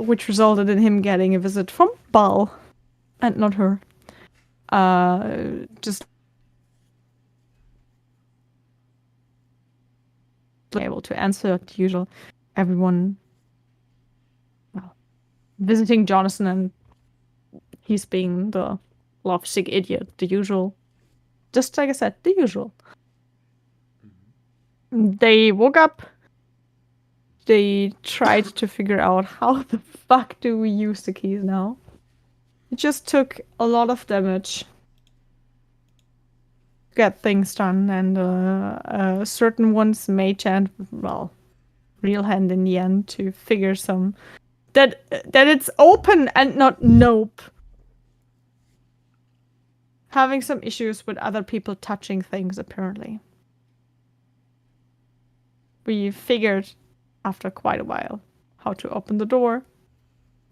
which resulted in him getting a visit from Bal, and not her. Just able to answer the usual. Everyone, well, visiting Jonathan, and he's being the lovesick idiot, the usual. Just like I said, the usual. They woke up. They tried to figure out how the fuck do we use the keys now. It just took a lot of damage to get things done, and certain ones mage and, well, real hand in the end to figure some that it's open and not nope. Having some issues with other people touching things, apparently. We figured after quite a while how to open the door.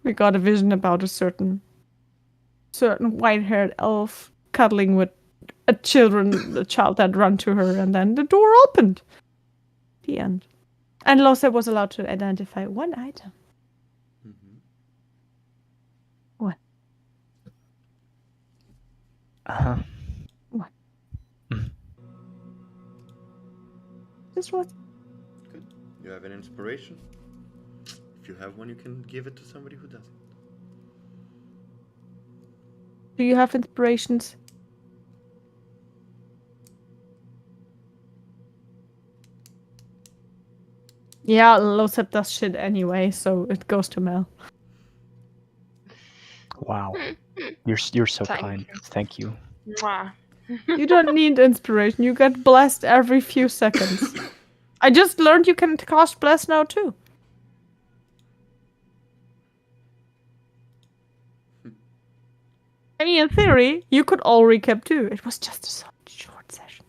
We got a vision about a certain white-haired elf cuddling with a child that ran to her, and then the door opened. The end. And Lose was allowed to identify one item. What? What? Just what? Good. You have an inspiration. If you have one, you can give it to somebody who doesn't. Do you have inspirations? Yeah, Losep does shit anyway, so it goes to Mel. Wow. You're so Thank kind. you. Thank you. Mwah. You don't need inspiration. You get blessed every few seconds. I just learned you can cast bless now too. I mean, in theory, you could all recap too. It was just a short session.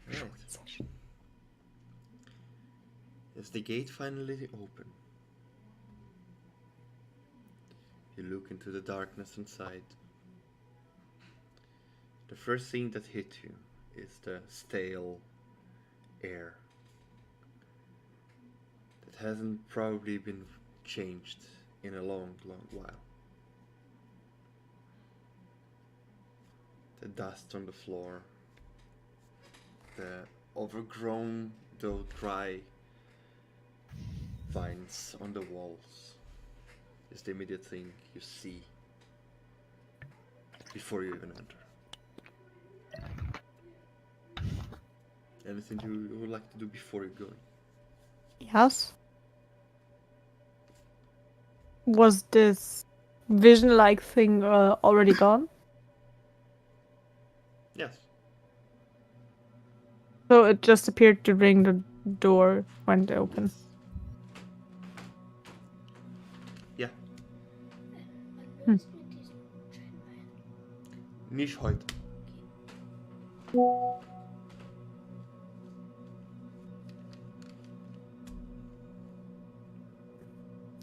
Right. Is the gate finally open? You look into the darkness inside. The first thing that hit you is the stale air that hasn't probably been changed in a long, long while. The dust on the floor, the overgrown, though dry, vines on the walls is the immediate thing you see before you even enter. Anything you would like to do before you go in? Yes. Was this vision-like thing already gone? Yes. So it just appeared to ring the door when it opened. Ja. Hm. Nicht heute.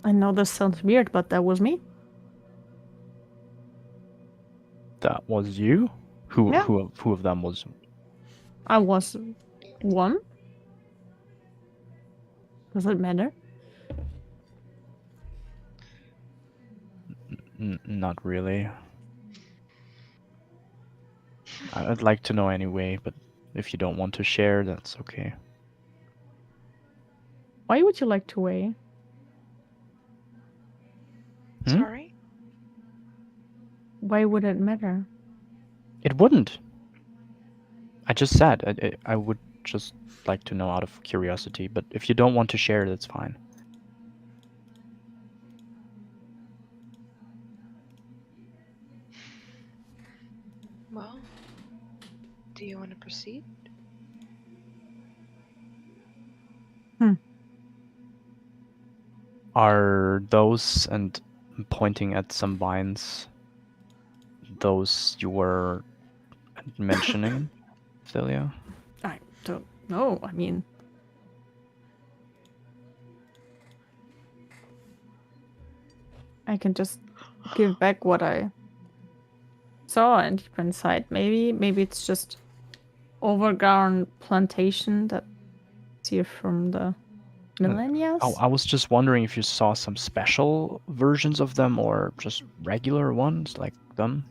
I know this sounds weird, but that was me. That was you? Who Yeah. who of them was? I was one. Does it matter? Not really. I'd like to know anyway, but if you don't want to share, that's okay. Why would you like to weigh? Hmm? Sorry? Why would it matter? It wouldn't. I just said I would just like to know out of curiosity, but if you don't want to share, that's fine. Well, do you want to proceed? Are those, and pointing at some vines, those you were mentioning, Celia? I don't know. I mean, I can just give back what I saw and keep inside. Maybe it's just overgrown plantation that here from the millennia. I was just wondering if you saw some special versions of them or just regular ones like them.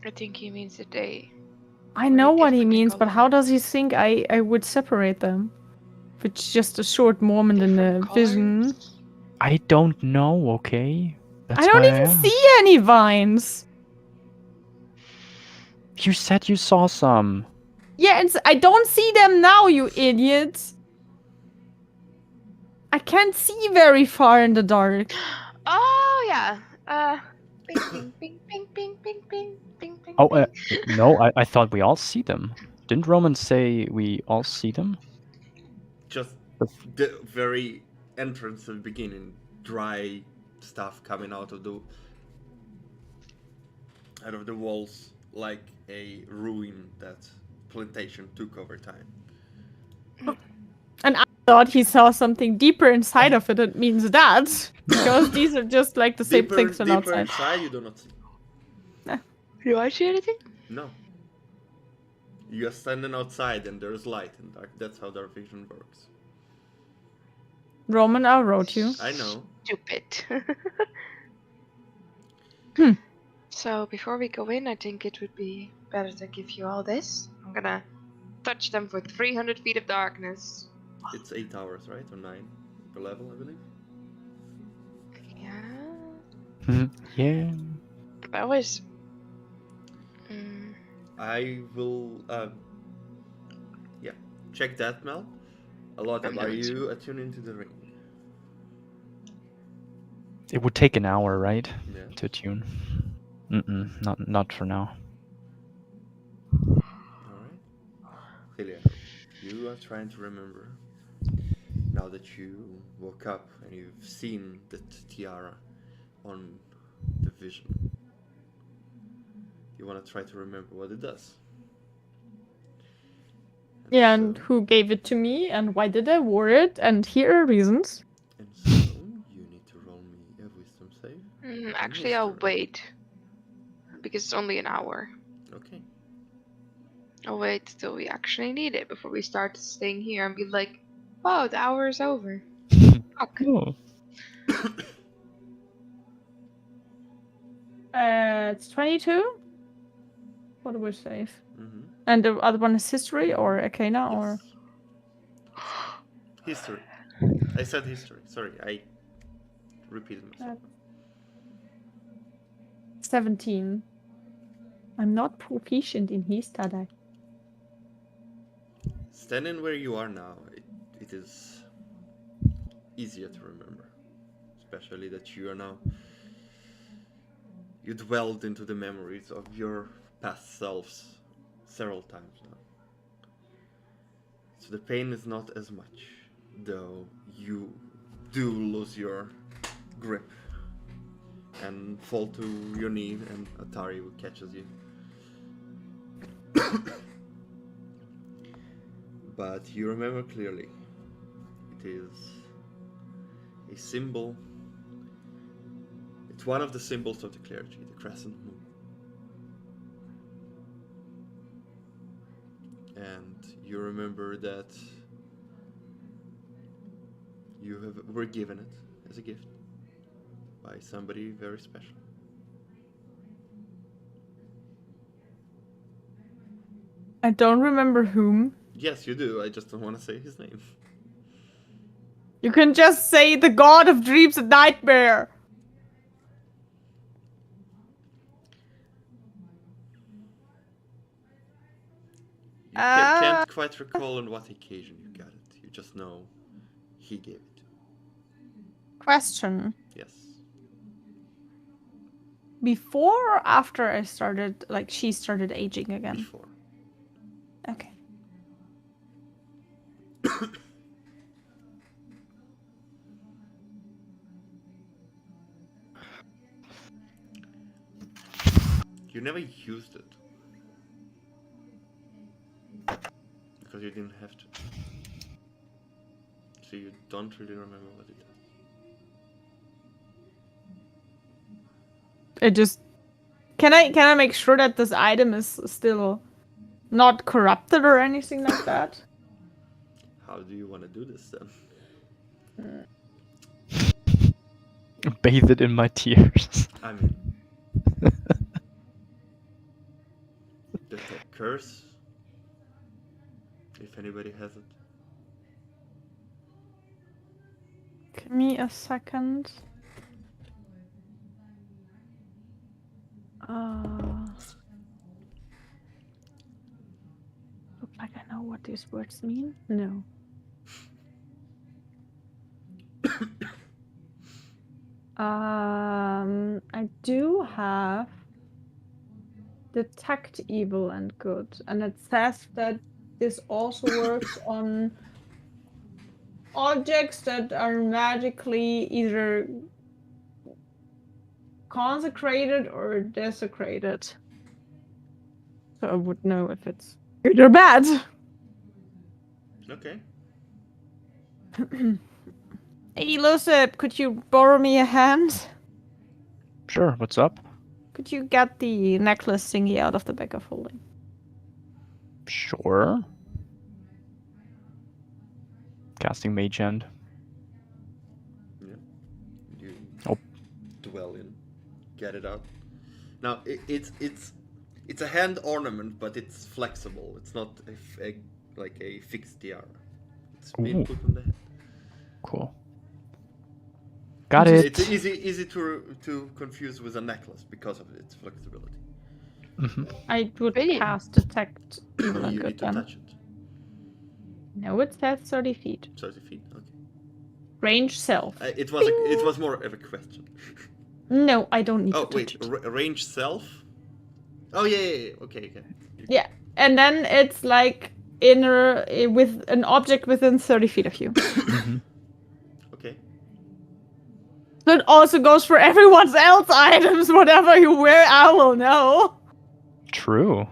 I think he means that they. I know what he different in means, but how color. does he think I would separate them? If it's just a short moment in the Different vision. colors. I don't know, okay? That's I don't why even asked. see any vines. You said you saw some. Yeah, I don't see them now, you idiots. I can't see very far in the dark. Oh yeah. Bing bing bing bing bing bing bing bing bing. Oh, bing. no, I thought we all see them. Didn't Roman say we all see them? Just The- the very entrance at the beginning, dry stuff coming out of the walls like a ruin that plantation took over time. And I thought he saw something deeper inside of it. It means that. Because these are just like the same Deeper, things from deeper outside. inside, you do not see. Do I see anything? No. You are standing outside and there's light and dark. That's how dark vision works. Roman, I wrote you. I know. Stupid. Hmm. So before we go in, I think it would be better to give you all this. I'm gonna touch them for 300 feet of darkness. It's 8 hours, right? Or 9 per level, I believe. Yeah. Yeah. That was. I will, yeah, check that, Mel. A lot I'm of, are going to. you attuned into the ring? It would take an hour, right? Yeah. To tune. Not for now. Alright. Celia, you are trying to remember, now that you woke up and you've seen the tiara on the vision. You want to try to remember what it does. Yeah, and who gave it to me, and why did I wear it, and here are reasons. And so, you need to roll me a wisdom save. Actually, I'll History. wait. Because it's only an hour. Okay. I'll wait till we actually need it before we start staying here and be like, oh, the hour is over. Fuck. Oh. It's 22. What do we save? Mm-hmm. And the other one is history or arcana or Yes. History. I said history. Sorry, I repeated myself. 17. I'm not proficient in history. Standing where you are now, it is easier to remember. Especially that you are now... You dwelled into the memories of your past selves several times now. So the pain is not as much, though you do lose your grip and fall to your knee and Atari catches you. But you remember clearly, it is a symbol. It's one of the symbols of the clergy, the crescent moon. And you remember that you were given it as a gift by somebody very special. I don't remember whom. Yes, you do. I just don't want to say his name. You can just say the god of dreams and nightmare. You can't quite recall on what occasion you got it. You just know he gave it. Question. Yes. Before or after I started, like, she started aging again? Before. Okay. You never used it. Because you didn't have to. So you don't really remember what it does. It just Can I make sure that this item is still not corrupted or anything like that? How do you want to do this then? Bathe it in my tears. I mean, detect curse. If anybody has it. Give me a second. Look like I know what these words mean. No. I do have detect evil and good, and it says that this also works on objects that are magically either consecrated or desecrated. So I would know if it's good or bad. Okay. Hey, Lucip, could you borrow me a hand? Sure, what's up? Could you get the necklace thingy out of the bag of holding? Sure. Casting Mage Hand. Yeah. You Oh. dwell in, get it out. Now it's a hand ornament, but it's flexible. It's not like a fixed tiara. It's been Ooh. put on the head. Cool. Got it. It's easy to confuse with a necklace because of its flexibility. I would Brilliant. cast detect evil and You good need to then. touch it. No, it says 30 feet. 30 feet. Okay. Range self. It was more of a question. No, I don't need Oh to wait, touch it. range self. Oh yeah. Okay. Yeah, and then it's like inner with an object within 30 feet of you. Okay. So it also goes for everyone's else items, whatever you wear, I will know. True.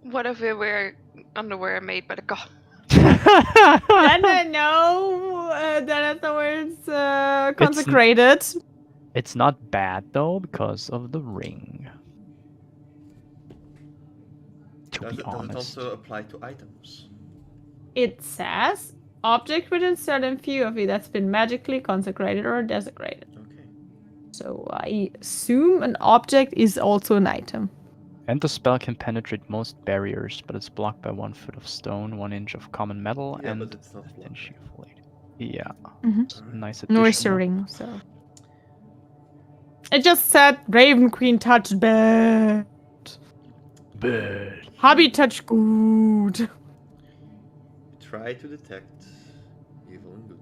What if we wear underwear made by the god? Then I know that afterwards consecrated. It's not bad though because of the ring. To Does be it honest. also apply to items? It says object within certain view of you that's been magically consecrated or desecrated. Okay. So I assume an object is also an item. And the spell can penetrate most barriers, but it's blocked by 1 foot of stone, 1 inch of common metal, Yeah, and but it's not a thin blocked. sheet of blade. Yeah. Mhm. Nice Nor is addition. the ring, so. It just said Raven Queen touched bad. Bad. Hobby touched good. Try to detect evil and good.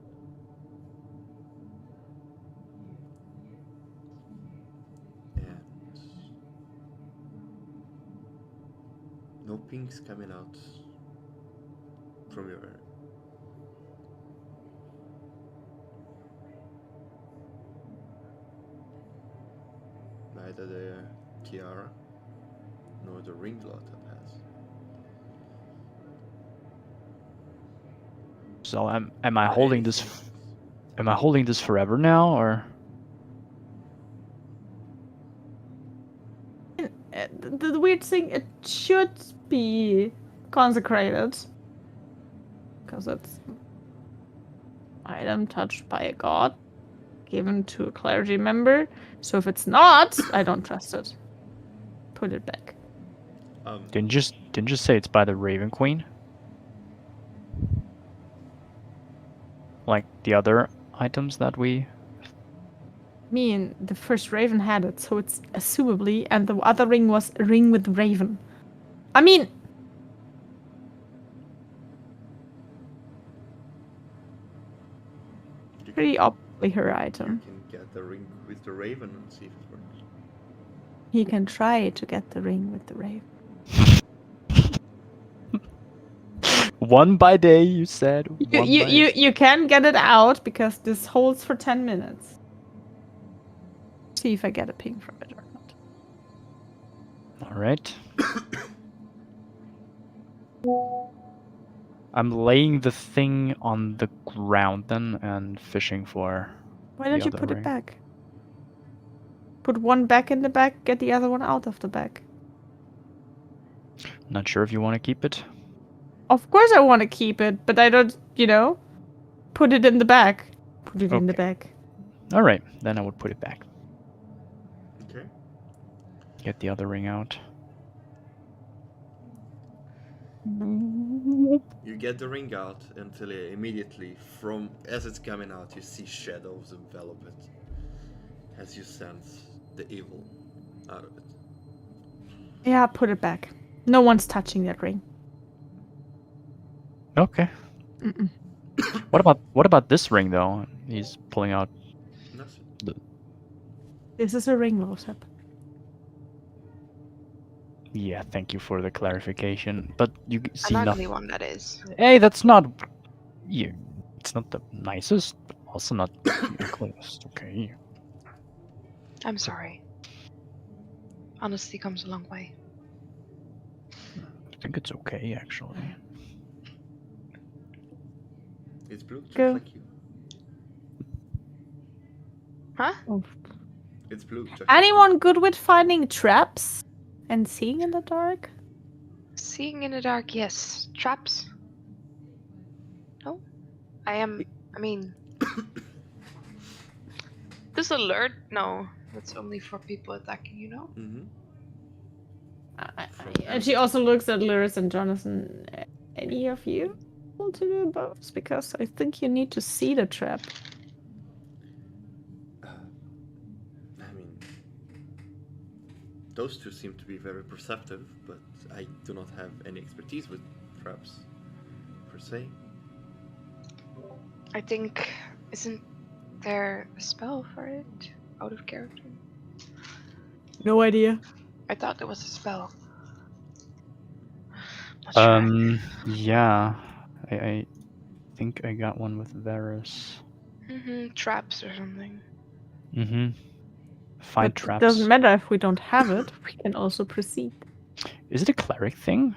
And no pinks coming out from your area. Neither the tiara nor the ringlet has. So am I holding this? Am I holding this forever now, or? The weird thing, it should be consecrated. Because it's item touched by a god, given to a clergy member. So if it's not, I don't trust it. Put it back. Didn't you say it's by the Raven Queen? Like the other items that we. Me and the first Raven had it, so it's assumably, and the other ring was a ring with Raven. I mean, pretty obviously her You item. can get the ring with the raven and see if it works. He can try to get the ring with the Raven. One by day, you said. You can get it out because this holds for 10 minutes. See if I get a ping from it or not. All right. I'm laying the thing on the ground then and fishing for. Why don't the you other put ring. it back? Put one back in the bag, get the other one out of the bag. Not sure if you want to keep it. Of course I want to keep it, but I don't, put it in the bag. Put it in the Okay. bag. All right, then I would put it back. Okay. Get the other ring out. You get the ring out until immediately, as it's coming out, you see shadows envelop it. As you sense the evil out of it. Yeah, put it back. No one's touching that ring. Okay. Mm-mm. What about this ring though? He's pulling out. Nothing. This is a ring, Losep. Yeah, thank you for the clarification. But you see An ugly nothing. one, that is. Hey, that's not. You. It's not the nicest, but also not the ugliest. Okay. I'm sorry. Honesty comes a long way. I think it's okay actually. It's blue, just Go. like you. Huh? Oh. It's blue, just Anyone good with finding traps and seeing in the dark? Seeing in the dark, yes. Traps? No? I mean... This alert? No. That's only for people attacking, you know? Mm-hmm. And she also looks at Lyris and Jonathan. Any of you want to do both? Because I think you need to see the trap. I mean, those two seem to be very perceptive, but I do not have any expertise with traps, per se. I think... Isn't there a spell for it? Out of character? No idea. I thought there was a spell. Not sure. Yeah. I think I got one with Varus. Traps or something. Find But traps. it doesn't matter if we don't have it. We can also proceed. Is it a cleric thing?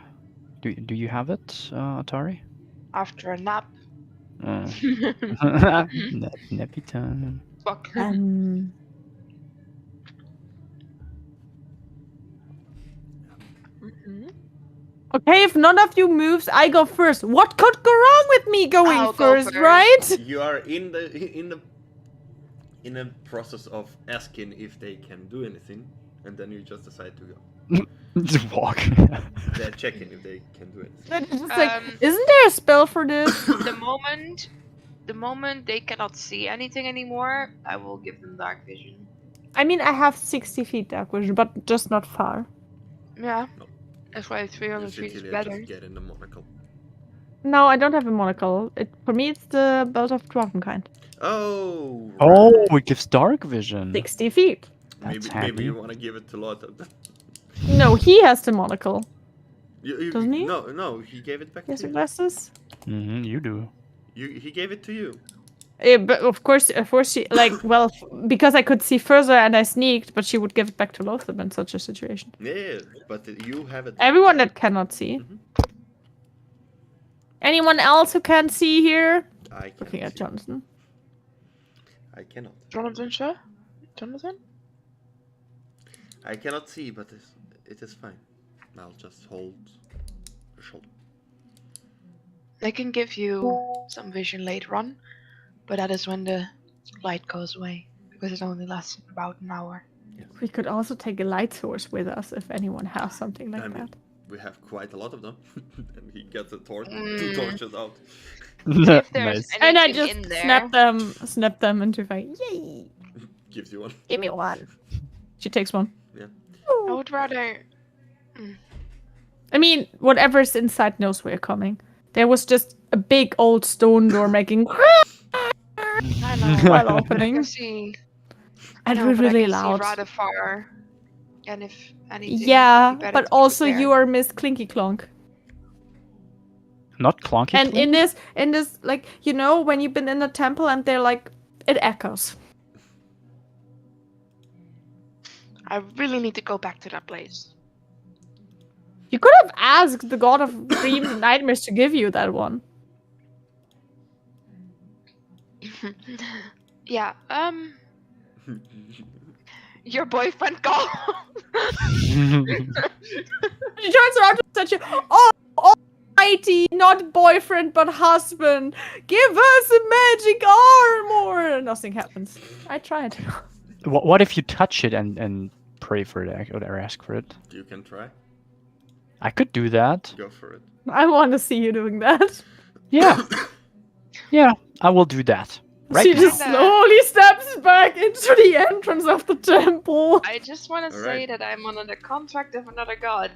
Do you have it, Atari? After a nap. Nappy time. Fuck. Okay, if none of you moves, I go first. What could go wrong with me going I'll go first, first. right? You are in the process of asking if they can do anything, and then you just decide to go. Just walk. They're checking if they can do anything. Then it's just like, isn't there a spell for this? The moment they cannot see anything anymore, I will give them dark vision. I mean, I have 60 feet dark vision, but just not far. Yeah. No. That's why 300 feet is better. Just get in the monocle. No, I don't have a monocle. For me, it's the belt of dwarvenkind. Oh. Oh, right. it gives dark vision. 60 feet. That's Maybe handy. you want to give it to Lotta. No, he has the monocle. Doesn't he? No, he gave it back Yes, to he you. glasses. You do. He gave it to you. Yeah, but of course she because I could see further and I sneaked, but she would give it back to Lothar in such a situation. Yeah, but you have it. Everyone that cannot see. Mhm. Anyone else who can see here? I cannot Looking at see. Jonathan. I cannot. Jonathan, sir? Jonathan? I cannot see, but it is fine. I'll just hold the shoulder. I can give you some vision later on, but that is when the light goes away, because it only lasts about an hour. Yes. We could also take a light source with us if anyone has something like I mean, that. we have quite a lot of them, and he gets a torch, 2 torches out. If there's Nice. And I anything just in there, snap them into like, yay! Gives you one. Give me one. She takes one. Yeah. I would rather. I mean, whatever's inside knows we're coming. There was just a big old stone door making I know. while I opening. can see. And No, we're but I really can see loud. rather far. And if anything. Yeah, it'd be better but to keep also it there. you are Miss Clinky Clonk. Not clunky. And clink? in this, like, when you've been in the temple and they're like, it echoes. I really need to go back to that place. You could have asked the god of dreams and nightmares to give you that one. Yeah, Your boyfriend gone. She turns around to such a almighty, not boyfriend but husband. Give us a magic armor. Nothing happens. I tried. What if you touch it and pray for it or ask for it? You can try. I could do that. Go for it. I want to see you doing that. Yeah. Yeah, I will do that. Right She now. just slowly steps back into the entrance of the temple. I just want to All say right. that I'm under the contract of another god.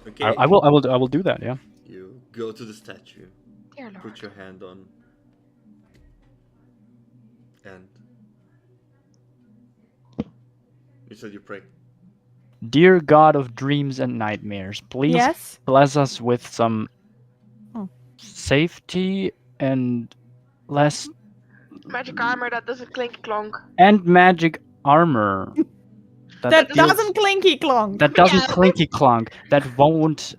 Okay. I will do that. Yeah. You go to the statue, Dear Lord. put your hand on, and you said you pray. Dear God of dreams and nightmares, please Yes. bless us with some Oh. safety and less Magic armor that doesn't clink clonk. and magic armor That deals- doesn't clinky clonk. that doesn't Yeah. clinky clonk, that won't,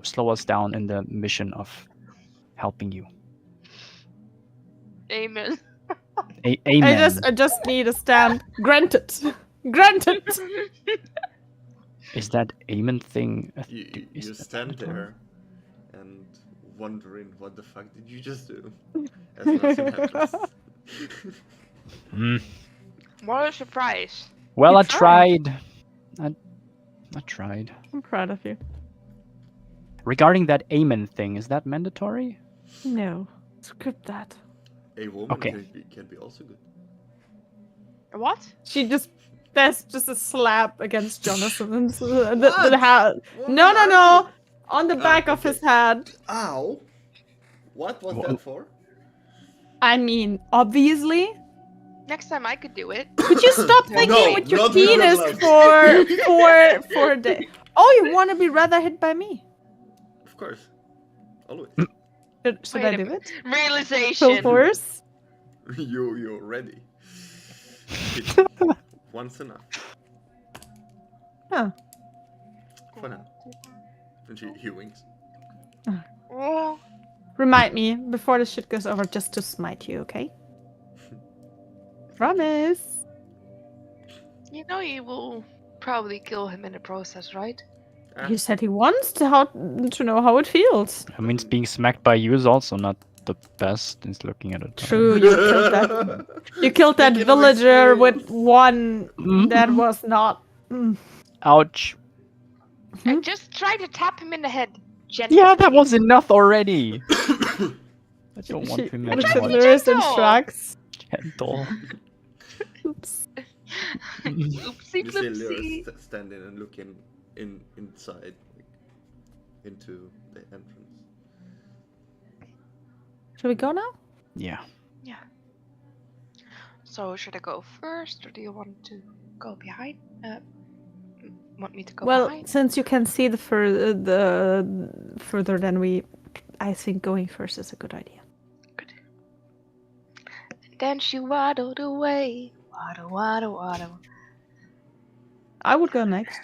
slow us down in the mission of helping you. Amen. Amen. I just need a stamp. Granted. Granted. Is that amen thing? You stand there and wondering what the fuck did you just do? As nothing happens. What a surprise. Well, You I tried. tried. I tried. I'm proud of you. Regarding that amen thing, is that mandatory? No. Script that. A woman Okay. can be also good. What? There's just a slap against Jonathan's What? the hat. What No, was no, that? no. On the Ah, back of okay. his head. Ow! What was Wha- that for? I mean, obviously. Next time I could do it. Could you stop thinking No, with your not with your penis gloves. for the? Oh, you want to be rather hit by me? Of course. Always. Should Wait I a do minute. it? Realization. Full force. You're ready. Once enough. Huh. For now. And he winks. Oh, Remind me before this shit goes over, just to smite you, okay? Promise. you know you will probably kill him in the process, right? Ah, He said he wants to know how it feels. I mean, being smacked by you is also not the best. Is looking at it. True, you killed that. You killed that Speaking of villager with experience. one that Mhm. was not. Ouch. I Hmm? just tried to tap him in the head. Gently. Yeah, that was enough already. I don't want She to looks imagine at what Lewis and gentle. shrugs. gentle. Oops. Oopsie You see Lyra floopsie. standing and looking inside, like, into the entrance. Shall we go now? Yeah. So should I go first, or do you want to go behind? Want me to go Well, behind? since you can see the further than we, I think going first is a good idea. Then she waddled away. Waddle, waddle, waddle. I would go next.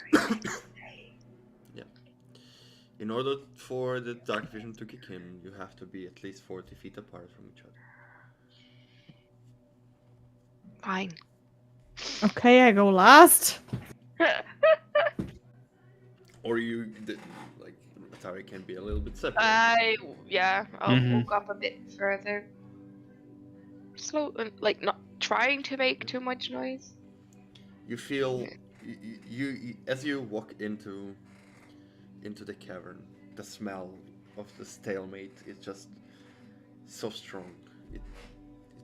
In order for the dark vision to kick in, you have to be at least 40 feet apart from each other. Fine. Okay, I go last. Or like, Atari can be a little bit separate. I'll Mhm. walk up a bit further. Slow, like not trying to make too much noise. You feel, you as you walk into the cavern, the smell of the stalemate is just so strong. It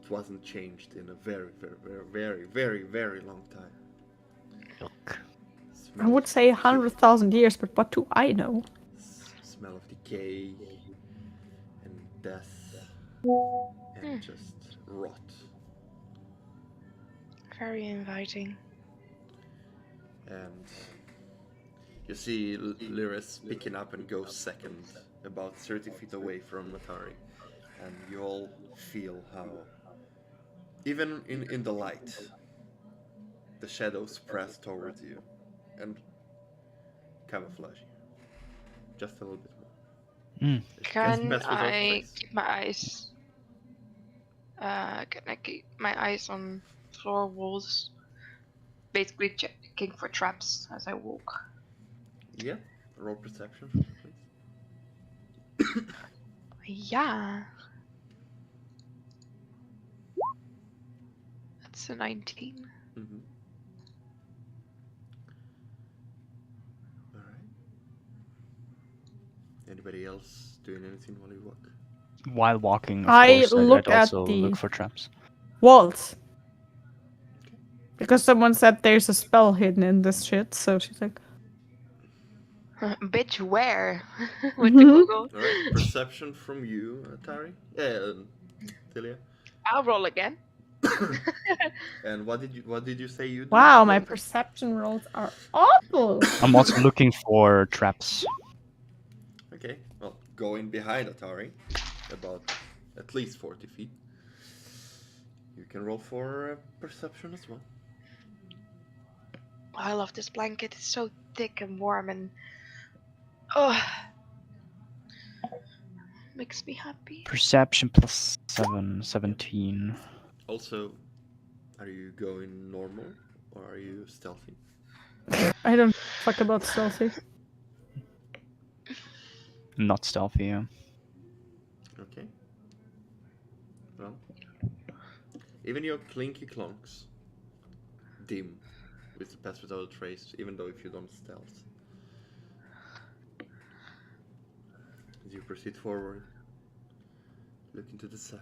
wasn't changed in a very, very, very, very, very, very long time. Look. I would say 100,000 years, but what do I know? Smell of decay and death and just rot. Very inviting. And you see Lyris picking up and go second, about 30 feet away from Atari. And you all feel how, even in the light, the shadows press towards you and camouflage you. Just a little bit more. Mm. It's Can best without I face. keep my eyes? Can I keep my eyes on floor walls basically checking for traps as I walk. Yeah. Roll perception for me, please. Yeah. That's a 19. Mm-hmm. All right. Anybody else doing anything while you walk? While walking, of I course, look I'd at also the- look for traps. Walls. Because someone said there's a spell hidden in this shit, so she's like, Bitch, where? With the Google. All right. Perception from you, Tari. Yeah, Tilia. I'll roll again. And what did you say you did? wow, my Roll? perception rolls are awful. I'm also looking for traps. Okay. Well, going behind Atari, about at least 40 feet. You can roll for perception as well. I love this blanket. It's so thick and warm and oh, makes me happy. Perception plus 7, 17. Also, are you going normal or are you stealthy? I don't fuck about stealthy. Not stealthy, yeah. Okay. Well, even your clinky clonks dim with the pass without a trace, even though if you don't stealth. As you proceed forward, looking to the sides.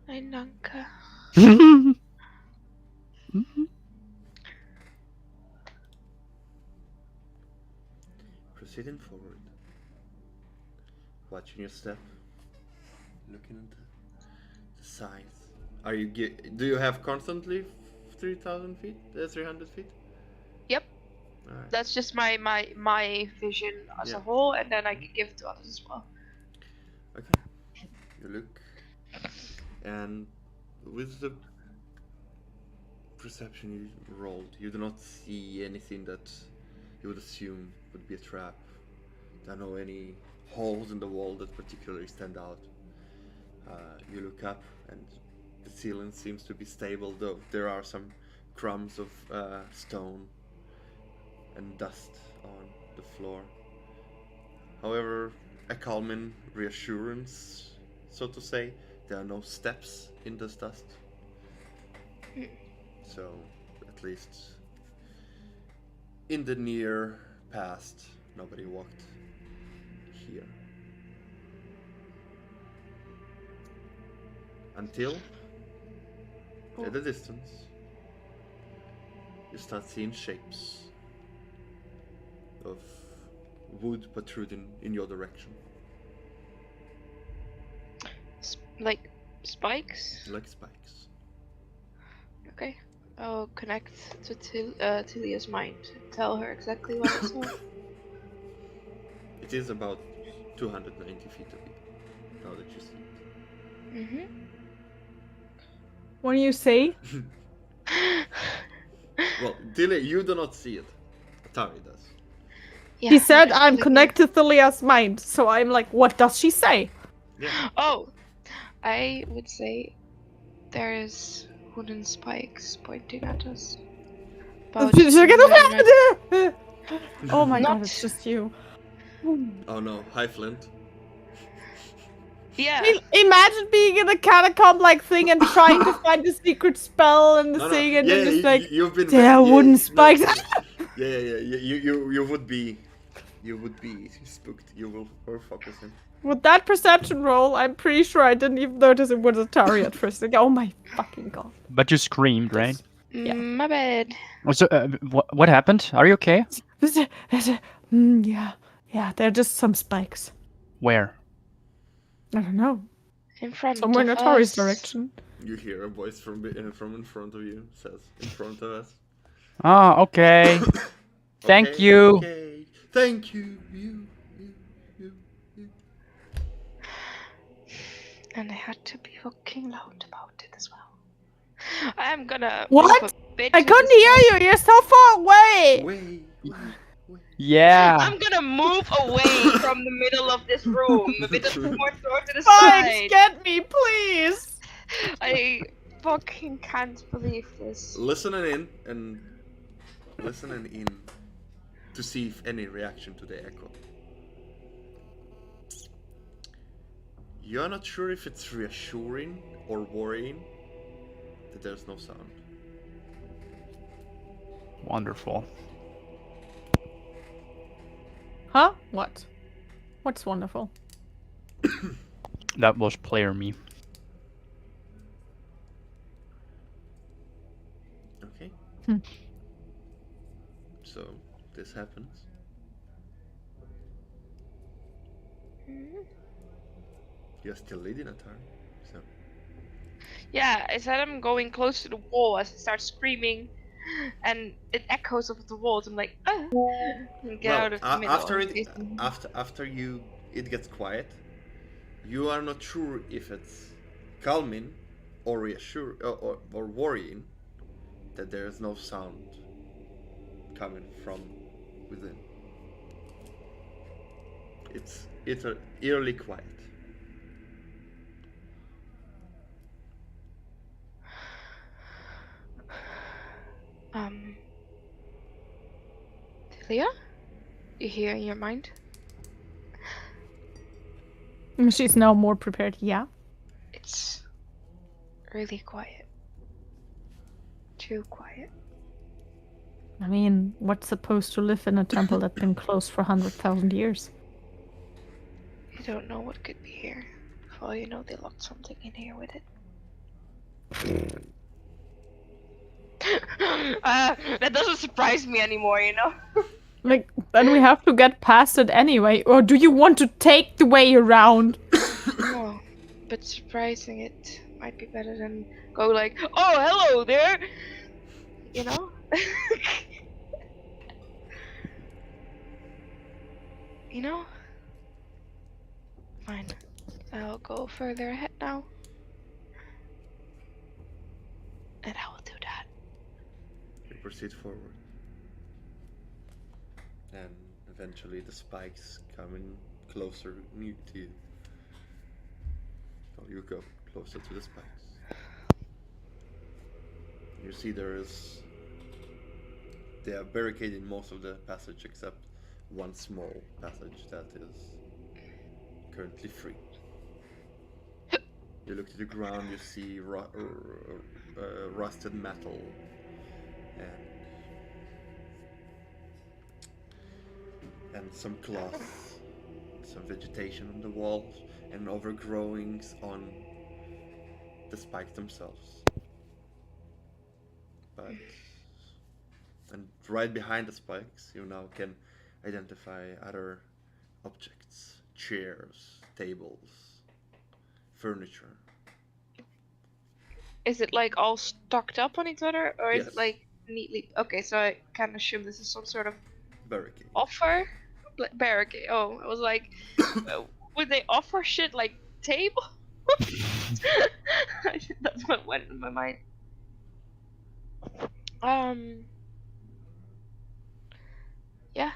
Ay, Nanka. Proceeding forward, watching your step, looking at the sides. Are you do you have constantly 3,000 feet? 300 feet? Yep. Alright. That's just my vision as a whole, and then I can give it to others as well. Okay. You look, and with the perception you rolled, you do not see anything that you would assume would be a trap. There are no any holes in the wall that particularly stand out. You look up, and the ceiling seems to be stable, though there are some crumbs of stone and dust on the floor. However, a calming reassurance, so to say. There are no steps in this dust. So, at least in the near past, nobody walked here. Until, at a distance, you start seeing shapes of wood protruding in your direction. Like spikes? Like spikes. Okay. I'll connect to Tilia's mind and tell her exactly what I saw. It is about 290 feet of it, now that you see it. Mm-hmm. What do you say? Well, Tilly, you do not see it. Atari does. Yeah, He said I'm definitely. connected to Leah's mind, so I'm like, what does she say? Yeah. Oh, I would say there is wooden spikes pointing at us. About She's like, 200 oh my god, Not- it's just you. Oh no, hi Flint. Yeah. Imagine being in a catacomb-like thing and trying to find the secret spell and the No, thing, no. and Yeah, then just like, you've been there are wooden no, spikes. yeah. You would be spooked. You were focusing. With that perception roll, I'm pretty sure I didn't even notice it was Atari at first. Like, oh my fucking god. But you screamed, right? Yeah. My bad. So, what happened? Are you okay? Yeah, they're just some spikes. Where? I don't know. In front Somewhere in of Atari's us. direction. You hear a voice from in front of you says, "In front of us." Oh, okay. Thank Okay, you. Okay. Thank you. You. And I had to be fucking loud about it as well. I'm gonna What? move a bit I to the couldn't hear side. you. You're so far away. Way. Yeah. I'm gonna move away from the middle of this room, a bit more to the Spikes, side. get me, please. I fucking can't believe this. Listening in to see if any reaction to the echo. You're not sure if it's reassuring or worrying that there's no sound. Wonderful. Huh? What? What's wonderful? That was player me. Okay. Hmm. So this happens. You're still leading a turn. So Yeah, I said I'm going close to the wall as I start screaming, and it echoes off the walls. I'm like, ah! And get out of the middle. after and it facing- after it gets quiet, you are not sure if it's calming or or worrying that there is no sound coming from within. It's eerily quiet. Talia? You hear in your mind? She's now more prepared. Yeah. It's really quiet. Too quiet. I mean, what's supposed to live in a temple that's been closed for 100,000 years? You don't know what could be here. For all you know, they locked something in here with it. That doesn't surprise me anymore, you know? Like, then we have to get past it anyway. Or do you want to take the way around? No, but surprising it might be better than go like, oh, hello there! You know? You know? Fine. I'll go further ahead now. And I will do that. You proceed forward. And eventually the spikes coming closer near to you. So you go closer to the spikes. You see they are barricading most of the passage except one small passage that is currently free. You look to the ground, you see rusted metal and some cloth, some vegetation on the walls, and overgrowings on the spikes themselves. And right behind the spikes, you now can identify other objects, chairs, tables, furniture. Is it like all stocked up on each other? Or is Yes. it like neatly? Okay, so I can assume this is some sort of Barricade. offer? Barricade. Oh, I was like, would they offer shit like table? That's what went in my mind. Yeah.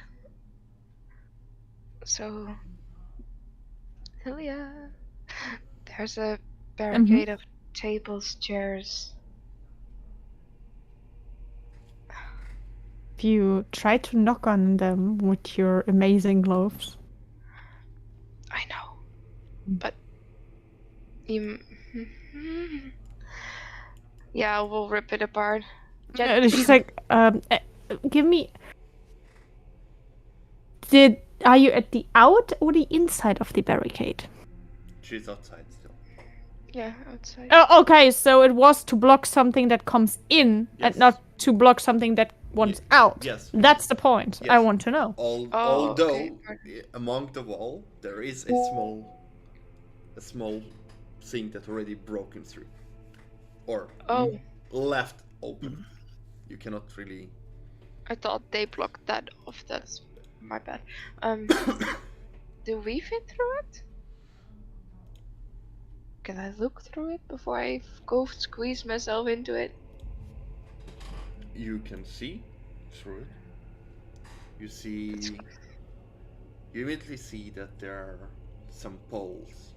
So, Hylia, there's a barricade of tables, chairs. If you try to knock on them with your amazing gloves. I know, but you. Yeah, we'll rip it apart. She's like, give me. Are you at the out or the inside of the barricade? She's outside still. Yeah, outside. Oh, okay, so it was to block something that comes in and Yes. not to block something that wants out. Yes. That's the point. I Yes. want to know. Although okay. among the wall there is a small thing that already broken through, or Oh, left open. You cannot really. I thought they blocked that off. That's my bad. Do we fit through it? Can I look through it before I go squeeze myself into it? You can see through it. You see. You immediately see that there are some poles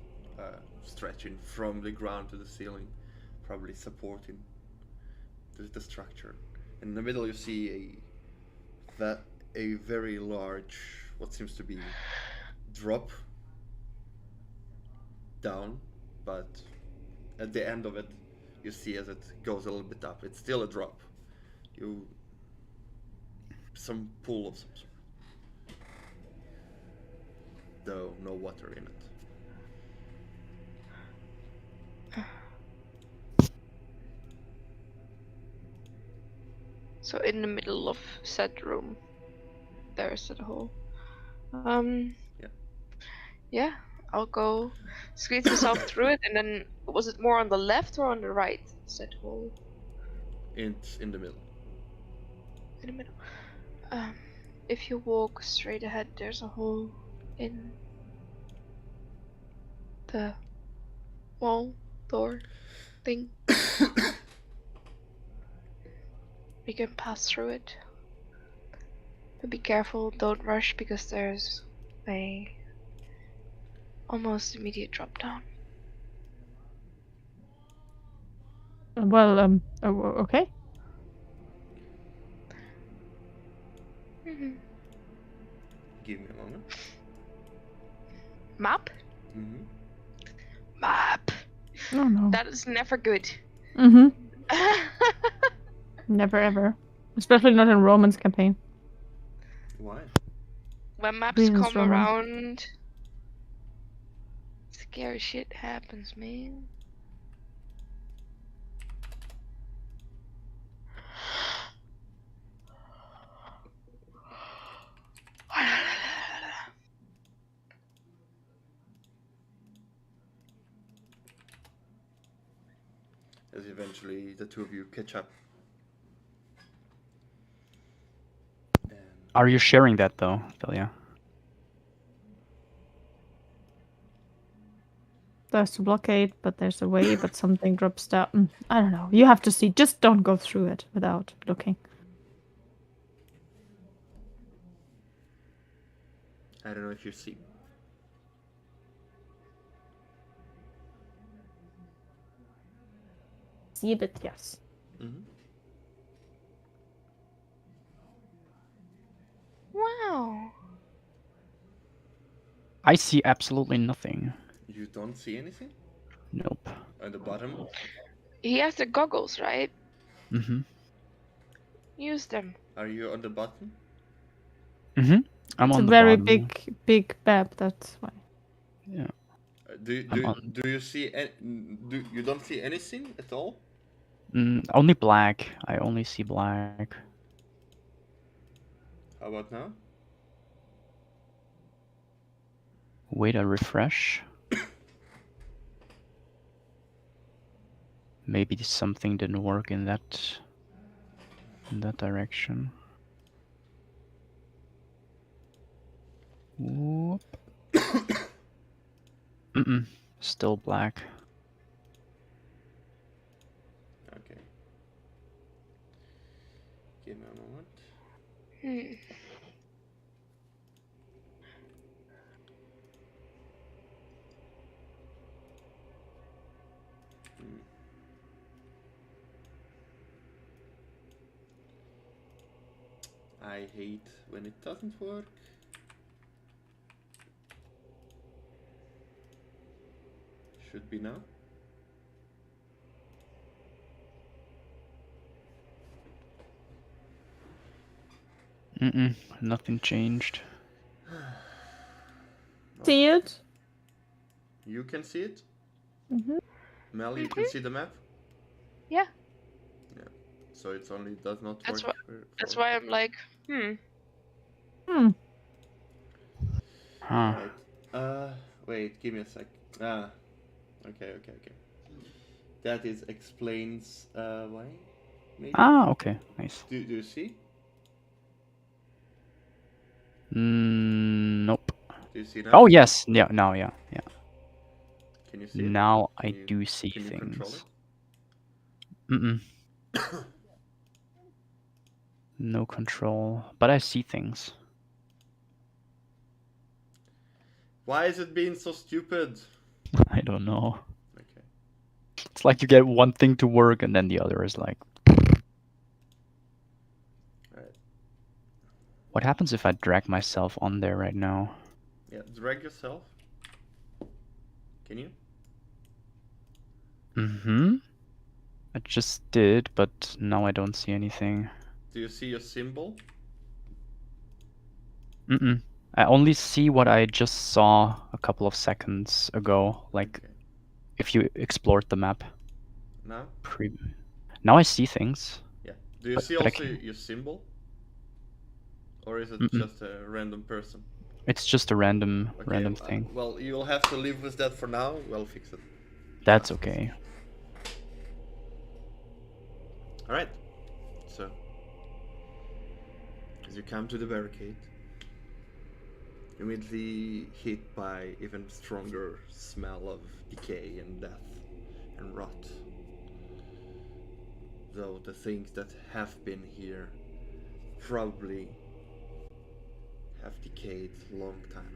stretching from the ground to the ceiling, probably supporting the structure. In the middle, you see a very large, what seems to be drop down, but at the end of it, you see as it goes a little bit up, it's still a drop. Some pool of some sort, though no water in it. So in the middle of said room, there's that hole. Yeah. Yeah, I'll go squeeze myself through it, and then was it more on the left or on the right? Said hole. It's in the middle. In the middle. If you walk straight ahead, there's a hole in the wall door thing. We can pass through it. But be careful, don't rush because there's a almost immediate drop down. Well, okay. Give me a moment. Map? Mm-hmm. Map. Oh no. That is never good. Mm-hmm. Never ever. Especially not in Roman's campaign. Why? When maps Reasons, come Roman. around, scary shit happens, man. As eventually the two of you catch up. And Are you sharing that though, Delia? There's a blockade, but there's a way, but something drops down. I don't know. You have to see. Just don't go through it without looking. I don't know if you see. See a bit, yes. Mm-hmm. Wow. I see absolutely nothing. You don't see anything? Nope. At the bottom? He has the goggles, right? Mm-hmm. Use them. Are you on the bottom? Mm-hmm. I'm It's on a the very bottom. big map, that's why. Yeah. Do you see? You don't see anything at all? Only black. I only see black. How about now? Wait, I refresh. Maybe something didn't work in that direction. Whoop. Still black. Okay. Give me a moment. I hate when it doesn't work. Should be now. Nothing changed. See it? You can see it? Mm-hmm. Mel, you can see the map? Yeah. Yeah. So it's only does not That's work. That's why I'm like, Hmm. Huh. Right. Wait, give me a sec. Okay. That explains why. Maybe. Okay, nice. Do you see? Nope. Do you see now? Oh yes, yeah, now, yeah. Can you see it? Now Can I you- do see Can you control things. it? Mm-mm. No control, but I see things. Why is it being so stupid? I don't know. Okay. It's like you get one thing to work and then the other is like. Alright. What happens if I drag myself on there right now? Yeah, drag yourself. Can you? Mm-hmm. I just did, but now I don't see anything. Do you see your symbol? Mm-mm. I only see what I just saw a couple of seconds ago, like Okay. if you explored the map. Now? Now I see things. Yeah. Do you But- see but I also can't- your symbol? Or is it Mm-mm. just a random person? It's just a random Okay, thing. well, you'll have to live with that for now. We'll fix it. That's okay. Alright. So, as you come to the barricade, immediately hit by even stronger smell of decay and death and rot. Though the things that have been here probably have decayed long time ago.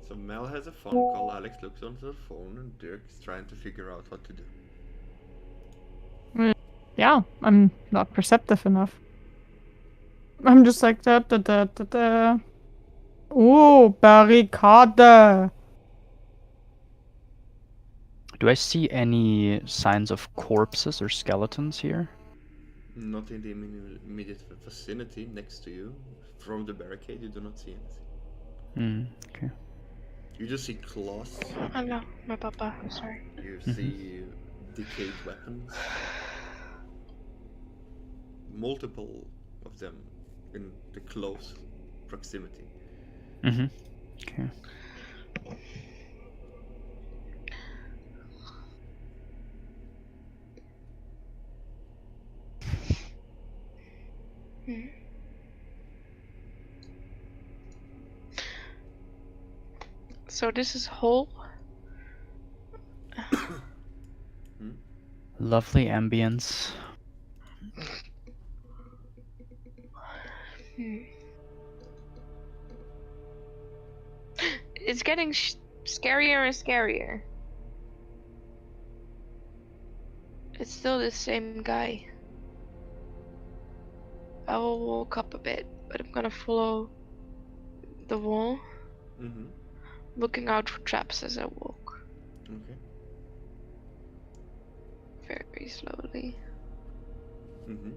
So Mel has a phone call, Alex looks onto the phone, and Dirk's trying to figure out what to do. Yeah, I'm not perceptive enough. I'm just like da da da da da. Ooh, barricade. Do I see any signs of corpses or skeletons here? Not in the immediate vicinity next to you. From the barricade, you do not see anything. Okay. You just see claws. Hello, my papa. Sorry. You see decayed weapons. Multiple of them in the close proximity. Mm-hmm. Okay. Hmm. So this is whole. Lovely ambience. Hmm. It's getting scarier and scarier. It's still the same guy. I will walk up a bit, but I'm gonna follow the wall, Mm-hmm. looking out for traps as I walk. Okay. Very slowly. Mm-hmm.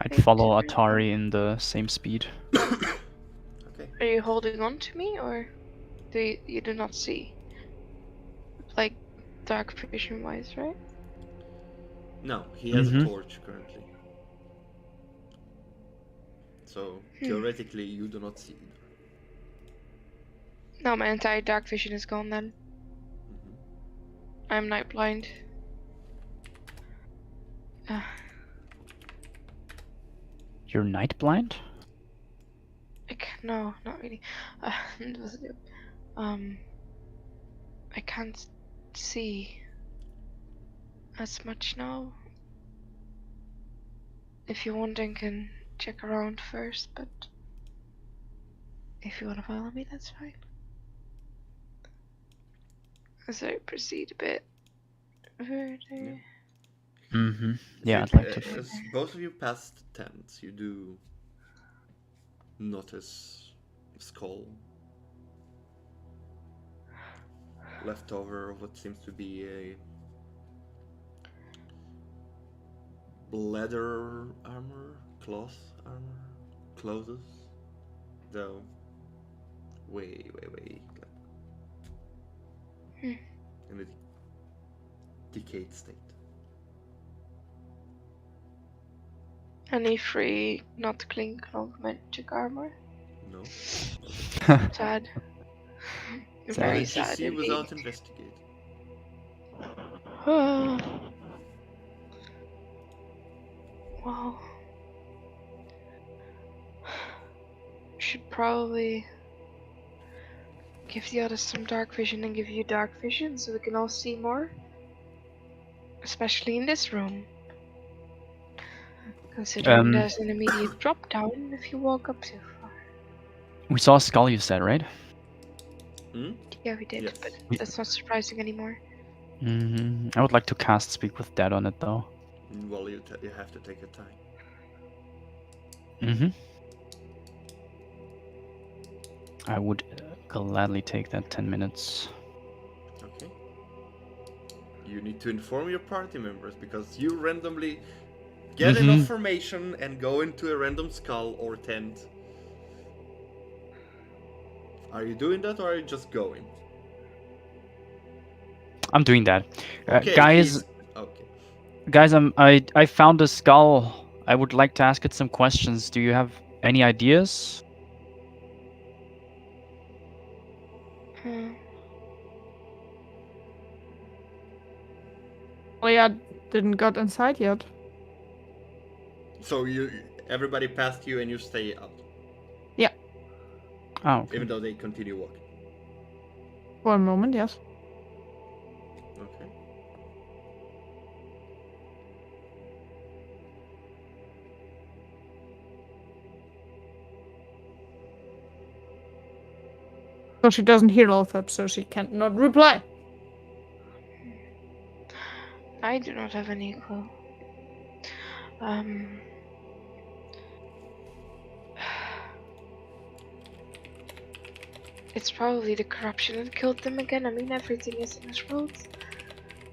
I'd Wait. follow Atari in the same speed. Okay. Are you holding on to me, or do you do not see? Like dark vision wise, right? No, he has a Mhm. torch currently. So theoretically, you do not see either. No, my entire dark vision is gone then. Mm-hmm. I'm night blind. You're night blind? No, not really. It was a joke. I can't see as much now. If you want, I can check around first, but if you want to follow me, that's fine. As I proceed a bit further. Yeah. Mm-hmm. Yeah, I'd So, like to. as both of you pass the tent, you do notice a skull leftover of what seems to be a leather armor, cloth armor, clothes, though way Hmm. in a decayed state. Any free, not clink of magic armor? No. Sad. How Very did you sad see indeed. without investigating? Well, should probably give the others some dark vision and give you dark vision so we can all see more. Especially in this room. Considering there's an immediate drop down if you walk up too far. We saw a skull, you said, right? Yeah, we did, Yes. but that's not surprising anymore. I would like to cast Speak with Dead on it, though. Well, you have to take your time. I would gladly take that 10 minutes. Okay. You need to inform your party members because you randomly get enough information and go into a random skull or tent. Are you doing that or are you just going? I'm doing that. Okay, Guys, okay. guys, I found a skull. I would like to ask it some questions. Do you have any ideas? Leia didn't got inside yet. So everybody passed you and you stay out. Yeah. Oh, okay. Even though they continue walking. For a moment, yes. Okay. So she doesn't hear Lothar, so she can't not reply. I do not have any clue. It's probably the corruption that killed them again. I mean, everything is in this world.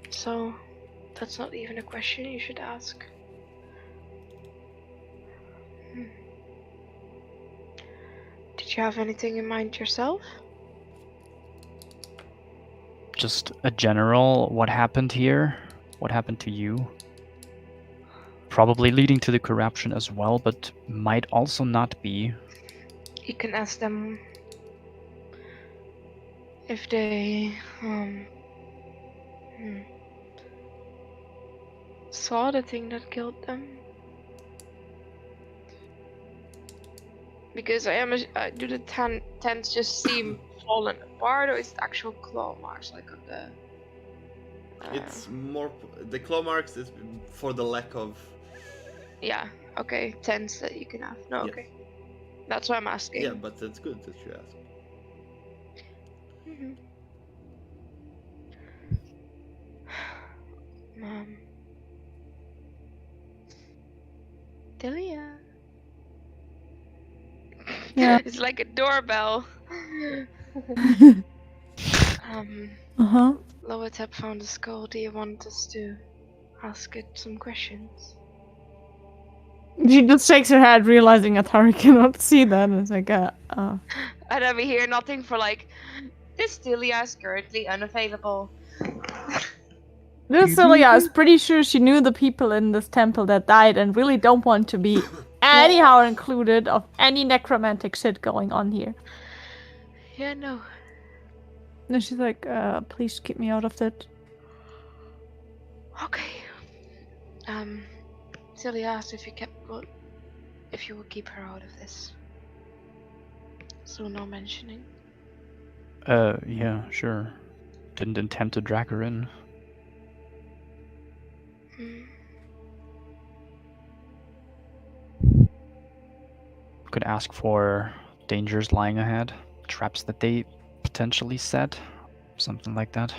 So, that's not even a question you should ask. Did you have anything in mind yourself? Just a general, what happened here? What happened to you? Probably leading to the corruption as well, but might also not be. You can ask them if they saw the thing that killed them. Because do the tents just seem fallen apart, or is it actual claw marks like on the? It's more the claw marks is for the lack of. Yeah. Okay. Tents that you can have. No. Yes. Okay. That's what I'm asking. Yeah, but it's good that you ask. Delia. Yeah. It's like a doorbell. Lowertap found a skull. Do you want us to ask it some questions? She just shakes her head, realizing Atari cannot see that. And it's like, And then we hear nothing for like, this Delia is currently unavailable. This Celia is pretty sure she knew the people in this temple that died and really don't want to be anyhow included of any necromantic shit going on here. Yeah, no. And she's like, please keep me out of that. Okay. Celia asked if you would keep her out of this. So no mentioning. Yeah, sure. Didn't intend to drag her in. Could ask for dangers lying ahead, traps that they potentially set, something like that.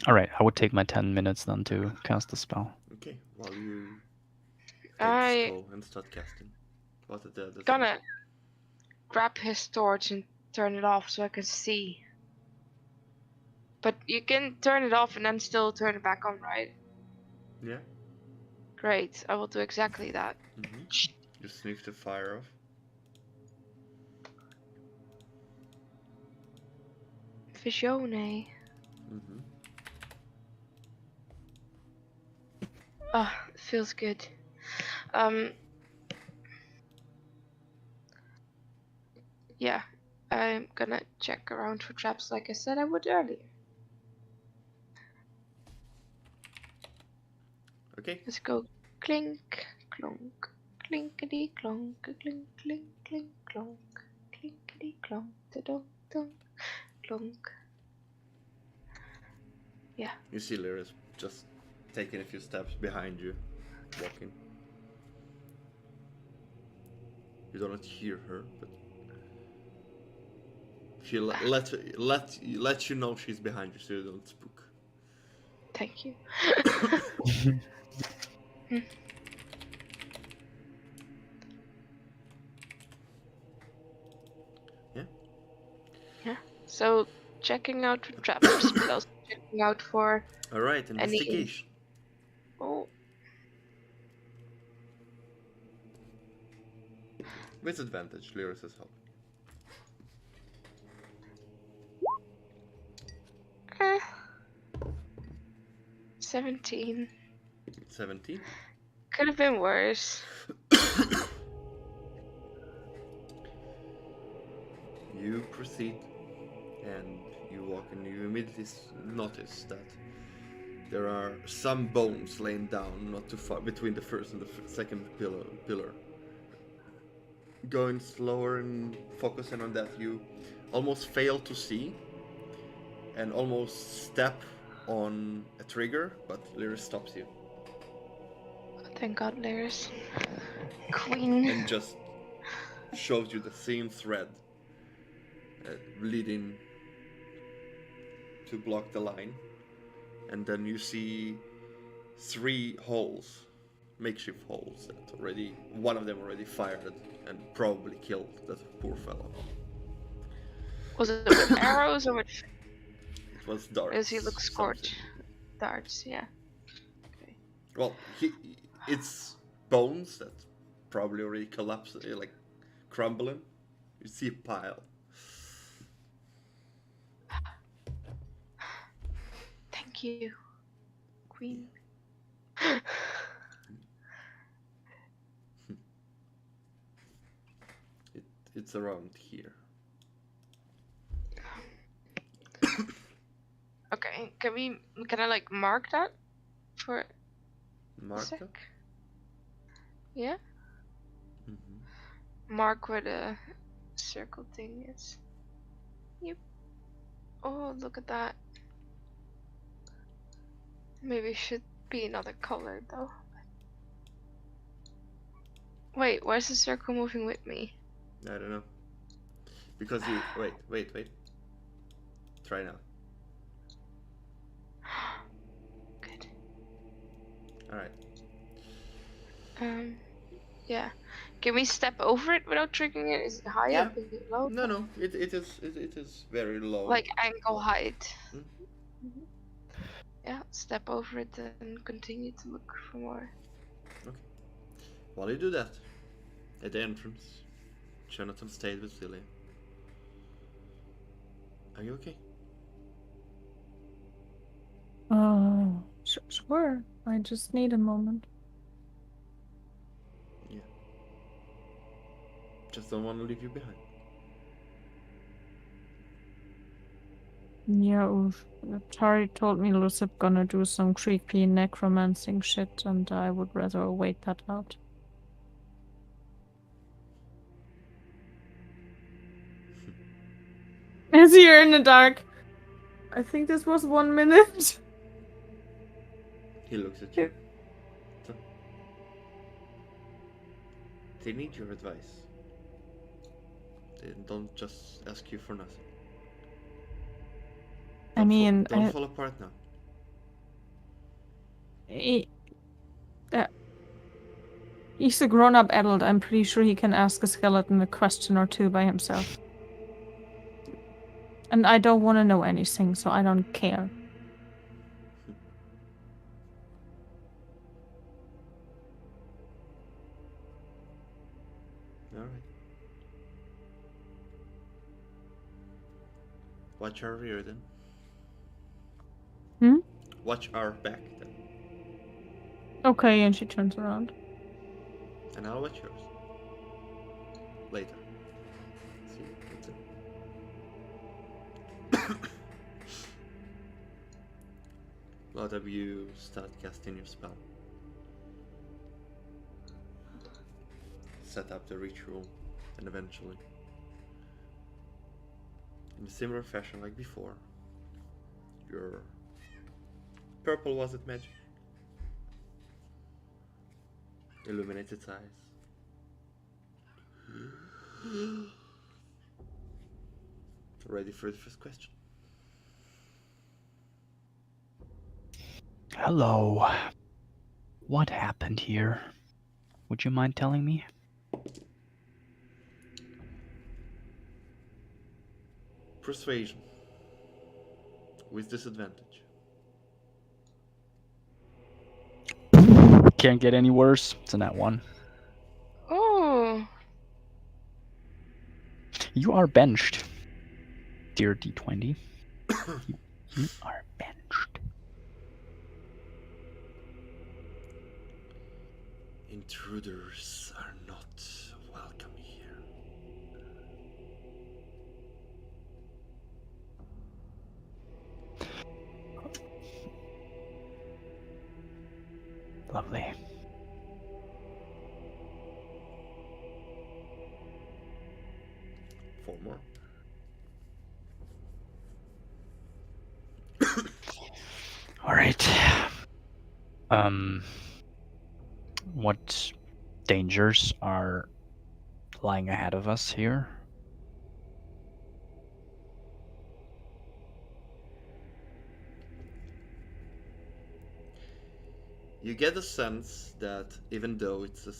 All right, I would take my 10 minutes then to cast the spell. Okay, while you take I skull and start casting. What did the gonna grab his torch and turn it off so I can see. But you can turn it off and then still turn it back on, right? Yeah. Great, I will do exactly that. Mm-hmm. You sniff the fire off. Visione. Mm-hmm. Ah, it feels good. Yeah, I'm gonna check around for traps like I said I would earlier. Okay. Let's go clink, clonk, clinkety clonk, clink, clink, clink, clonk, clinkety clonk, da-dunk, dunk, clonk. Yeah. You see Lyris just taking a few steps behind you, walking. You don't hear her, but she let you know she's behind you, so you don't spook. Thank you. Yeah. Yeah. So checking out for traps, but also checking out for All right. Investigation. oh, With advantage, Lyris has help. eh. 17. 17. Could have been worse. You proceed, and you walk, and you immediately notice that there are some bones laying down not too far between the first and the second pillar. Going slower and focusing on that, you almost fail to see and almost step on a trigger, but Lyris stops you Thank God, Lyris. Queen. and just shows you the same thread leading to block the line. And then you see 3 holes, makeshift holes, that already, one of them already fired and probably killed that poor fellow. Was it with arrows or with? It was darts. Does he look scorched? something. Darts, yeah. Well, it's bones that probably already collapsed, like crumbling. You see a pile. Thank you, Queen. It's around here. Okay, can I like mark that for a Mark sec? that? Yeah? Mm-hmm. Mark where the circle thing is. Yep. Oh, look at that. Maybe it should be another color though. Wait, where's the circle moving with me? I don't know. Because you wait. Try now. Good. Alright. Yeah. Can we step over it without triggering it? Is it high Yeah. up? Is it low? No. It is very low. Like ankle height. Mm. Yeah, step over it and continue to look for more. Okay. While you do that, at the entrance, Jonathan stayed with Celia. Are you okay? Sure. I just need a moment. Yeah. Just don't want to leave you behind. Yeah, oof. Tari told me Lucip gonna do some creepy necromancing shit, and I would rather wait that out. Is here in the dark? I think this was 1 minute. He looks at you. So, they need your advice. They don't just ask you for nothing. I mean, don't fall apart now. He's a grown-up adult. I'm pretty sure he can ask a skeleton a question or two by himself. And I don't want to know anything, so I don't care. Alright. Watch our rear then. Hmm? Watch our back then. Okay, and she turns around. And I'll watch yours. Later. See, that's it. Both of you start casting your spell. Set up the ritual, and eventually, in a similar fashion like before, your purple was it magic illuminates its eyes. Ready for the first question? Hello. What happened here? Would you mind telling me? Persuasion. With disadvantage. Can't get any worse. It's in that one. Oh, You are benched, dear D20. You are benched. Intruders are not welcome here. Lovely. Four more. All right. What dangers are lying ahead of us here? You get a sense that even though it's a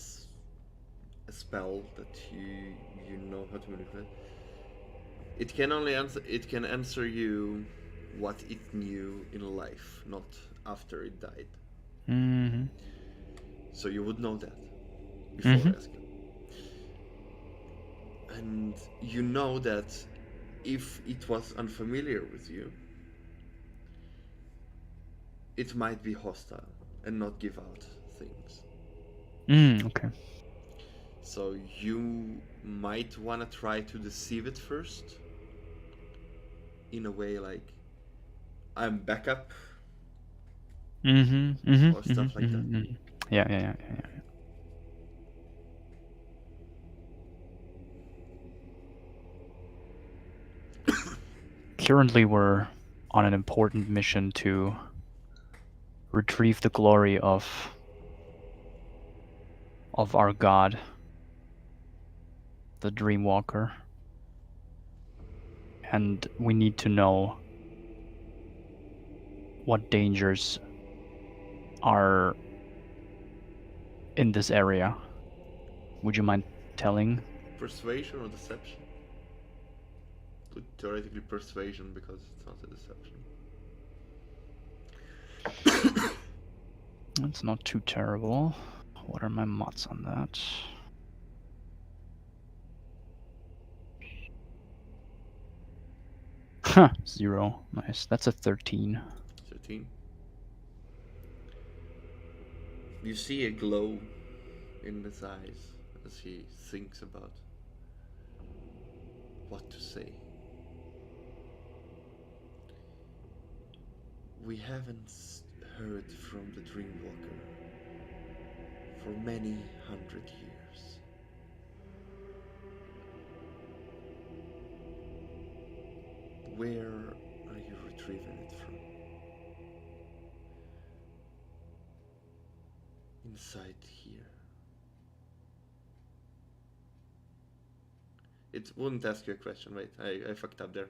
spell that you know how to manipulate, it can only answer you what it knew in life, not after it died. Mm-hmm. So you would know that before Mhm. asking. And you know that if it was unfamiliar with you, it might be hostile and not give out things. Okay. So you might want to try to deceive it first, in a way like, I'm backup, or stuff like that. Yeah. Currently, we're on an important mission to retrieve the glory of our god, the Dreamwalker. And we need to know what dangers are in this area. Would you mind telling? Persuasion or deception? Theoretically persuasion, because it's not a deception. That's not too terrible. What are my mods on that? Huh, 0. Nice. That's a 13. 13. You see a glow in his eyes as he thinks about what to say. We haven't heard from the Dreamwalker for many 100 years. Where are you retrieving it from? Inside here. It wouldn't ask you a question, wait, I fucked up there.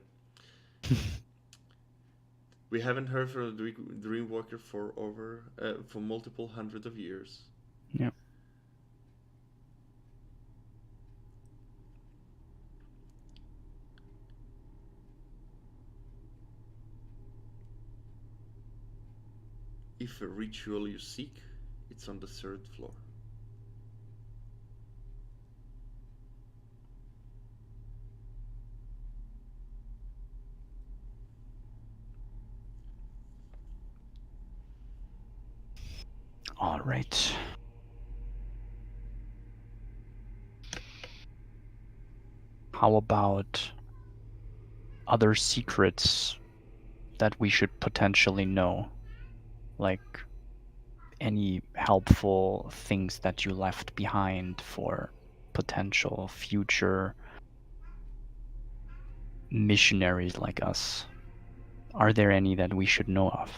We haven't heard from the Dreamwalker for for multiple hundreds of years. Yeah. If a ritual you seek, it's on the 3rd floor. All right. How about other secrets that we should potentially know? Like any helpful things that you left behind for potential future missionaries like us? Are there any that we should know of?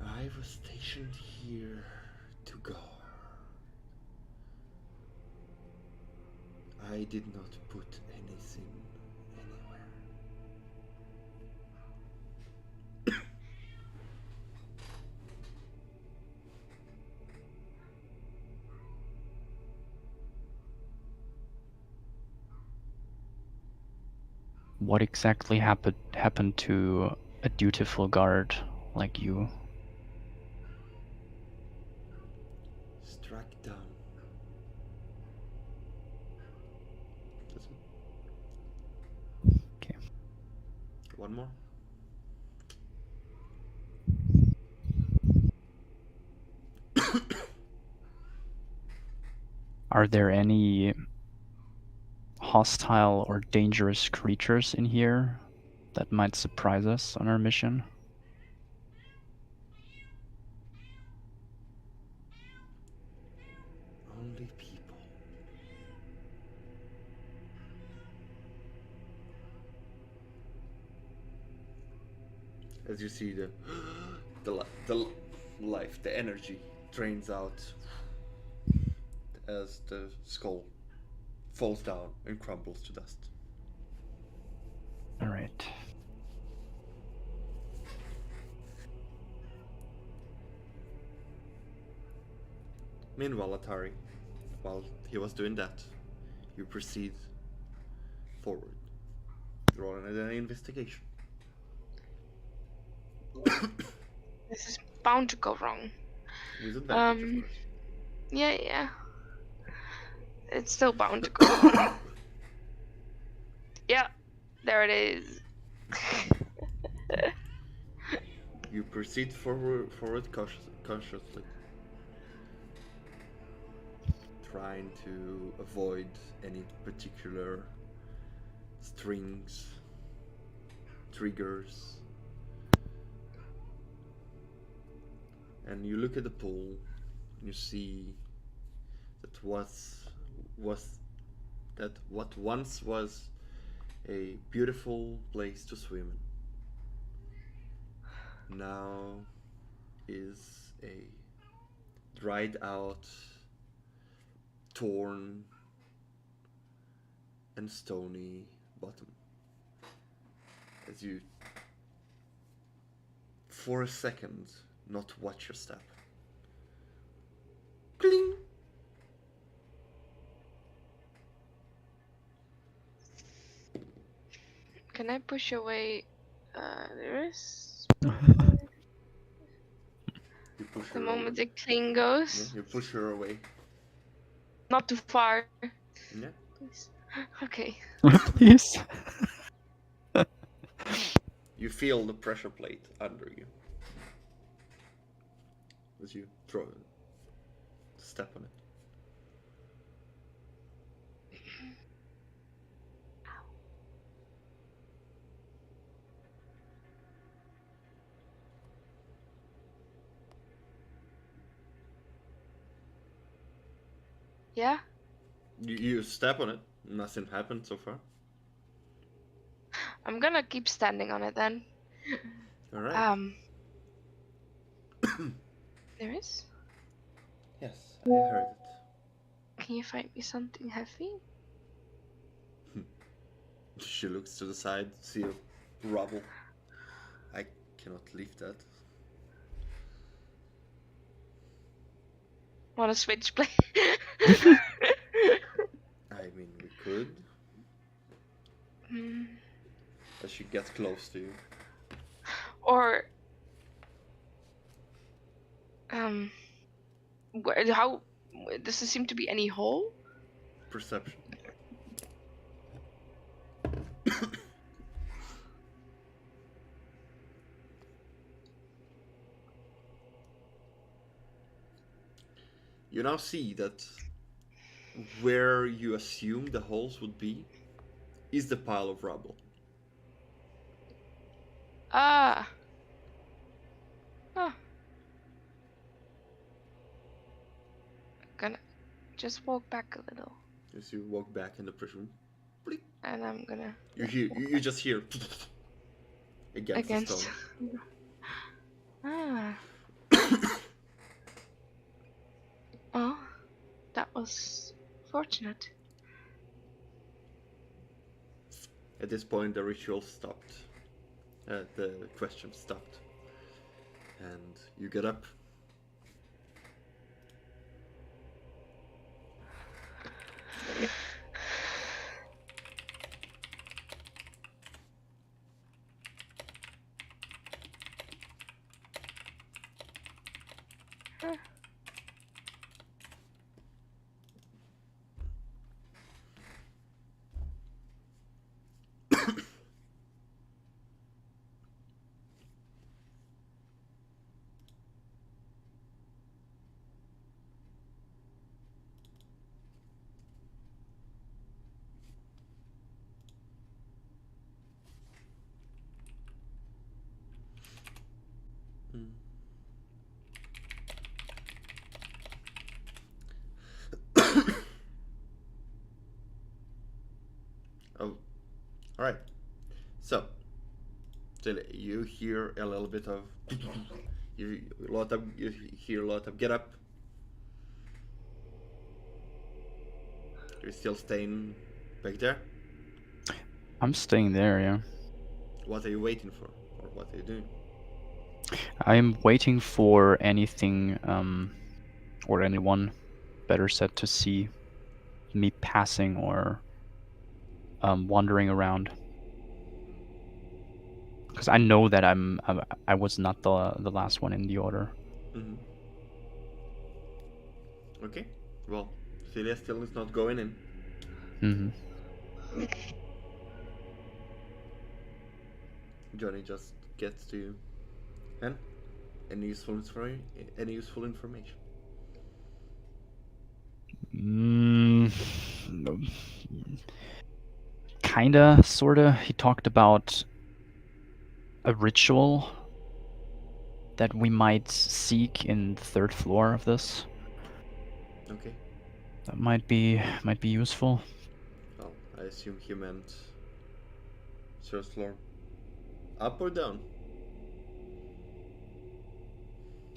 I was stationed here to guard. I did not put anything anywhere. What exactly happened to a dutiful guard like you? Struck down. Listen. Okay. One more. Are there any hostile or dangerous creatures in here that might surprise us on our mission? Only people. As you see the life, the energy drains out as the skull falls down and crumbles to dust. All right. Meanwhile, Atari, while he was doing that, you proceed forward. Roll an investigation. This is bound to go wrong. With advantage, of course. Yeah. It's still bound to go wrong. Yeah, there it is. You proceed forward cautiously, trying to avoid any particular strings, triggers. And you look at the pool, and you see that what once was a beautiful place to swim in now is a dried out, torn, and stony bottom. As you, for a second, not watch your step. Cling! Can I push away Iris? You push The her moment away. the cling goes. Yeah, you push her away. Not too far. Yeah. Please. Okay. Please. You feel the pressure plate under you as you step on it. Yeah? You step on it. Nothing happened so far. I'm gonna keep standing on it then. All right. Iris? Yes, I heard it. Can you find me something heavy? She looks to the side, see a rubble. I cannot lift that. Want to switch play? I mean, we could. Hmm. As she gets close to you. Or how does there seem to be any hole? Perception. You now see that where you assume the holes would be is the pile of rubble. Ah. Huh. Gonna just walk back a little, As you walk back in the prison, bleep, and I'm gonna you just hear against the against. stone. Ah. Oh, that was fortunate. At this point, the ritual stopped. The question stopped. And you get up. Oh, all right. So, you hear a little bit of you hear a lot of get up. You're still staying back there. I'm staying there, yeah. What are you waiting for, or what are you doing? I'm waiting for anything, or anyone, better said, to see me passing or wandering around. Because I know that I was not the last one in the order. Mm-hmm. Okay. Well, Celia still is not going in. Mm-hmm. Johnny just gets to you. And any useful information? Kinda, sorta. He talked about a ritual that we might seek in the third floor of this. Okay. That might be useful. Well, I assume he meant third floor. Up or down?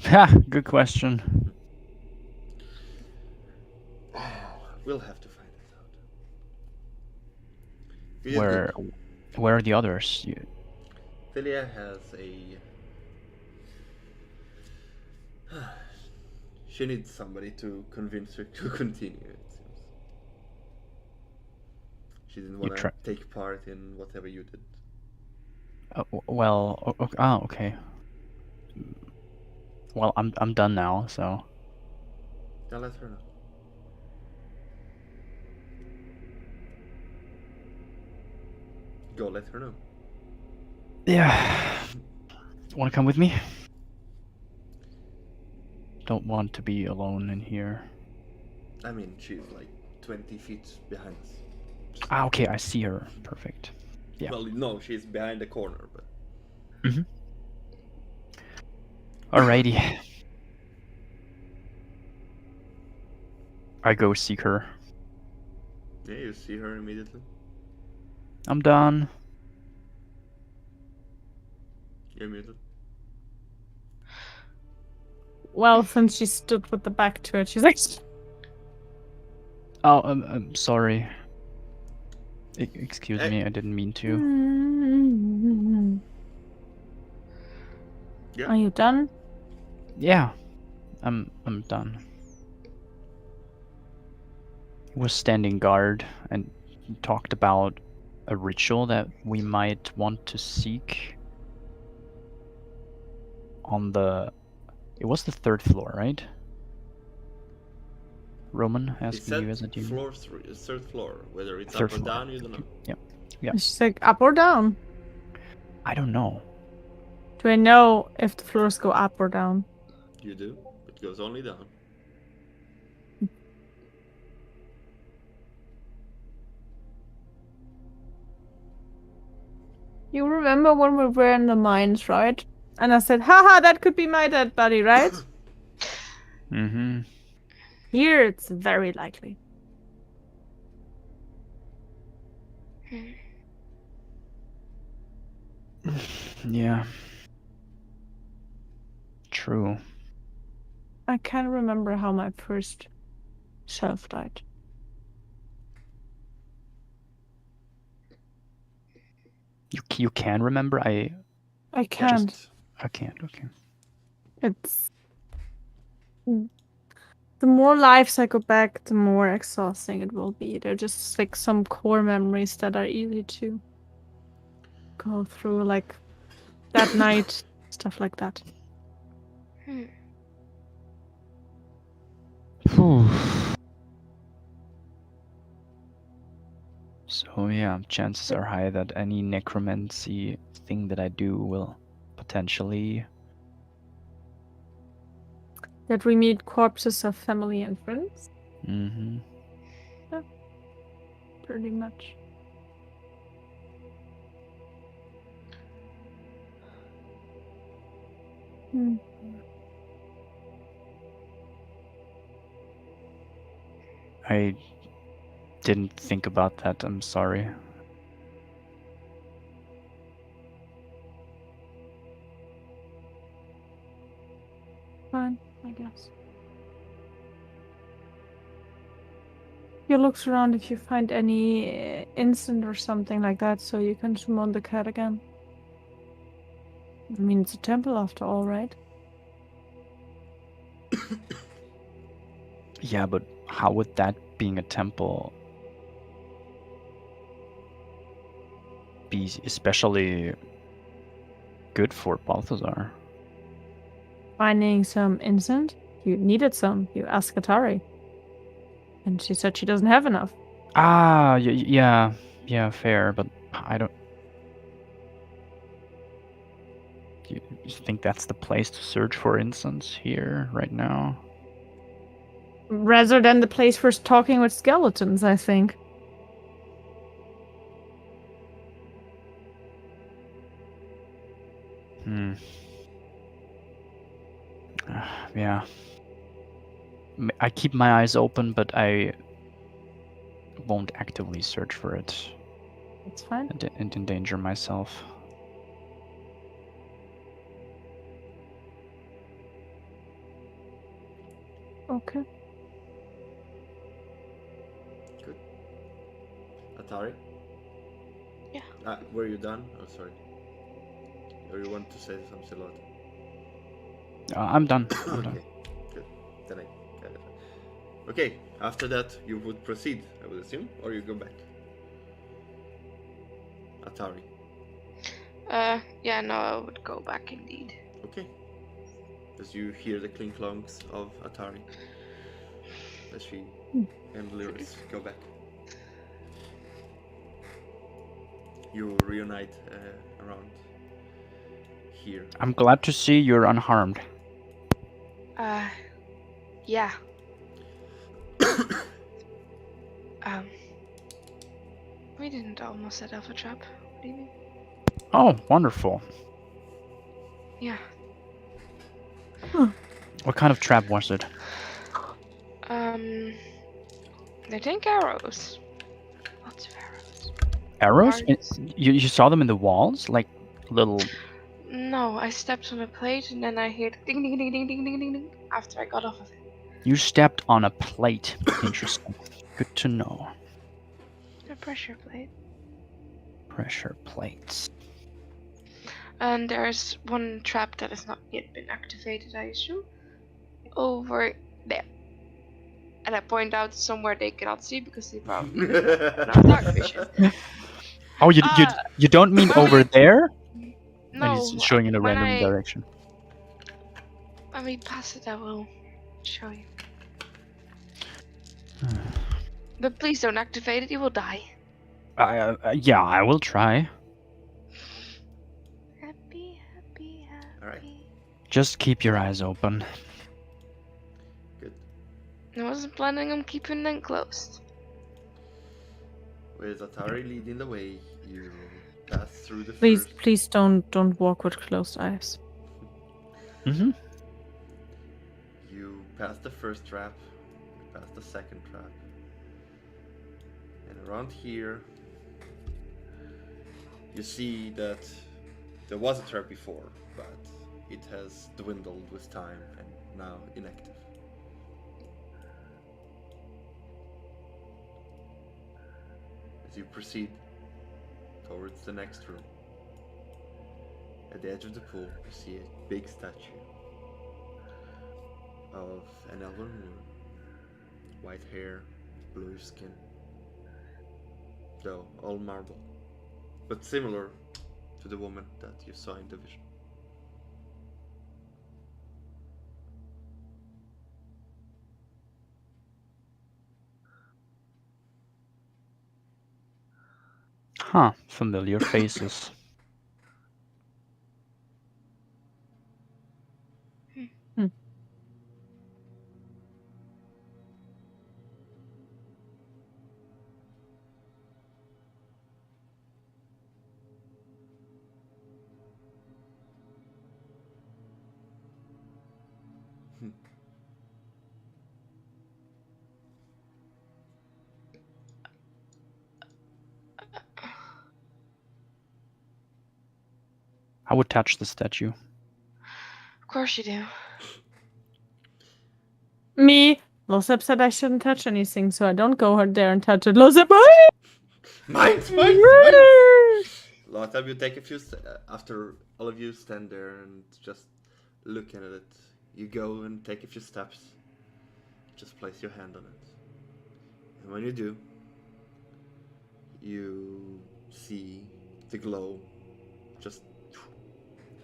Ha! Good question. We'll have to find it out. Where are the others? Philia has a. She needs somebody to convince her to continue, it seems. She didn't want to take part in whatever you did. Okay. Well, I'm done now, so. Now let her know. Go let her know. Yeah. Want to come with me? Don't want to be alone in here. I mean, she's like 20 feet behind us. Okay, I see her. Perfect. Yeah. Well, no, she's behind the corner, but. Mm-hmm. Alrighty. I go seek her. Yeah, you see her immediately. I'm done. You're muted. Well, since she stood with the back to it, she's like, Oh, I'm sorry. Excuse Hey. me, I didn't mean to. Yeah. Are you done? Yeah, I'm done. He was standing guard and talked about a ritual that we might want to seek on the... It was the 3rd floor, right? Roman He asking said you as a demon. floor 3, 3rd floor. Whether it's 3rd up or floor. down, you don't know. Yeah. She's like, up or down? I don't know. Do I know if the floors go up or down? You do. It goes only down. You remember when we were in the mines, right? And I said, haha, that could be my dead body, right? Mm-hmm. Here, it's very likely. Yeah. True. I can't remember how my first self died. You can remember? I can't. I can't. Okay. It's... The more lives I go back, the more exhausting it will be. They're just like some core memories that are easy to go through, like that night, stuff like that. So yeah, chances are high that any necromancy thing that I do will potentially... That we meet corpses of family and friends, Mm-hmm. pretty much. I didn't think about that. I'm sorry. Fine, I guess. You look around if you find any instant or something like that, so you can summon the cat again. I mean, it's a temple after all, right? Yeah, but how would that being a temple be especially good for Balthazar? Finding some instant? You needed some. You asked Katari. And she said she doesn't have enough. Ah, yeah, fair, but I don't... You think that's the place to search for incense here, right now? Rather than the place for talking with skeletons, I think. Yeah. I keep my eyes open, but I won't actively search for it It's fine. and endanger myself. Okay. Good. Atari? Yeah. Were you done? Oh, sorry. Or you want to say something lot? I'm done. I'm done. Okay, good. Then I got it. Okay, after that you would proceed, I would assume, or you go back? Atari. Yeah, no, I would go back indeed. Okay. As you hear the clink-clonks of Atari. As she and Lyris go back. You reunite around here. I'm glad to see you're unharmed. Yeah. We didn't almost set off a trap. What do you mean? Oh, wonderful. Yeah. What kind of trap was it? I think arrows. Lots of arrows. Arrows? Darts. You saw them in the walls? Like little... No, I stepped on a plate and then I heard ding ding ding ding ding ding ding ding after I got off of it. You stepped on a plate. Interesting. Good to know. A pressure plate. Pressure plates. And there's one trap that has not yet been activated, I assume. Over there. And I point out somewhere they cannot see because they probably don't have dark vision. Oh, Ah, you don't mean when over we- there? And No, he's showing in a when random I direction. when we pass it, I will show you. But please don't activate it; you will die. Yeah, I will try. Happy, happy, happy. Alright. Just keep your eyes open. Good. I wasn't planning on keeping them closed. With Atari leading the way, you pass through the Please, first. please don't walk with closed eyes. Mm-hmm. You pass the first trap, you pass the second trap, and around here, you see that there was a trap before, but it has dwindled with time and now inactive. As you proceed towards the next room, at the edge of the pool, you see a big statue of an elven woman. White hair, bluish skin, though all marble, but similar to the woman that you saw in the vision. Huh, familiar faces. I would touch the statue. Of course you do. Me. Losep said I shouldn't touch anything, so I don't go out there and touch it. Losep, Mines! A lot of you take a few after all of you stand there and just looking at it. You go and take a few steps. Just place your hand on it. And when you do, you see the glow just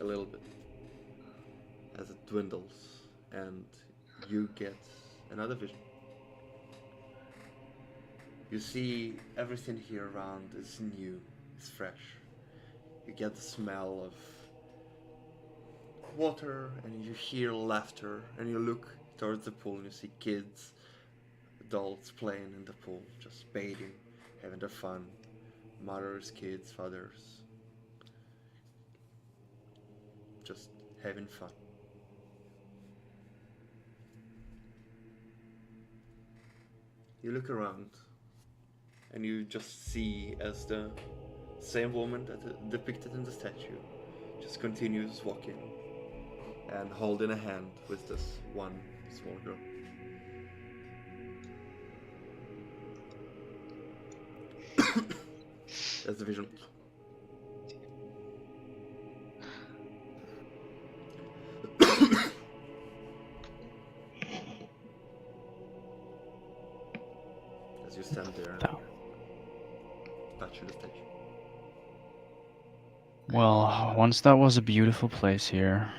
a little bit as it dwindles, and you get another vision. You see everything here around is new, is fresh. You get the smell of water and you hear laughter, and you look towards the pool and you see kids, adults playing in the pool, just bathing, having their fun. Mothers, kids, fathers, just having fun. You look around and you just see as the same woman that depicted in the statue just continues walking and holding a hand with this one small girl. That's the vision. As you stand there and touch the statue. Well, once that was a beautiful place here,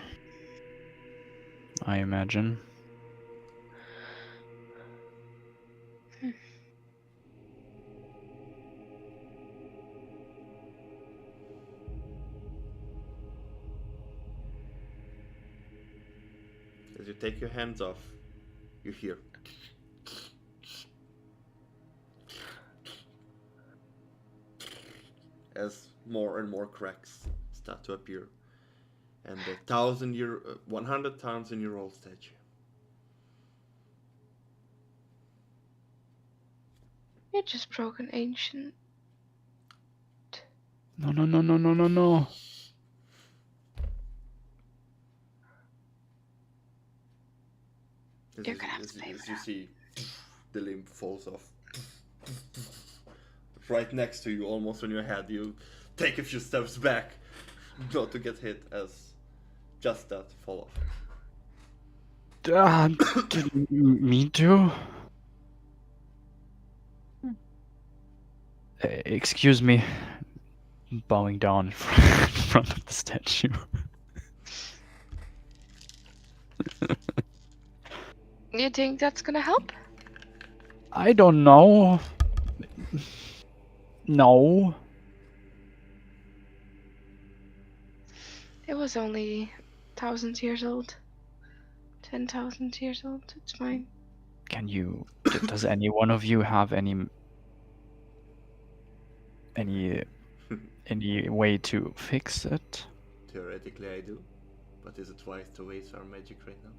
I imagine. As you take your hands off, you hear. As more and more cracks start to appear, and the 100,000-year-old statue. You just broke an ancient. No, no, no, no, no, no, no. As You're gonna have to pay for you that. see, the limb falls off. Right next to you, almost on your head, you take a few steps back, not to get hit as just that fall off. Didn't mean to. Excuse me. Bowing down in front of the statue. You think that's gonna help? I don't know. No. It was only 1,000 years old. 10,000 years old. It's fine. Can you? Does any one of you have any way to fix it? Theoretically, I do. But is it wise to waste our magic right now?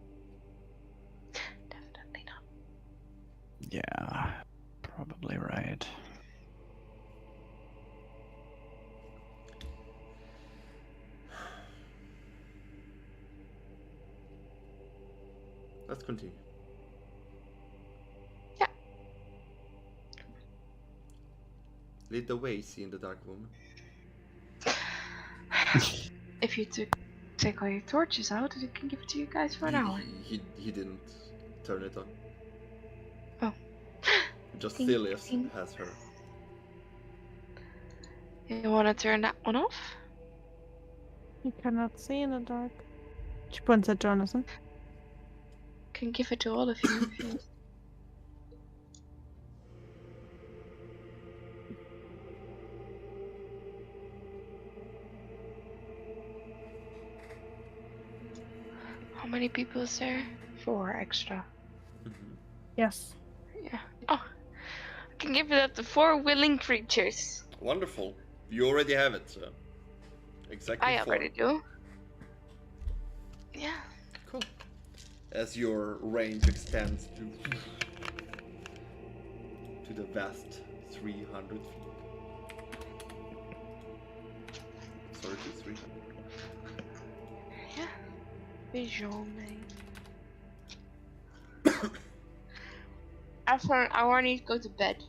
Definitely not. Yeah, probably right. Let's continue. Yeah. Lead the way, see in the dark woman. If you take all your torches out, I can give it to you guys for an hour. He didn't turn it on. Oh. Just Ding, Thelius ding. has her. You wanna turn that one off? You cannot see in the dark. She points at Jonathan. Can give it to all of you if you. How many people is there? 4 extra. Yes. Yeah. Oh, I can give it up to 4 willing creatures. Wonderful. You already have it, so. Exactly I 4. already do. Yeah. Cool. As your range extends to the vast 300 feet. Sorry, to 300. Yeah. Visual, man. After an hour, I need to go to bed.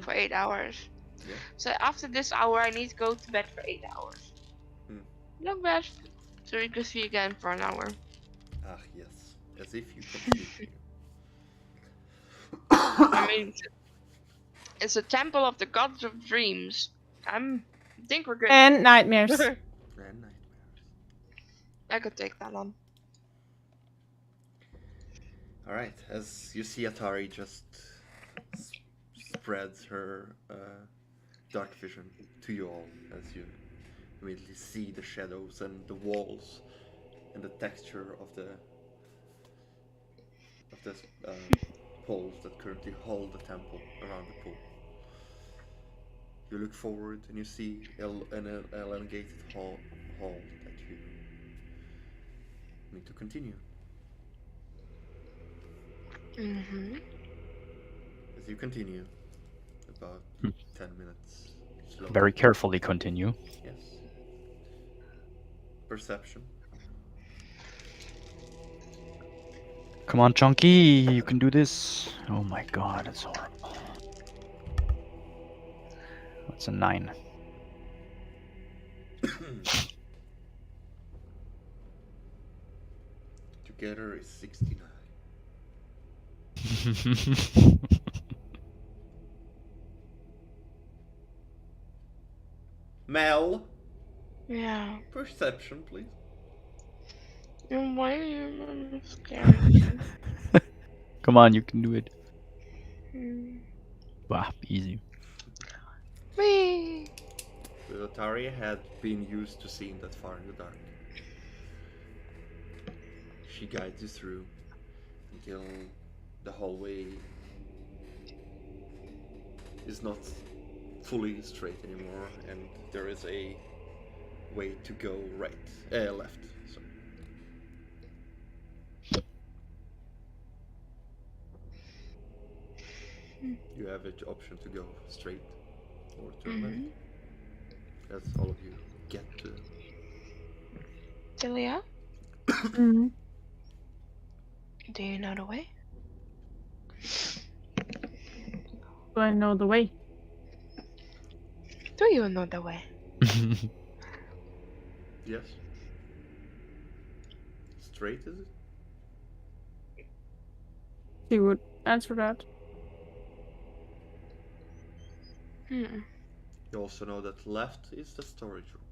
For 8 hours. Yeah. So after this hour, I need to go to bed for 8 hours. Not bad. So we can see again for an hour. Ah, yes. As if you can sleep. I mean, it's a temple of the gods of dreams. I think we're good. And nightmares. And nightmares. I could take that on. Alright, as you see Atari just spreads her dark vision to you all, as you immediately see the shadows and the walls and the texture of the poles that currently hold the temple around the pool. You look forward and you see an elongated hall that you need to continue. Mm-hmm. As you continue, about 10 minutes slowly. Very carefully continue. Yes. Perception. Come on, Chunky, you can do this. Oh my god, it's horrible. That's a 9. Together is 69. Mel, Yeah. perception, please. And why are you scared? Come on, you can do it. Hmm. Wow, easy. Whee! The Atari had been used to seeing that far in the dark. She guides you through until the hallway is not fully straight anymore, and there is a way to go left. Sorry. You have an option to go straight or turn left. As all of you get to. Delia, Mm-hmm. do you know the way? Do I know the way? Do you know the way? Yes. Straight, is it? She would answer that. Hmm. You also know that left is the storage room.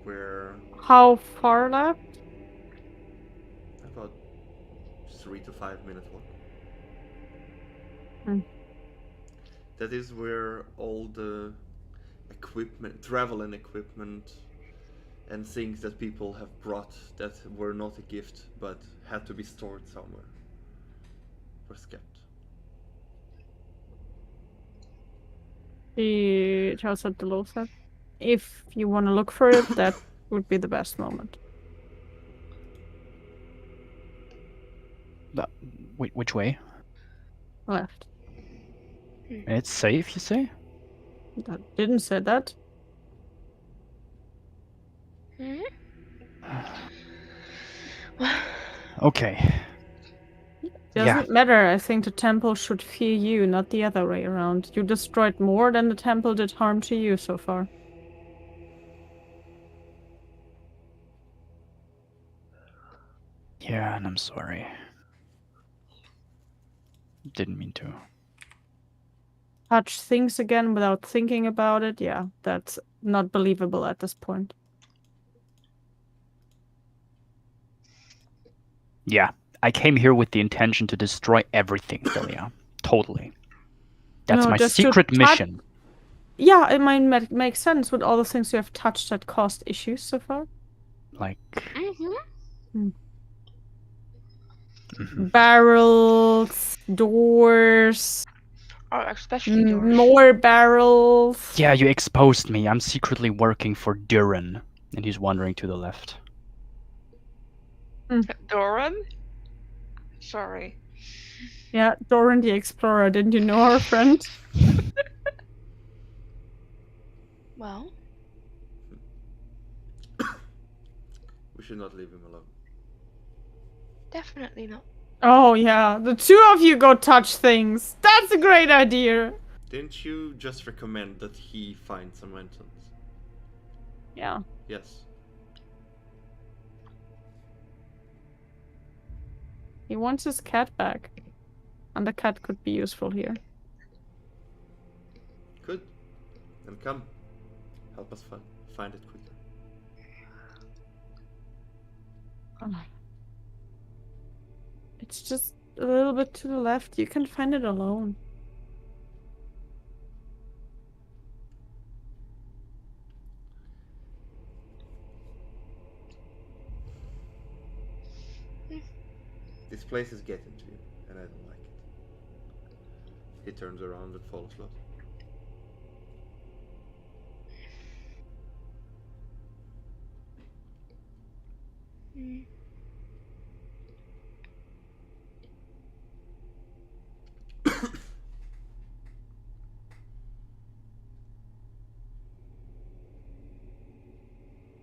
Where How far left? about 3 to 5 minute walk. Hmm. That is where all the equipment, travel and equipment, and things that people have brought that were not a gift but had to be stored somewhere was kept. She tells her the low set. If you want to look for it, that would be the best moment. Which way? Left. It's safe, you say? That didn't say that. Hmm? Okay. Doesn't matter. I think the temple should fear you, not the other way around. You destroyed more than the temple did harm to you so far. Yeah, and I'm sorry. Didn't mean to. Touch things again without thinking about it. Yeah, that's not believable at this point. Yeah, I came here with the intention to destroy everything, Delia. Totally. That's No, my just to secret mission. Yeah, it might make sense with all the things you have touched that caused issues so far. Like, Mm-hmm. Barrels, doors, Oh, especially doors. more barrels. yeah, you exposed me. I'm secretly working for Duran, and he's wandering to the left. Doran? Sorry. Yeah, Doran the Explorer. Didn't you know our friend? Well, We should not leave him alone. definitely not. Oh yeah, the two of you go touch things. That's a great idea. Didn't you just recommend that he find some entrance? Yeah. Yes. He wants his cat back. And the cat could be useful here. Good. Then come. Help us find it quicker. It's just a little bit to the left. You can find it alone. This place is getting to you, and I don't like it. He turns around and follows Lot. Hmm.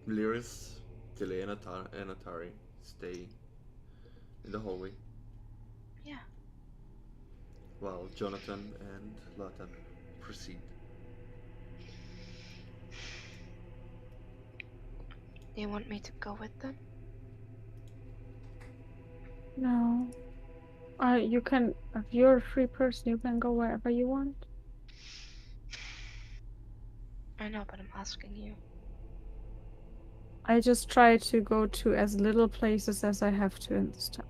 Lyris, Tilly, and Atari stay in the hallway. Yeah. While Jonathan and Lata proceed. Do you want me to go with them? No. You can, if you're a free person, you can go wherever you want. I know, but I'm asking you. I just try to go to as little places as I have to in this town.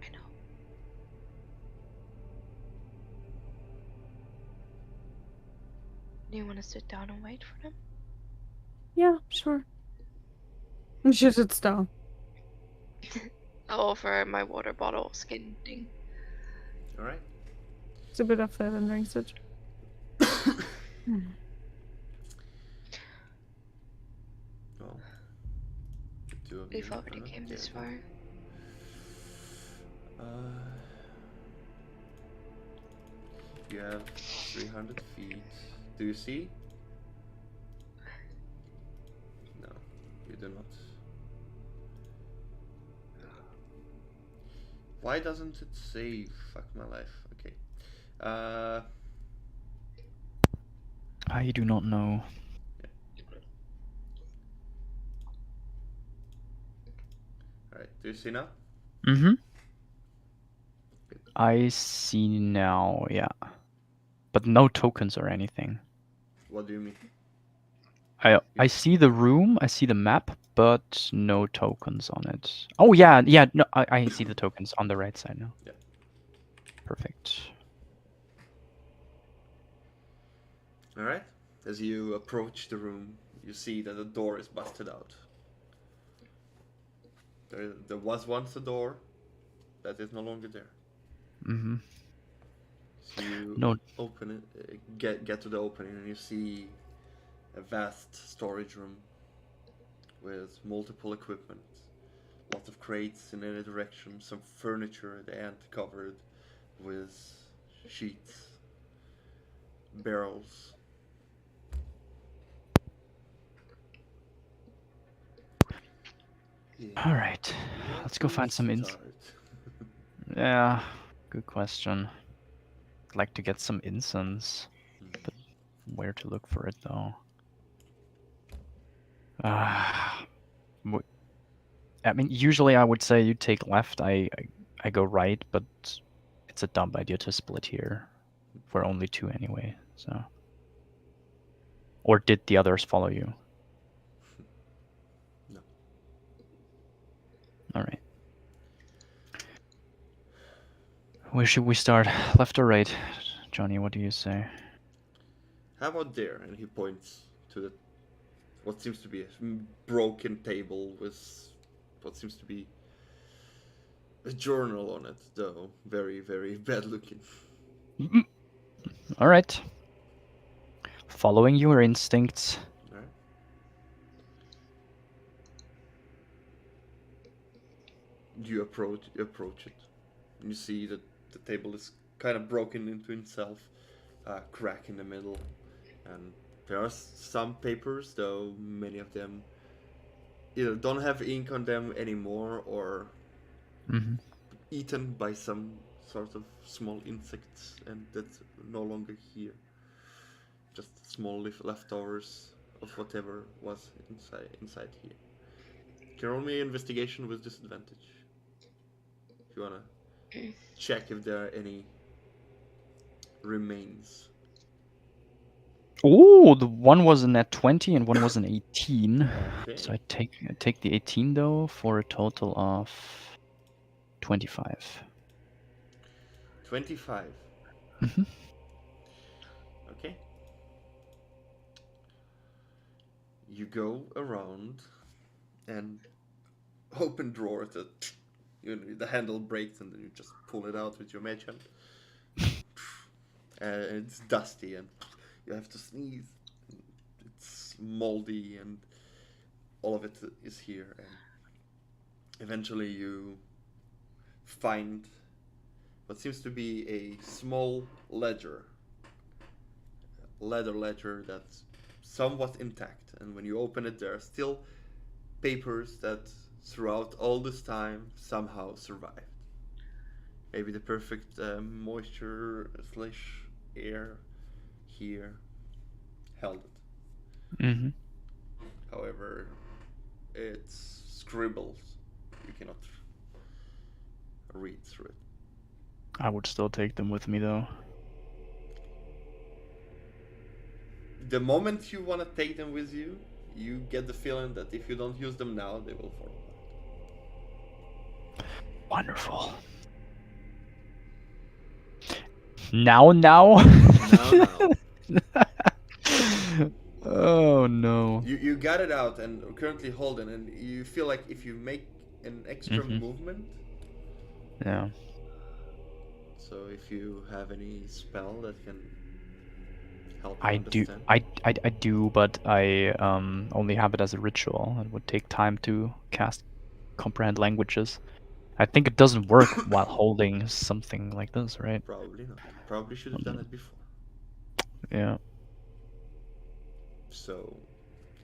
I know. Do you want to sit down and wait for them? Yeah, sure. She sits down. I'll offer my water bottle skin thing. Alright. It's a bit of that and drinks it. Well, the two of We've you already came this far. You have 300 feet. Do you see? No, you do not. Why doesn't it save? Fuck my life. Okay. I do not know. Alright, do you see now? Mm-hmm. I see now, yeah. But no tokens or anything. What do you mean? I see the room, I see the map, but no tokens on it. Oh yeah, no, I see the tokens on the right side now. Yeah. Perfect. Alright. As you approach the room, you see that the door is busted out. There was once a door that is no longer there. Mm-hmm. So you No. open it, get to the opening, and you see a vast storage room with multiple equipment, lots of crates in any direction, some furniture at the end covered with sheets, barrels. Yeah. All right, let's go find some Yeah, good question. I'd like to get some incense, but where to look for it though? I mean, usually I would say you take left, I go right, but it's a dumb idea to split here. We're only two anyway, so. Or did the others follow you? No. All right. Where should we start? Left or right? Johnny, what do you say? How about there? And he points to the what seems to be a broken table with what seems to be a journal on it, though very, very bad looking. All right. Following your instincts. Right. You approach it. You see that the table is kind of broken into itself, a crack in the middle, and there are some papers, though many of them either don't have ink on them anymore or eaten by some sort of small insects, and that's no longer here. Just small leftovers of whatever was inside here. You can roll me investigation with disadvantage if you wanna check if there are any remains. Oh, the one was a net 20 and one was an 18. Okay. So I take the 18 though for a total of 25. 25. Mhm. Okay. You go around and open drawer that the handle breaks and then you just pull it out with your mage hand. It's dusty and you have to sneeze. It's moldy and all of it is here. And eventually you find what seems to be a small leather ledger that's somewhat intact. And when you open it, there are still papers that throughout all this time somehow survived. Maybe the perfect moisture / air here held it. Mm-hmm. However, it's scribbles. You cannot read through it. I would still take them with me though. The moment you want to take them with you, you get the feeling that if you don't use them now, they will fall apart. Wonderful. Now? Now. Oh no. You got it out and currently holding, and you feel like if you make an extra movement. Yeah. So if you have any spell that can help I understand. do, but I only have it as a ritual. It would take time to cast comprehend languages. I think it doesn't work while holding something like this, right? Probably not. Probably should have done it before. Yeah. So,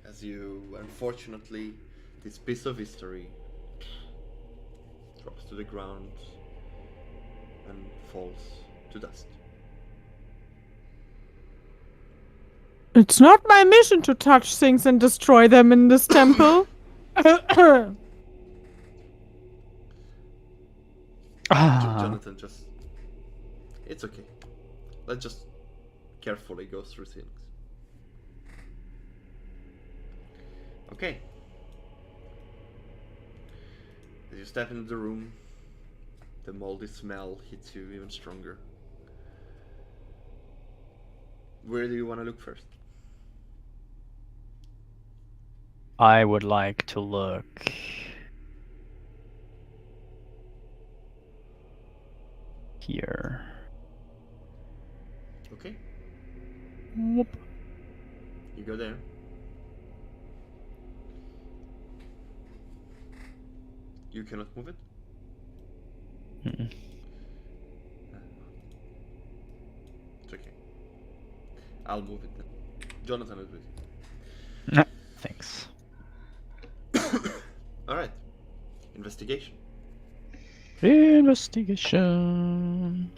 as you, unfortunately, this piece of history drops to the ground and falls to dust. It's not my mission to touch things and destroy them in this temple. Jonathan just... It's okay. Let's just carefully go through things. Okay. As you step into the room, the moldy smell hits you even stronger. Where do you want to look first? I would like to look here. Okay, Whoop. you go there. You cannot move it? Mm-mm. It's okay. I'll move it then. Jonathan is with Nah, thanks. you. Alright. Investigation. Investigation.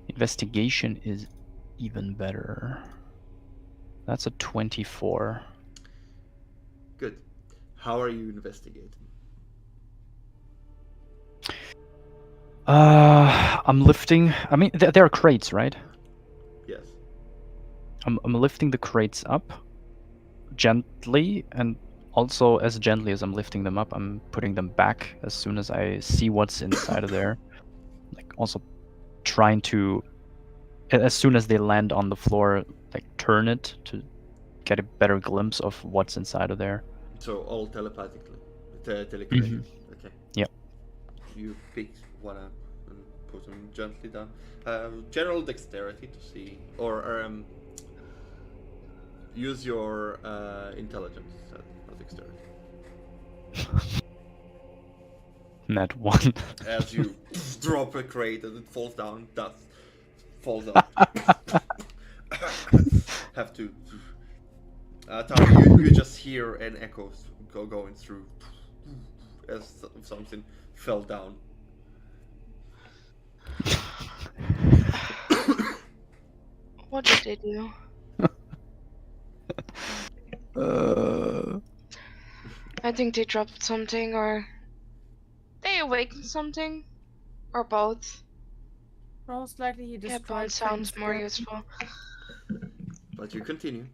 Investigation is even better. That's a 24. Good. How are you investigating? I'm lifting. I mean, there are crates, right? Yes. I'm lifting the crates up gently, and also as gently as I'm lifting them up, I'm putting them back as soon as I see what's inside of there. Like also trying to, as soon as they land on the floor, like turn it to get a better glimpse of what's inside of there. So all telepathically. Telekinetic. Okay. Yep. You pick one up and put them gently down. General dexterity to see, or use your intelligence, not dexterity. Net 1. As you drop a crate and it falls down, dust falls out. Have to. Tara, you just hear an echo going through as something fell down. What did they do? I think they dropped something, or they awakened something, or both. Most likely he Yeah, destroyed both sounds things more that- useful. But you continue,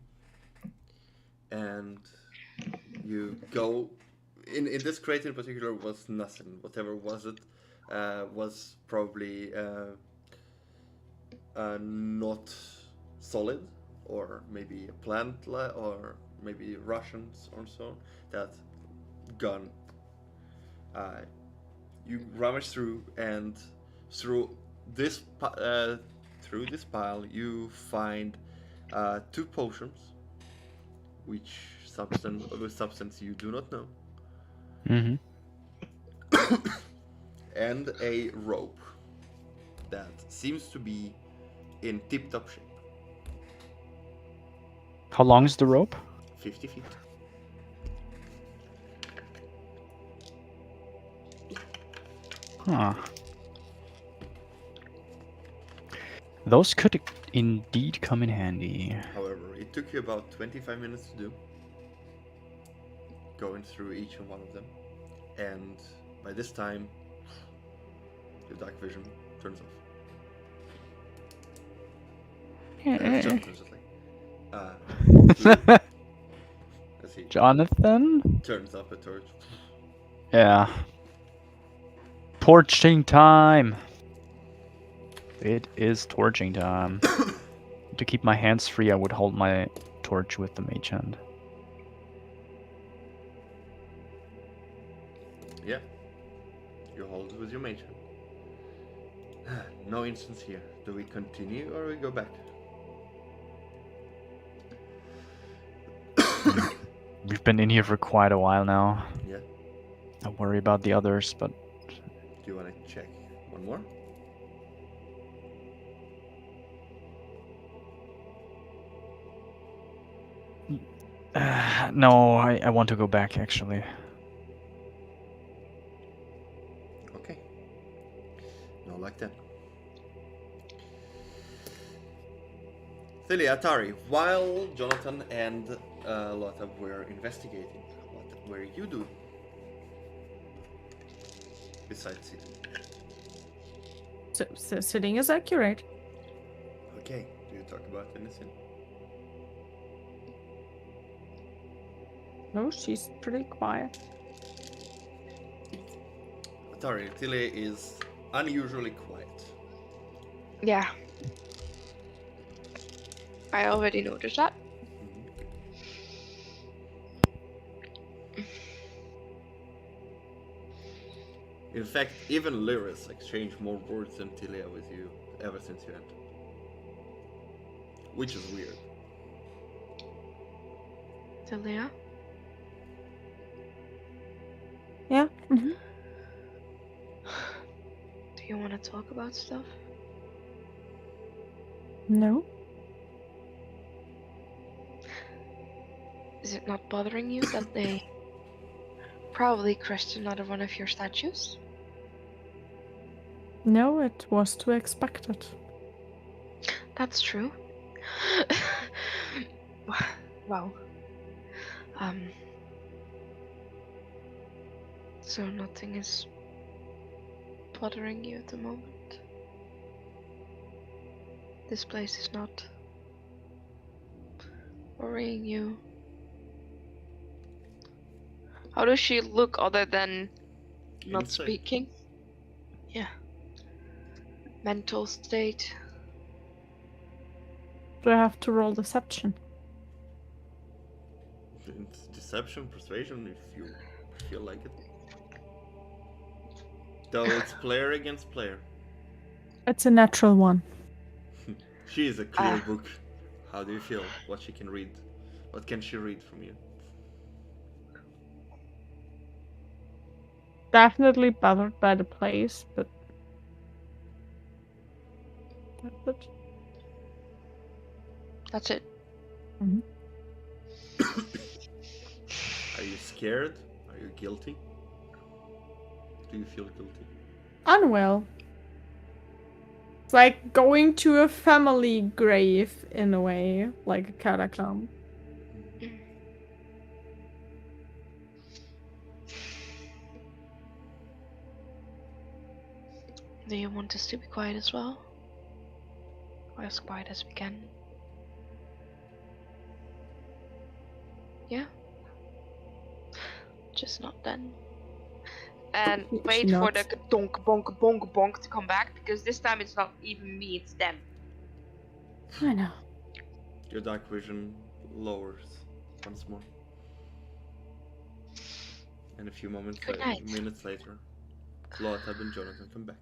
and you go. In this crate in particular was nothing. Whatever was it was probably not solid, or maybe a plant, or maybe Russians or so. That gun. You rummage through, and through this pile you find 2 potions, which substance you do not know, Mm-hmm. and a rope that seems to be in tip-top shape. How long is the rope? 50 feet. Huh. Those could indeed come in handy. However, it took you about 25 minutes to do, going through each and one of them, and by this time your dark vision turns off. Jonathan's just like, as he Jonathan? turns up a torch. Yeah. Torching time! It is torching time. To keep my hands free, I would hold my torch with the mage hand. Yeah, you hold it with your mage hand. No instance here. Do we continue or we go back? We've been in here for quite a while now. Yeah. I worry about the others, but Do you want to check one more? no, I want to go back actually. Okay. No luck Tilia, Atari, while Jonathan and Lotta were investigating, what were you doing? Besides sitting. So sitting is accurate. Okay, do you talk about anything? No, she's pretty quiet. Atari, Tilia is unusually quiet. Yeah. I already noticed that. In fact, even Lyris exchanged more words than Tilia with you ever since you entered. Which is weird. Talia? Yeah. Mm-hmm. Do you want to talk about stuff? No. Is it not bothering you that they probably crushed another one of your statues? No, it was to expect it. That's true. Wow. So nothing is bothering you at the moment? This place is not worrying you? How does she look other than not Insane. speaking? Yeah. Mental state. Do I have to roll deception? It's deception, persuasion, if you feel like it. Though it's player against player. It's a natural one. She is a clear book. How do you feel? What she can read? What can she read from you? Definitely bothered by the place, but that's it. That's it. Mhm. Are you scared? Are you guilty? Do you feel guilty? Unwell. It's like going to a family grave in a way, like a catacomb. Do you want us to be quiet as well? Or as quiet as we can? Yeah? Just not then. And She wait for the nods. donk bonk bonk bonk to come back, because this time it's not even me, it's them. I know. Your dark vision lowers once more. And a few Good night. minutes later, Lotta and Jonathan come back.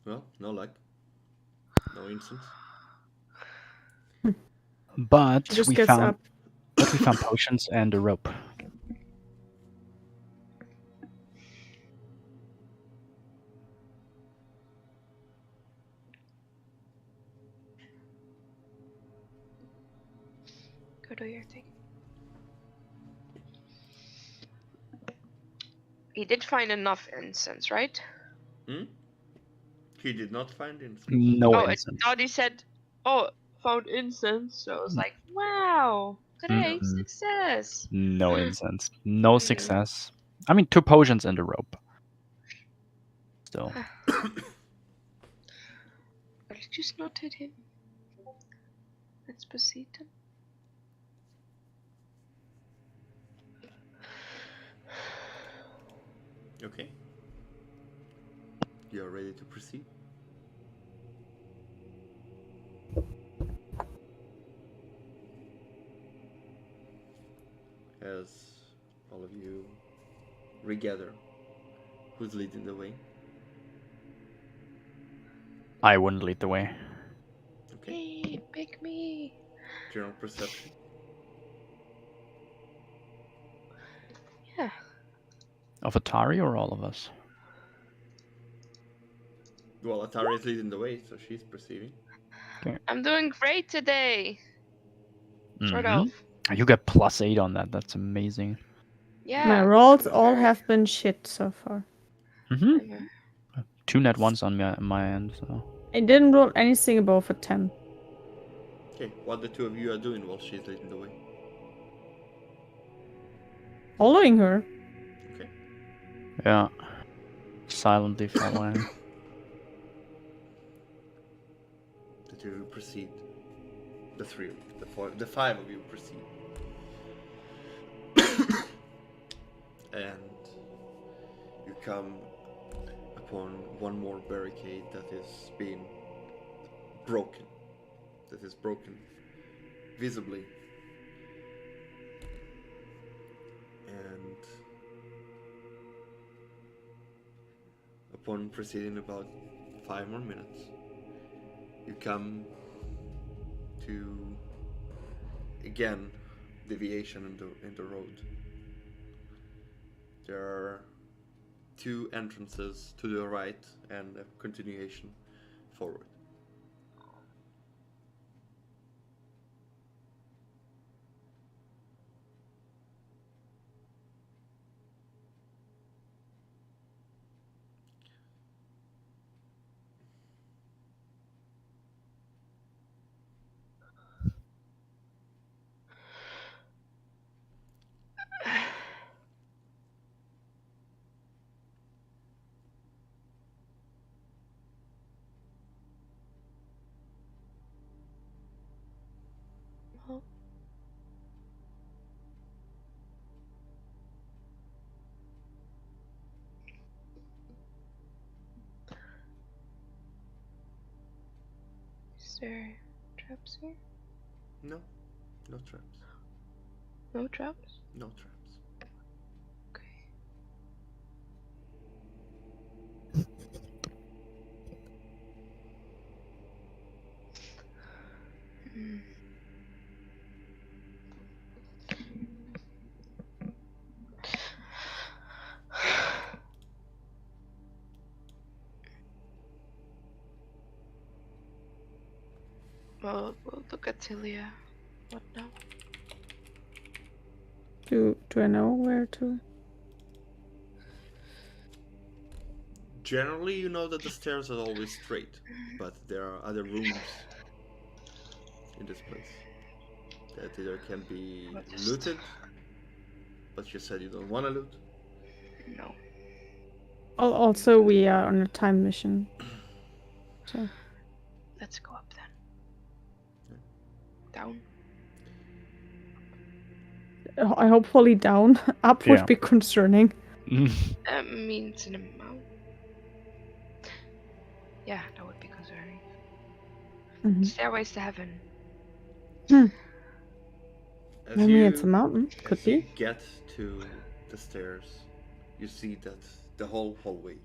Well, no luck. No instance. But She just we gets found up. but we found potions and a rope. Go do your thing. He did find enough incense, right? He did not find instance. No I incense. thought he said, oh, found incense. So I was like, wow, great, Mm-mm. success. No incense. No success. I mean, 2 potions and a rope. Still. I'll just not hit him. Let's proceed then. Okay. You are ready to proceed? As all of you regather, who's leading the way? I wouldn't lead the way. Okay. Hey, pick me. General perception. Yeah. Of Atari or all of us? Well, Atari is leading the way, so she's perceiving. I'm doing great today. Sort Mhm. of. You get +8 on that. That's amazing. Yeah. My rolls I'm all very- have been shit so far. Mm-hmm. I'm a- 2 net ones on my end, so. I didn't roll anything above a 10. Okay, what the two of you are doing while she's leading the way? Following her. Okay. Yeah. Silently following. The two of you proceed. The three of you, the five of you proceed. And you come upon one more barricade that is being broken. That is broken visibly. And upon proceeding about 5 more minutes, you come to again deviation in the road. There are 2 entrances to the right and a continuation forward. Is there traps here? No, no traps. No traps? No traps. Okay. Hmm. Well, we'll look at Tilia. What now? Do I know where to? Generally, you know that the stairs are always straight, but there are other rooms in this place that either can be Well, just- looted, but you said you don't want to loot. No. Also, we are on a time mission. So Let's go up then. Down. I hopefully down. Up would Yeah. be concerning. Means an amount. Yeah, that would be concerning. Mhm. Stairways to heaven. As I mean, you, it's a mountain. Could as you be. get to the stairs, you see that the whole hallway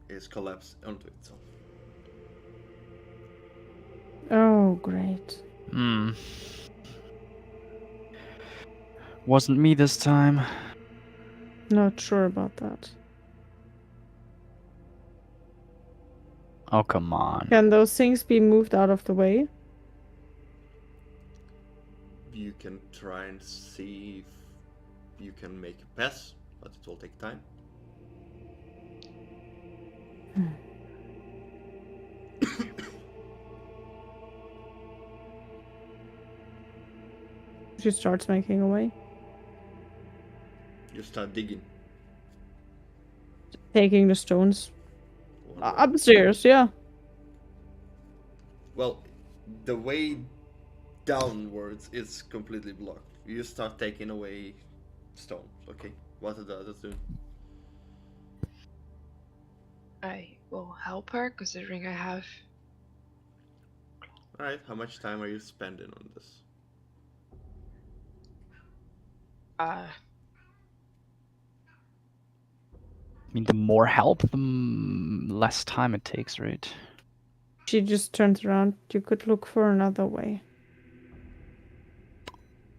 is collapsed onto itself. Oh, great. Wasn't me this time. Not sure about that. Oh, come on. Can those things be moved out of the way? You can try and see if you can make a pass, but it will take time. She starts making a way. You start digging. Taking the stones. one by one. Upstairs, yeah. Well, the way downwards is completely blocked. You start taking away stones. Okay, what are the others doing? I will help her, considering I have. Alright, how much time are you spending on this? I mean, the more help, the less time it takes, right? She just turns around. You could look for another way.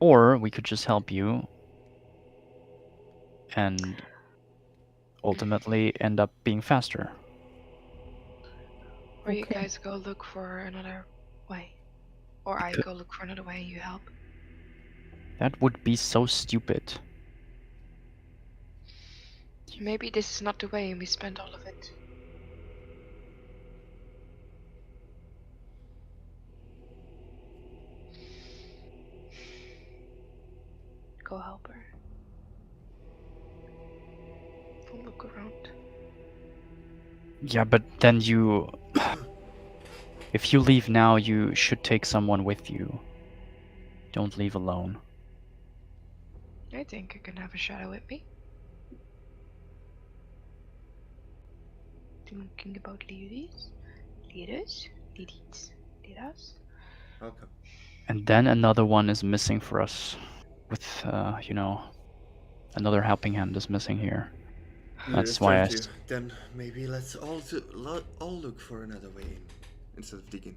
Or we could just help you and ultimately end up being faster. Or you Okay. guys go look for another way. Or I go look for another way and you help. That would be so stupid. Maybe this is not the way and we spend all of it go help her. We'll look around. Yeah, but then you... If you leave now, you should take someone with you. Don't leave alone. I think I can have a shadow with me. Thinking about ladies. Ladies. Okay. And then another one is missing for us. With, you know, another helping hand is missing here. That's why I... Then maybe let's all look for another way in instead of digging.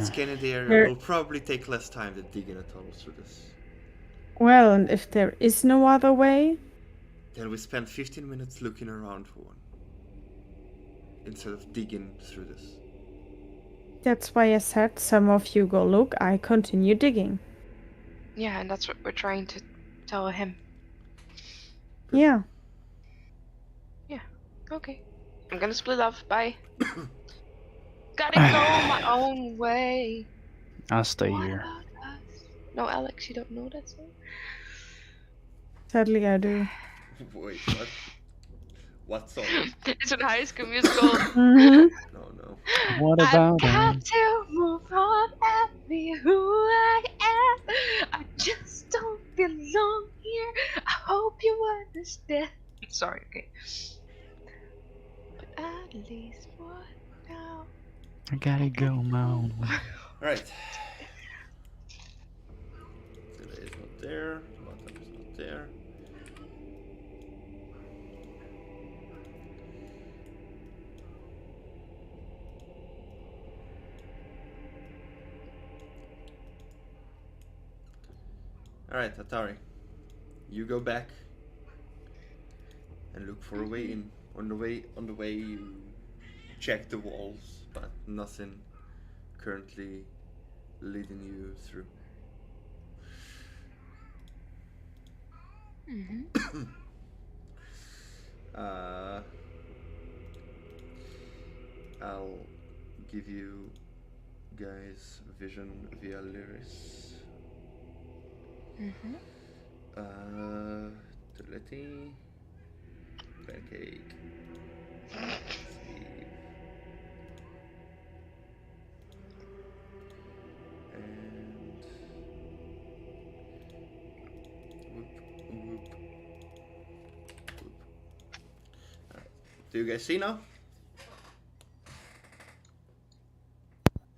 Scanning the area There- will probably take less time than digging a tunnel through this. Well, and if there is no other way, Then we spend 15 minutes looking around for one. Instead of digging through this. that's why I said some of you go look, I continue digging. Yeah, and that's what we're trying to tell him. Yeah. Okay. I'm gonna split off. Bye. Gotta go my own way. I'll stay What here. about us? No, Alex, you don't know that song? Sadly, I do. Wait, what? What song? It's in High School Musical. Mm-hmm. No. What I've about got to move on and be who I am. I just don't belong here. I hope you understand. Sorry, okay. But at least what now? I gotta go my own way. Alright. Delay is not there. Bottom is not there. Alright, Atari. You go back and look for a way in. On the way you check the walls, but nothing currently leading you through. Mm-hmm. I'll give you guys vision via Lyris. Mm-hmm. Letty, pancake, Steve, and whoop. Alright. Do you guys see now?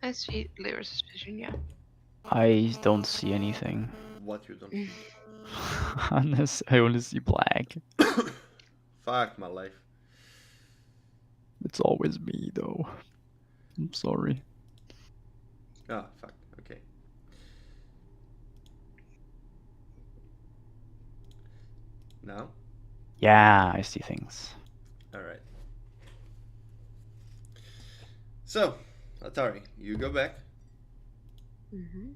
I see Lyris' vision, yeah. I don't see anything. What you don't see? Unless I only see black. Fuck my life. It's always me, though. I'm sorry. Ah, fuck. Okay. Now? Yeah, I see things. Alright. So, Atari, you go back. Mm-hmm.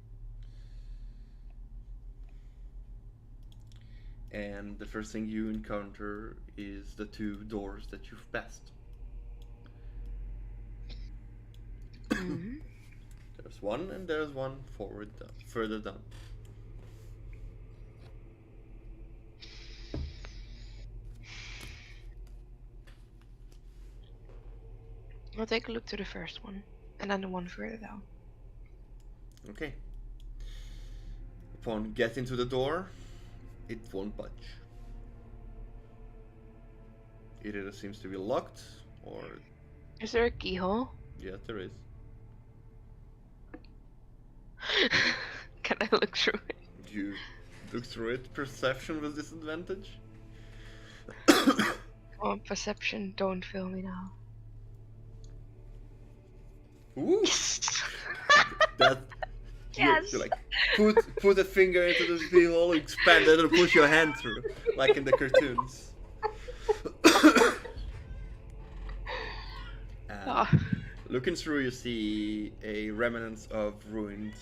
And the first thing you encounter is the two doors that you've passed. Mm-hmm. There's one and there's one further down. I'll take a look to the first one, and then the one further down. Okay. Upon getting to the door, it won't budge. It either seems to be locked or... Is there a keyhole? Yeah, there is. Can I look through it? You look through it. Perception with disadvantage? Come on, perception, don't fail me now. Ooh! That... Yes! You like put a finger into the keyhole, expand it, and push your hand through, like in the cartoons. Oh. Looking through, you see a remnants of ruined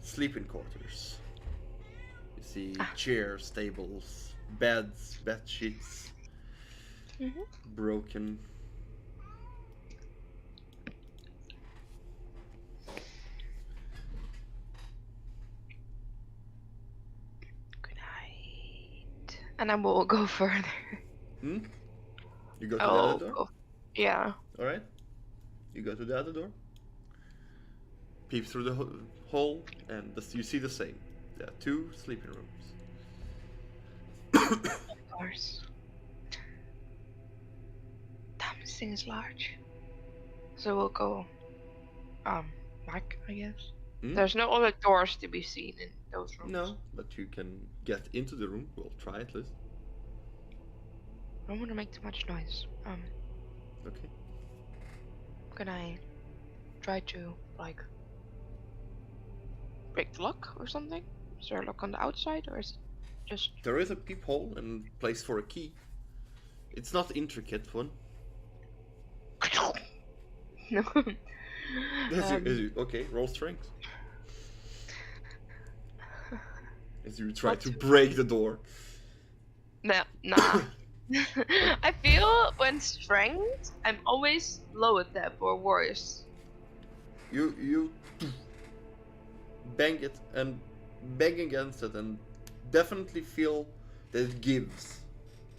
sleeping quarters. You see chairs, tables, beds, bed sheets, broken. And I will go further. Hmm? You go to the Oh, other door? go. Yeah. Alright. You go to the other door. Peep through the hole, and you see the same. There are 2 sleeping rooms. Of course. Damn, this thing is large. So we'll go back, I guess. Hmm? There's no other doors to be seen in those rooms. No, but you can get into the room. We'll try at least. I don't want to make too much noise. Okay. Can I try to like break the lock or something? Is there a lock on the outside, or is it just? There is a peephole and place for a key. It's not intricate one. No. Okay, roll strength. As you try Not to too- break the door. No, nah. I feel when strength, I'm always low at that or worse. You bang it and bang against it and definitely feel that it gives.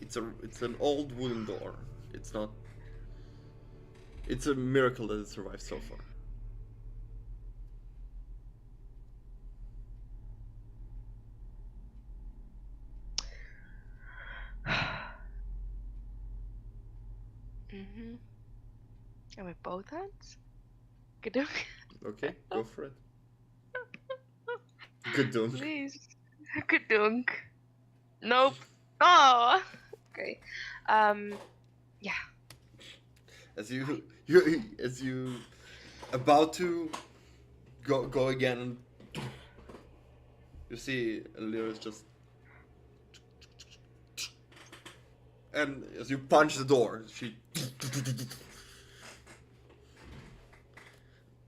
It's an old wooden door. It's not. It's a miracle that it survived so far. Mm-hmm. And with both hands? Good. Okay, go for it. Good dunk. Please. Good dunk. Nope. Oh. Okay. Yeah. As you as you about to go again, and you see Lyra's just, and as you punch the door, she.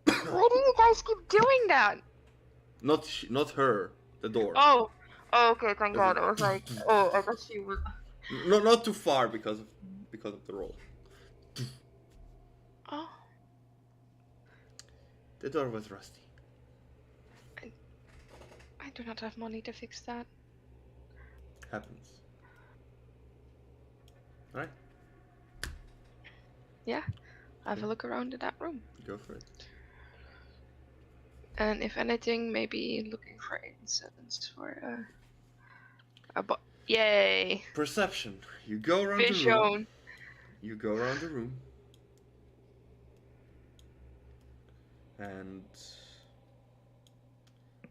Why do you guys keep doing that? Not her, the door. Oh. Oh, okay, thank Is God. it- I was like, oh, I thought she was. No, not too far because of the roll. Oh. The door was rusty. I do not have money to fix that. Happens. Alright, Yeah. Have a look around in that room. go for it. And if anything, maybe looking for incense for yay! Perception. You go around the room. Vision. You go around the room. And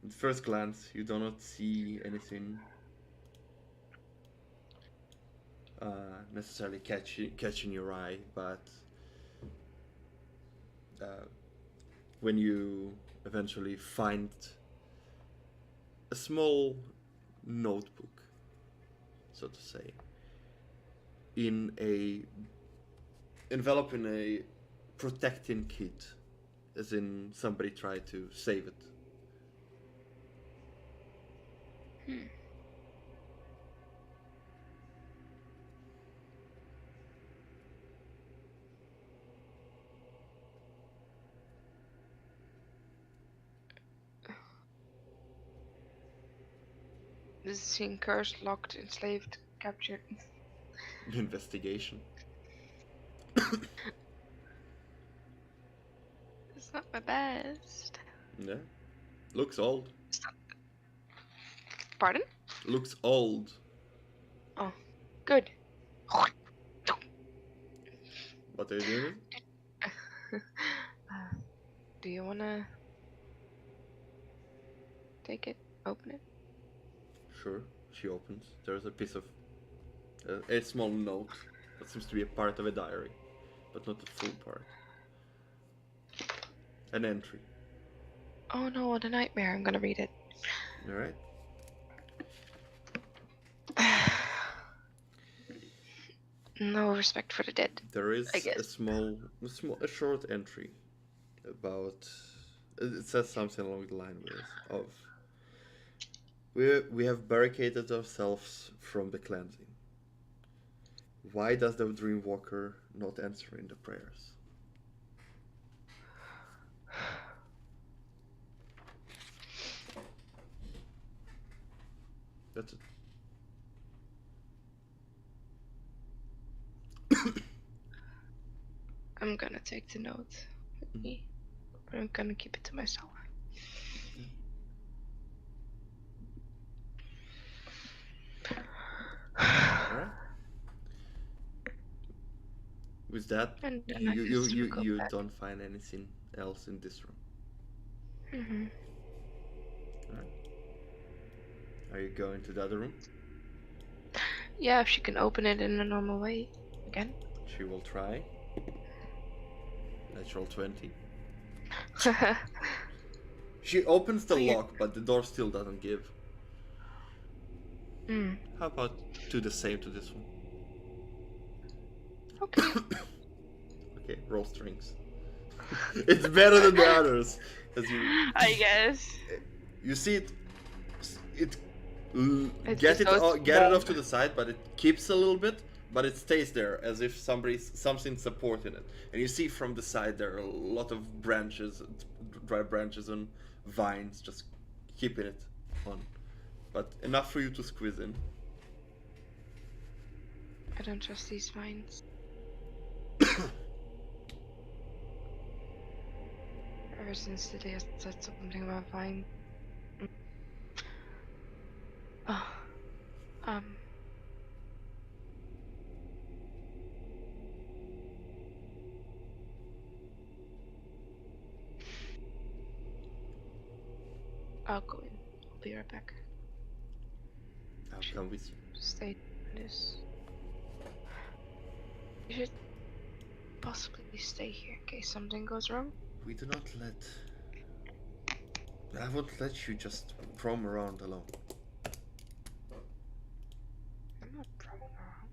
at first glance, you do not see anything necessarily catching your eye, but when you eventually find a small notebook, so to say, enveloped in a protecting kit, as in somebody tried to save it. This is seen cursed, locked, enslaved, captured. Investigation. It's not my best. Yeah. Looks old. Pardon? Looks old. Oh, good. What are you doing with it? Do you wanna take it? Open it? Sure. She opens. There's a piece of a small note that seems to be a part of a diary, but not the full part. An entry. Oh no, what a nightmare. I'm gonna read it. All right. No respect for the dead. There is I guess. a short entry about. It says something along the line of. We have barricaded ourselves from the cleansing. Why does the Dreamwalker not answer in the prayers? That's it. I'm gonna take the note with me. But I'm gonna keep it to myself. Alright. With that, And then I guess we go you back. don't find anything else in this room. Mm-hmm. Alright. Are you going to the other room? Yeah, if she can open it in a normal way again. She will try. Natural 20. She opens the Yeah. lock, but the door still doesn't give. Mm. How about do the same to this one? Okay. Okay, roll strings. It's better than the others. As I guess. you see it, It get just it goes get it down. off to the side, but it keeps a little bit, but it stays there as if something's supporting it. And you see from the side there are a lot of branches, dry branches and vines just keeping it on, but enough for you to squeeze in. I don't trust these vines. Ever since the day I said something about vine. Oh. I'll go in. I'll be right back. I'll come with you. Stay in this. You should possibly stay here in case something goes wrong. We do not let. I won't let you just roam around alone. I'm not roaming around.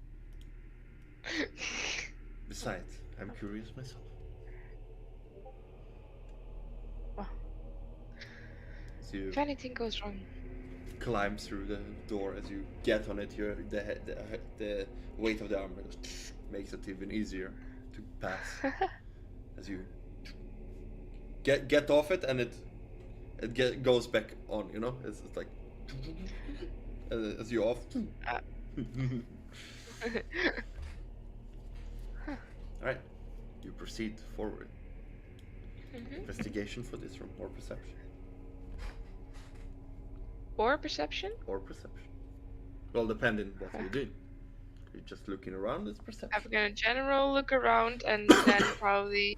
Besides, I'm curious myself. Well, As you if anything goes wrong, climb through the door, as you get on it, the weight of the armor makes it even easier to pass. As you get off it, and it goes back on. You know, it's like as you off. All right, you proceed forward. Investigation for this room, or perception. or perception. Or perception. Well, depending what you're doing. You're just looking around, it's perception. I'm gonna general look around and then probably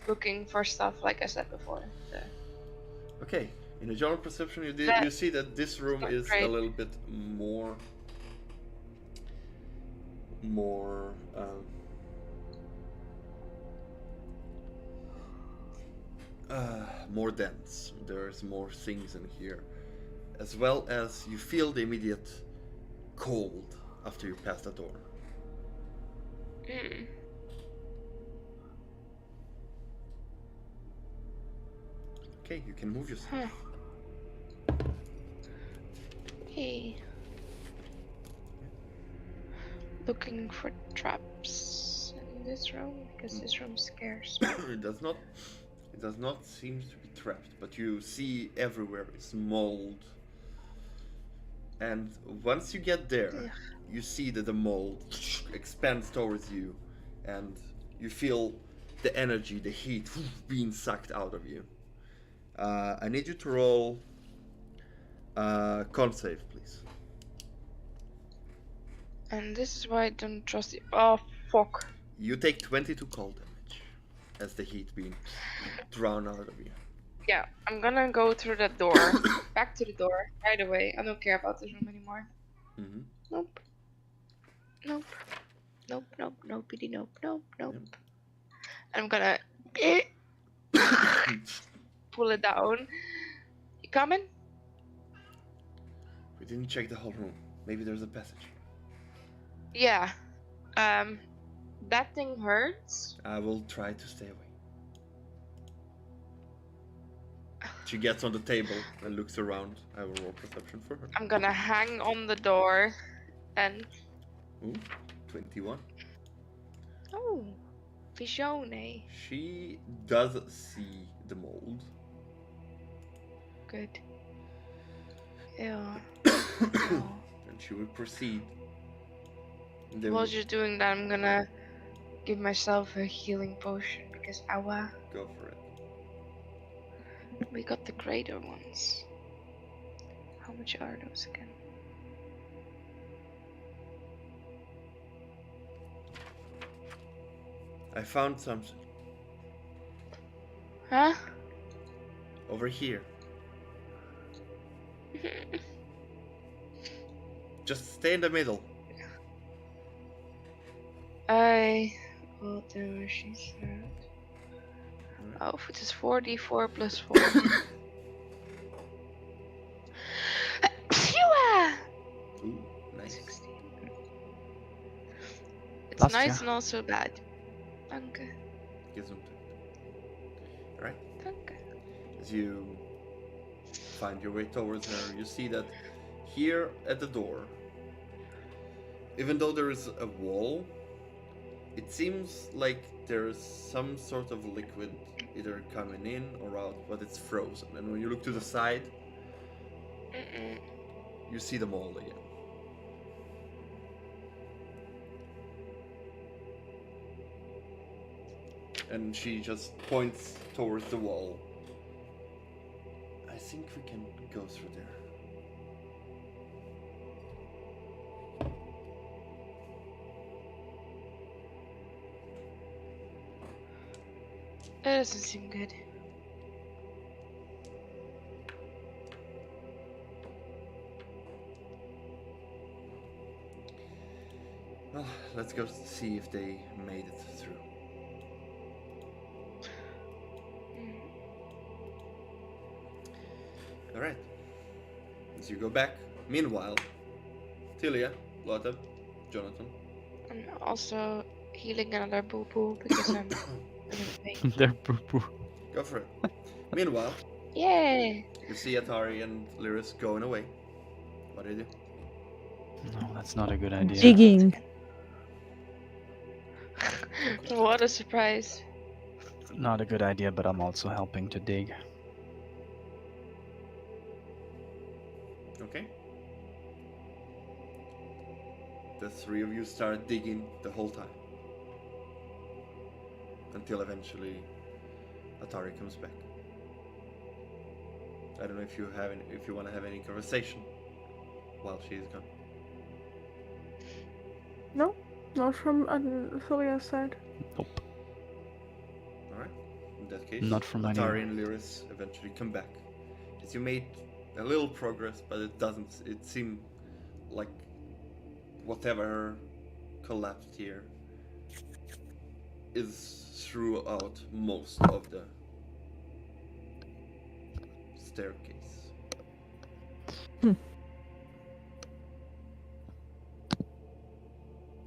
looking for stuff like I said before. Okay, in a general perception, you see that this room not is great. a little bit more more dense. There's more things in here, as well as you feel the immediate cold after you pass the door. Okay, you can move yourself. Hey. Looking for traps in this room because this room scares me. It does not seem to be trapped, but you see everywhere is mold. And once you get there, you see that the mold expands towards you, and you feel the energy, the heat being sucked out of you. I need you to roll con save, please. And this is why I don't trust you. Oh, fuck. You take 22 cold damage as the heat being drowned out of you. Yeah, I'm gonna go through that door. Back to the door right away. I don't care about this room anymore. Mm-hmm. Nope. Nope. Nope, nope, nopey, nope, nope, nope. Yep. I'm gonna pull it down. You coming? We didn't check the whole room. Maybe there's a passage. Yeah. That thing hurts. I will try to stay away. She gets on the table and looks around. I will roll perception for her. I'm gonna hang on the door and... Ooh, 21. Oh, visione. She does see the mold. Good. Ew. And she will proceed. While you're doing that, I'm gonna give myself a healing potion because awa, Go for it. we got the greater ones. How much are those again? I found something Huh? over here. Just stay in the middle. I will do as she said. Oh, it is 4d4 plus 4. Phew! Ooh, nice. 16. It's Last nice year. and also bad. Danke. Gesundheit. Right. Danke. As you find your way towards her, you see that here at the door, even though there is a wall, it seems like there's some sort of liquid either coming in or out, but it's frozen. And when you look to the side, you see the mold again. And she just points towards the wall. I think we can go through there. That doesn't seem good. Well, let's go see if they made it through. Alright. As you go back, meanwhile, Tilia, Lotta, Jonathan. I'm also healing another boo boo because I'm in pain. They're boo boo. Go for it. Meanwhile, Yay! you see Atari and Lyris going away. What do you do? No, that's not a good idea. Digging. What a surprise. Not a good idea, but I'm also helping to dig. Okay. The three of you start digging the whole time. Until eventually Atari comes back. I don't know if you have if you want to have any conversation while she is gone. No, not from Tholia's side. Nope. Alright. In that case, Not from Atari anyone. and Lyris eventually come back. As you made a little progress, but it seemed like whatever collapsed here is throughout most of the staircase.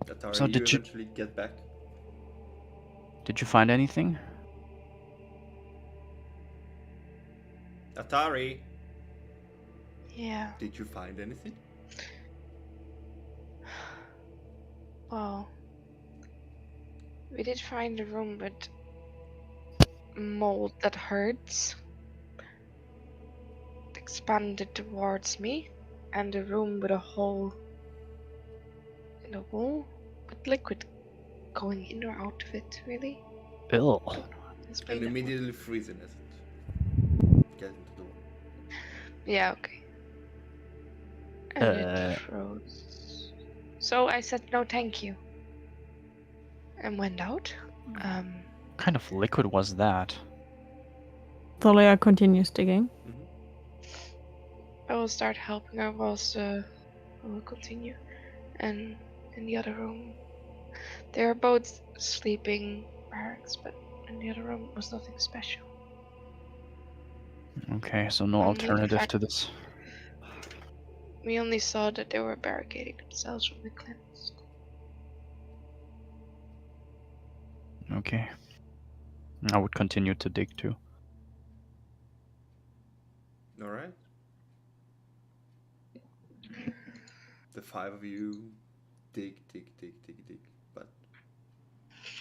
Atari, So you did you- eventually get back. Did you find anything? Atari, Yeah. did you find anything? Well, we did find a room with mold that hurts. It expanded towards me, and a room with a hole in the wall with liquid going in or out of it, really. Bill. Explain And that one. immediately freezing as it gets into the wall. Yeah, okay. And it froze. So I said no thank you. And went out. What kind of liquid was that? Thalia continues digging. I will start helping her whilst I will continue. And in the other room, they are both sleeping barracks, but in the other room was nothing special. Okay, so no Only the alternative fact- to this. We only saw that they were barricading themselves from the cleansed. Okay. I would continue to dig too. Alright. The five of you dig, but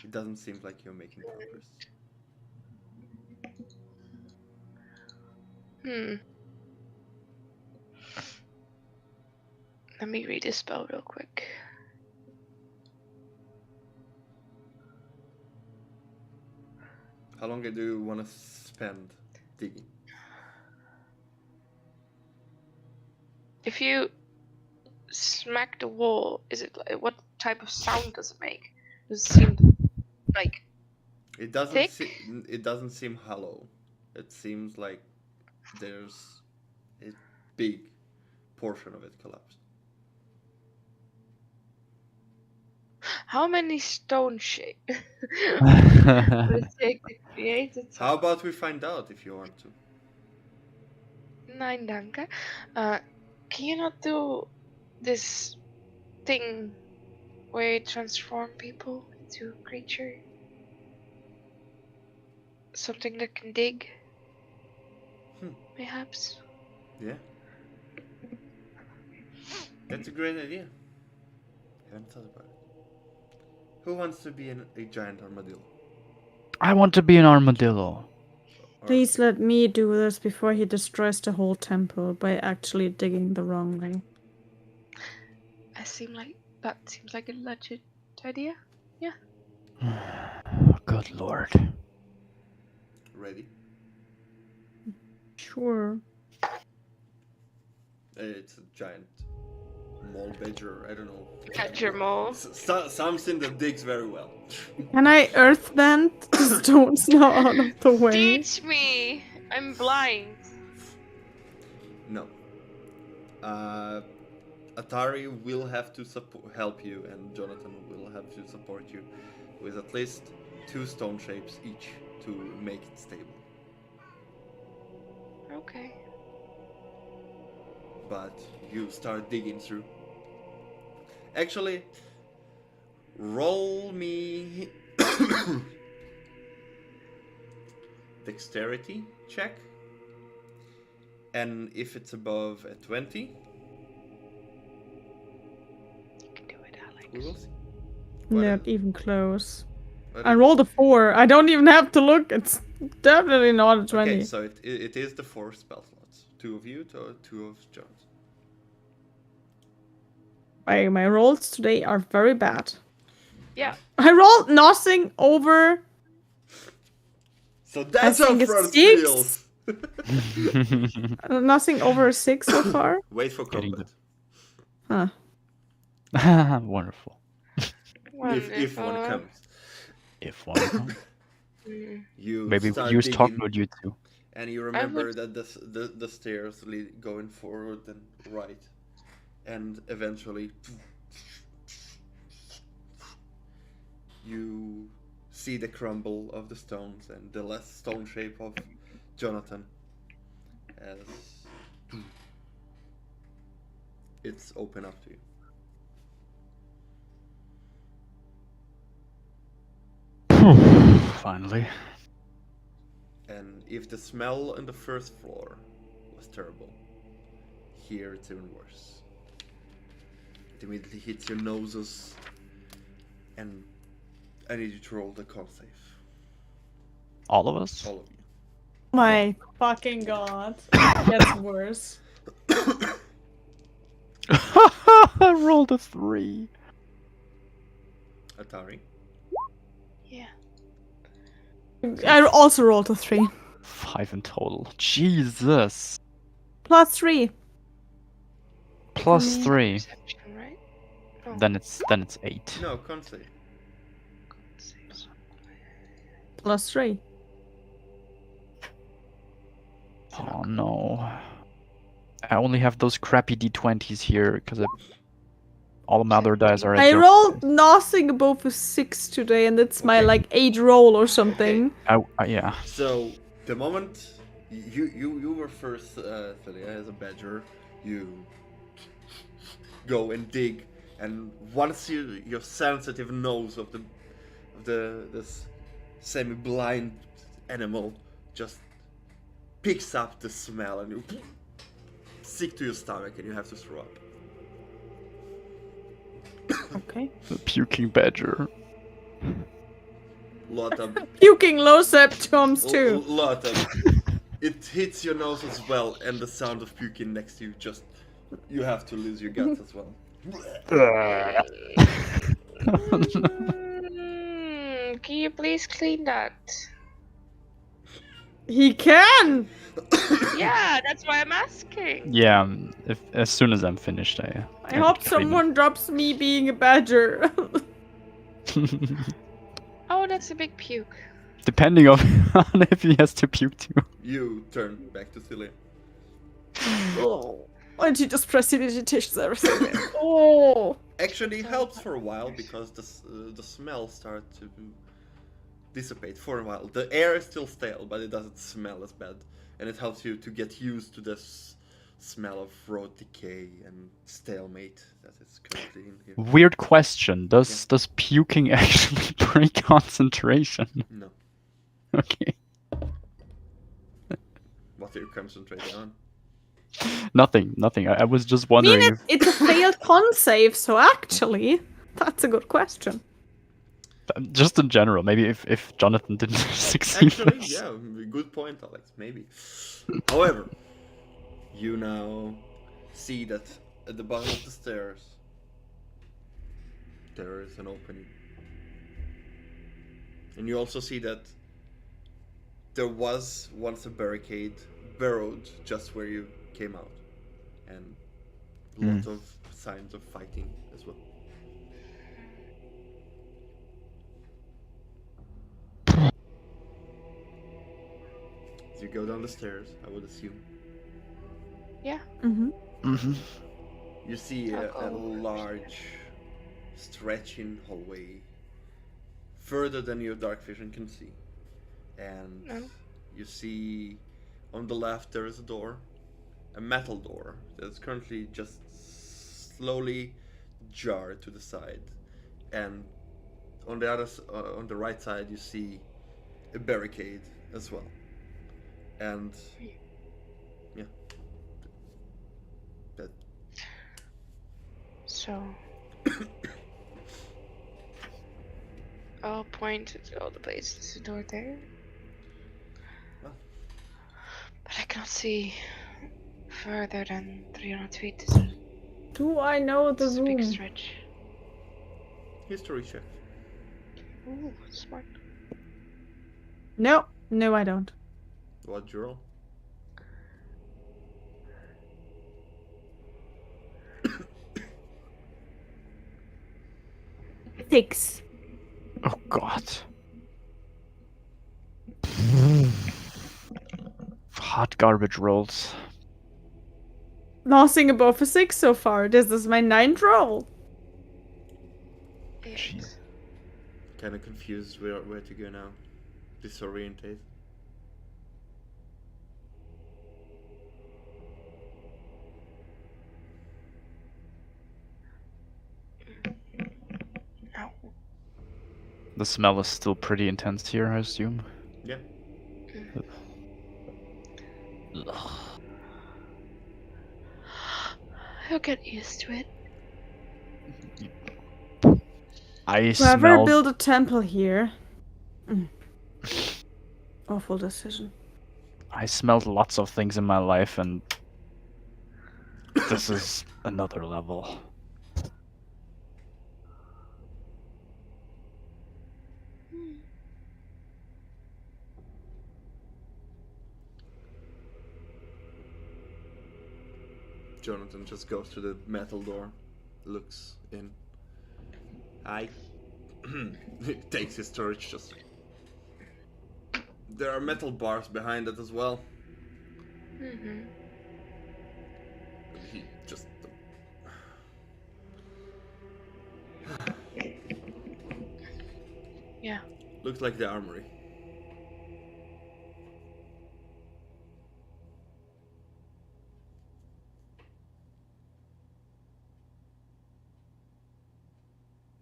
it doesn't seem like you're making progress. Let me read this spell real quick. How long do you want to spend digging? If you smack the wall, is it like, what type of sound does it make? Does it seem like It doesn't. thick? It doesn't seem hollow. It seems like there's a big portion of it collapsed. How many stone shape would it take to create it? How about we find out if you want to? Nein, danke. Can you not do this thing where you transform people into a creature? Something that can dig? Perhaps? Yeah. That's a great idea. I haven't thought about it. Who wants to be a giant armadillo? I want to be an armadillo. Please let me do this before he destroys the whole temple by actually digging the wrong way. That seems like a legit idea. Yeah. Good lord. Ready? Sure. It's a giant mole badger. I don't know. Badger mole. Something that digs very well. Can I earth bend the stones now out of the way? Teach me! I'm blind. No. Atari will have to help you, and Jonathan will have to support you with at least 2 stone shapes each to make it stable. Okay. But you start digging through. Actually, roll me dexterity check, and if it's above a 20, You can do it, Alex. we will see. What Not is- even close. what I is- rolled a 4. I don't even have to look. It's definitely not a 20. Okay, so it is the 4 spell slots. 2 of you, 2 of Jones. My rolls today are very bad. Yeah. I rolled nothing over. So that's I how think it's front 6. feels. Nothing over a 6 so far. Wait for Getting combat. Huh. Wonderful. If one Wonderful. comes. If one comes. Mm. You Maybe start use talk digging, mode you two. and you remember would- that the stairs lead going forward and right, and eventually you see the crumble of the stones and the less stone shape of Jonathan as it's open up to you. Finally. And if the smell on the first floor was terrible, here it's even worse. It immediately hits your noses, and I need you to roll the con save. All of us? All of you. My fucking god. It gets worse. I rolled a 3. Atari. Yeah. I also rolled a 3. 5 in total. Jesus. Plus 3. Plus me. 3. Perception, right? Oh, Then it's 8. No, con save. saves. Plus 3. Oh no. I only have those crappy d20s here because all my other dice are at I zero. rolled nothing above a 6 today, and it's my Okay. like 8 roll or something. Yeah. So the moment you were first, Thalia, as a badger, you go and dig, and once your sensitive nose of this semi-blind animal just picks up the smell, and you sick to your stomach, and you have to throw up. Okay. The puking badger. Lot of Puking low septums too. lot of it hits your nose as well, and the sound of puking next to you just you have to lose your guts as well. Can you please clean that? He can! Yeah, that's why I'm asking. Yeah, if as soon as I'm finished, I would hope clean it. someone drops me being a badger. Oh, that's a big puke. Depending on if he has to puke too. You turn back to Celia. Oh. And she just prestidigitations everything. Oh! Actually helps for a while because the smell starts to dissipate for a while. The air is still stale, but it doesn't smell as bad, and it helps you to get used to this smell of rot decay and stalemate that is currently in here. Weird question. Does puking actually break concentration? No. Okay. What are you concentrating on? Nothing. I was just I wondering mean, if it's a failed con save, so actually, that's a good question. just in general, maybe if Jonathan didn't succeed. Actually, this. yeah, good point, Alex. Maybe. However, you now see that at the bottom of the stairs there is an opening, and you also see that there was once a barricade burrowed just where you came out, and lots of signs of fighting as well. As you go down the stairs, I would assume, Yeah. Mm-hmm. you see I'll a go large stretching hallway further than your dark vision can see, and Oh. you see on the left there is a door, a metal door that's currently just slowly jarred to the side, and on the on the right side you see a barricade as well, and yeah, that So I'll point to all the places the door there. Well. But I cannot see further than 300 feet. This is Do I know the a big room? stretch. history check. Ooh, smart. No, I don't. What'd you roll? Six. Oh God. Hot garbage rolls. Nothing above a 6 so far. This is my 9th roll. Jeez. Kind of confused where to go now. Disorientate. Ow. The smell is still pretty intense here, I assume. Yeah. I'll get used to it. I Whoever smelled. built a temple here. Awful decision. I smelled lots of things in my life, and this is another level. Jonathan just goes to the metal door, looks in. Takes his torch. Just there are metal bars behind it as well. Mm-hmm. He just Yeah. looks like the armory.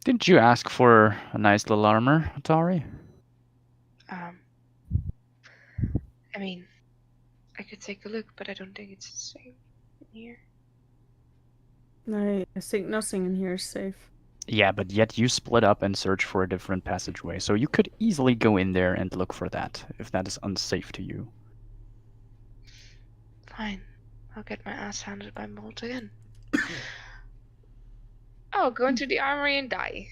Didn't you ask for a nice little armor, Atari? I mean, I could take a look, but I don't think it's the same in here. I think nothing in here is safe. Yeah, but yet you split up and search for a different passageway, so you could easily go in there and look for that, if that is unsafe to you. Fine. I'll get my ass handed by Molt again. Oh, go into the armory and die.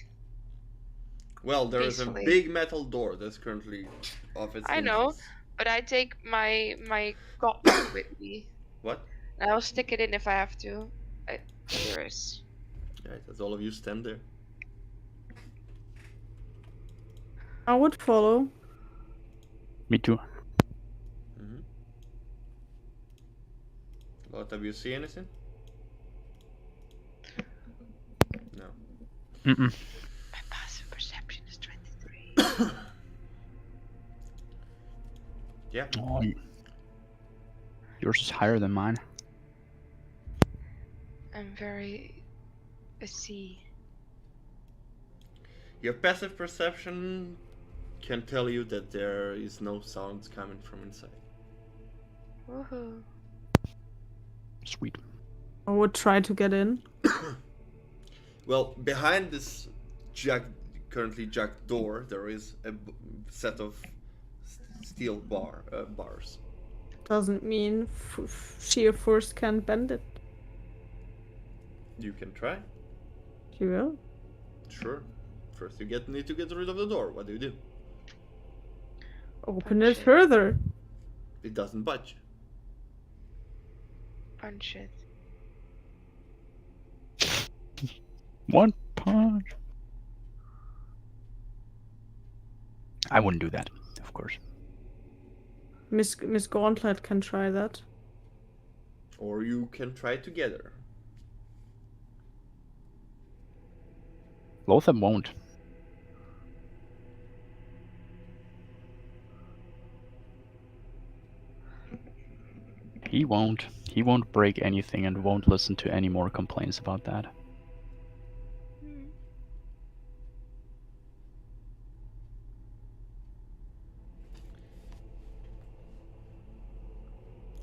Well, there is a Peacefully. big metal door that's currently off its I know. hinges. But I take my gauntlet with me. What? And I'll stick it in if I have to. Lyris. Alright, as all of you stand there. I would follow. Me too. Mm-hmm. What, have you seen anything? No. Mm-mm. My passive perception is 23. Yeah. Oh, yours is higher than mine. I'm very a C. Your passive perception can tell you that there is no sounds coming from inside. Woohoo. Sweet. I would try to get in. Well, behind this currently jacked door, there is a set of steel bars. Doesn't mean sheer force can bend it. You can try. You will. Sure. First, you need to get rid of the door. What do? Open Punch it it. further. It doesn't budge. Punch it. One punch. I wouldn't do that, of course. Miss Gauntlet can try that. Or you can try together. Lothar won't. He won't. He won't break anything and won't listen to any more complaints about that.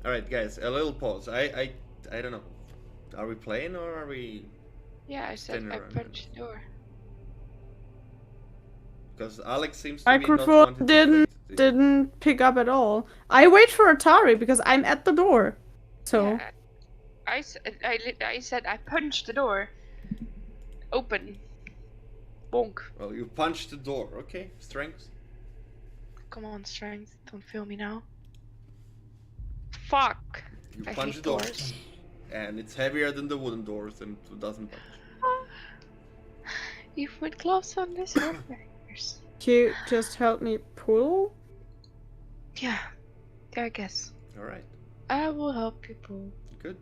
Alright, guys, a little pause. I don't know. Are we playing or are we... Yeah, I said Standing I around. punched the door. Because Alex seems to be not wanting Microphone to play. didn't pick up at all. I wait for Atari because I'm at the door. So Yeah, I said I punched the door. Open. Bonk. Well, you punched the door. Okay, strength. Come on, strength. Don't feel me now. Fuck. You I punch hate the door. doors. And it's heavier than the wooden doors and it doesn't budge. You put gloves on this fingers. you just help me pull. Yeah, I guess. Alright, I will help you pull. good.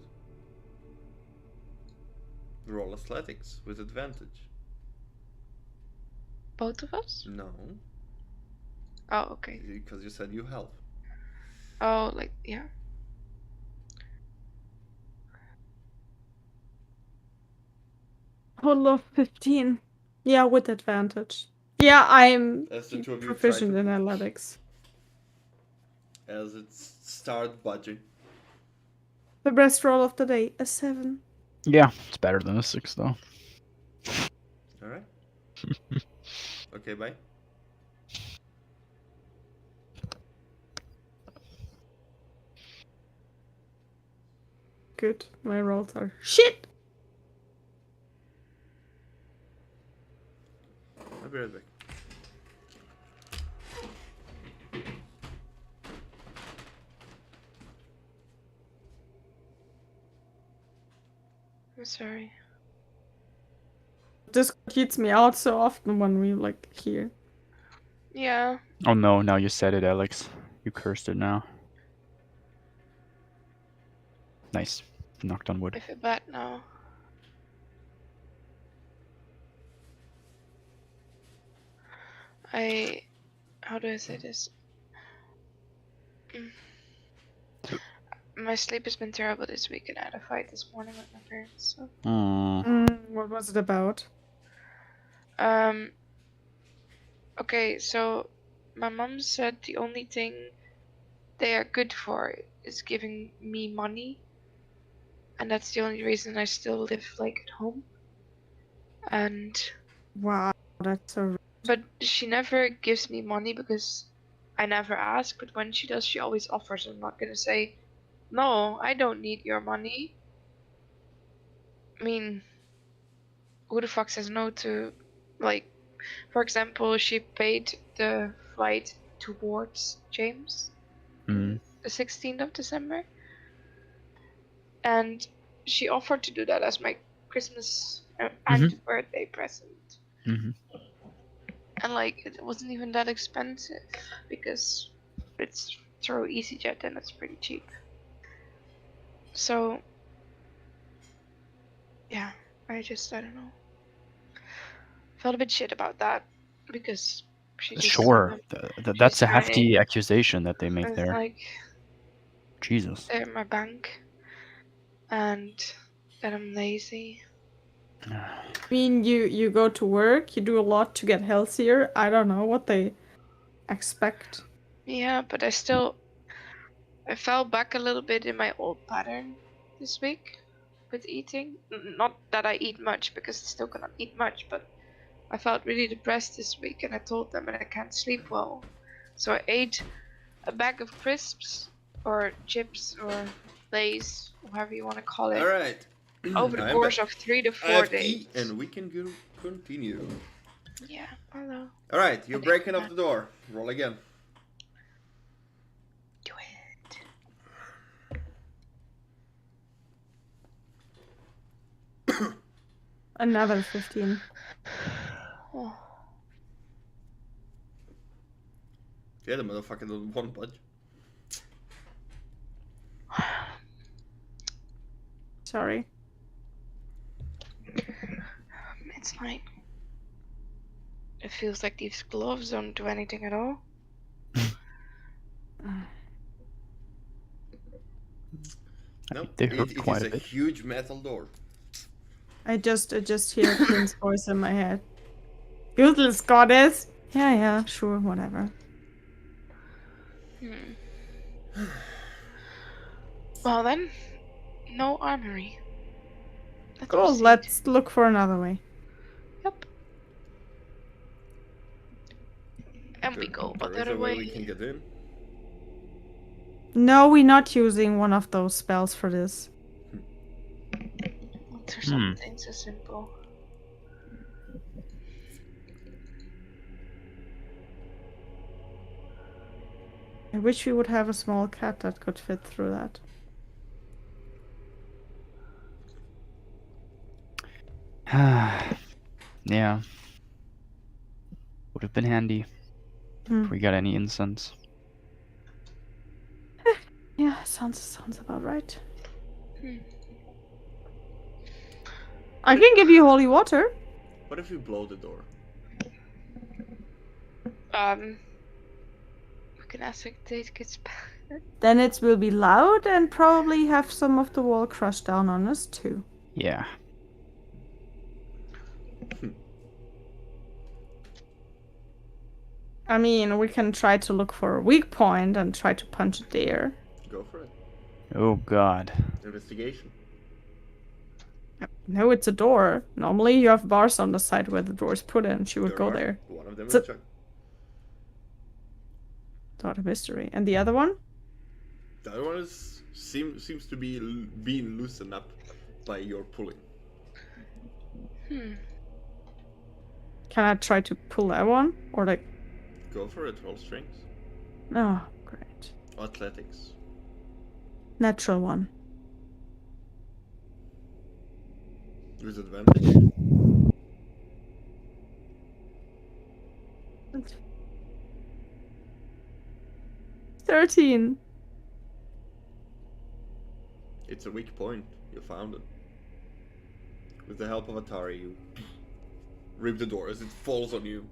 Roll athletics with advantage. Both of us? No, Oh, okay. because you said you help. Oh, like, yeah. Total of 15. Yeah, with advantage. Yeah, I'm As the two of you try proficient to- in athletics. As it starts budging. The best roll of the day, a 7. Yeah, it's better than a 6 though. Alright. Okay, bye. Good. My rolls are shit. I'll be right back. I'm sorry. This keeps me out so often when we like here. Yeah. Oh no, now you said it, Alex. You cursed it now. Nice. Knocked on wood. I feel bad now. How do I say this? My sleep has been terrible this week and I had a fight this morning with my parents, so. What was it about? Okay, so my mom said the only thing they are good for is giving me money. And that's the only reason I still live like at home. And Wow, that's so. but she never gives me money because I never ask, but when she does she always offers. I'm not gonna say, no, I don't need your money. I mean, who the fuck says no to, like, for example, she paid the flight towards James Mm. the 16th of December. And she offered to do that as my Christmas and birthday present. Mm-hmm. And like, it wasn't even that expensive because it's through EasyJet and it's pretty cheap. So, yeah, I don't know. Felt a bit shit about that because she just Sure. That's a trying- hefty accusation that they make it's there. like Jesus. they're in my bank and that I'm lazy. I mean, you go to work, you do a lot to get healthier. I don't know what they expect. Yeah, but I fell back a little bit in my old pattern this week with eating. Not that I eat much because I still cannot eat much, but I felt really depressed this week and I told them that I can't sleep well. So I ate a bag of crisps or chips or Lay's, whatever you want to call it, All right. over the I'm course back. of 3 to I 4 have days. key, and we can go continue. Yeah, hello. All right, you're Okay. breaking up the door. Roll again. Do it. Another 15. Oh. Yeah, the motherfucker doesn't want budge. Sorry. It's fine. It feels like these gloves don't do anything at all. No, They hurt it quite is a a bit. huge metal door. I just hear Clint's voice in my head. Useless goddess. Yeah, sure, whatever. Well then, no armory. Let's Cool, proceed. let's look for another way. Yep. And we go There is other a way way. we can get in. No, we're not using one of those spells for this. There's something so simple. I wish we would have a small cat that could fit through that. Yeah. Would have been handy Hmm. if we got any incense. Yeah, sounds about right. Hmm. I can give you holy water. What if we blow the door? We can ask if it gets back. Then it will be loud and probably have some of the wall crushed down on us too. Yeah. I mean, we can try to look for a weak point and try to punch it there. Go for it. Oh god. Investigation. No, it's a door. Normally you have bars on the side where the door is put in. She would There go are. there. One of them is So- a chuck. Not a mystery. And the other one? The other one is seems to be being loosened up by your pulling. Can I try to pull that one? Or like... Go for it. Roll strength. Oh, great. Athletics. Natural one. With advantage. That's 13. It's a weak point. You found it. With the help of Atari, you rip the door as it falls on you.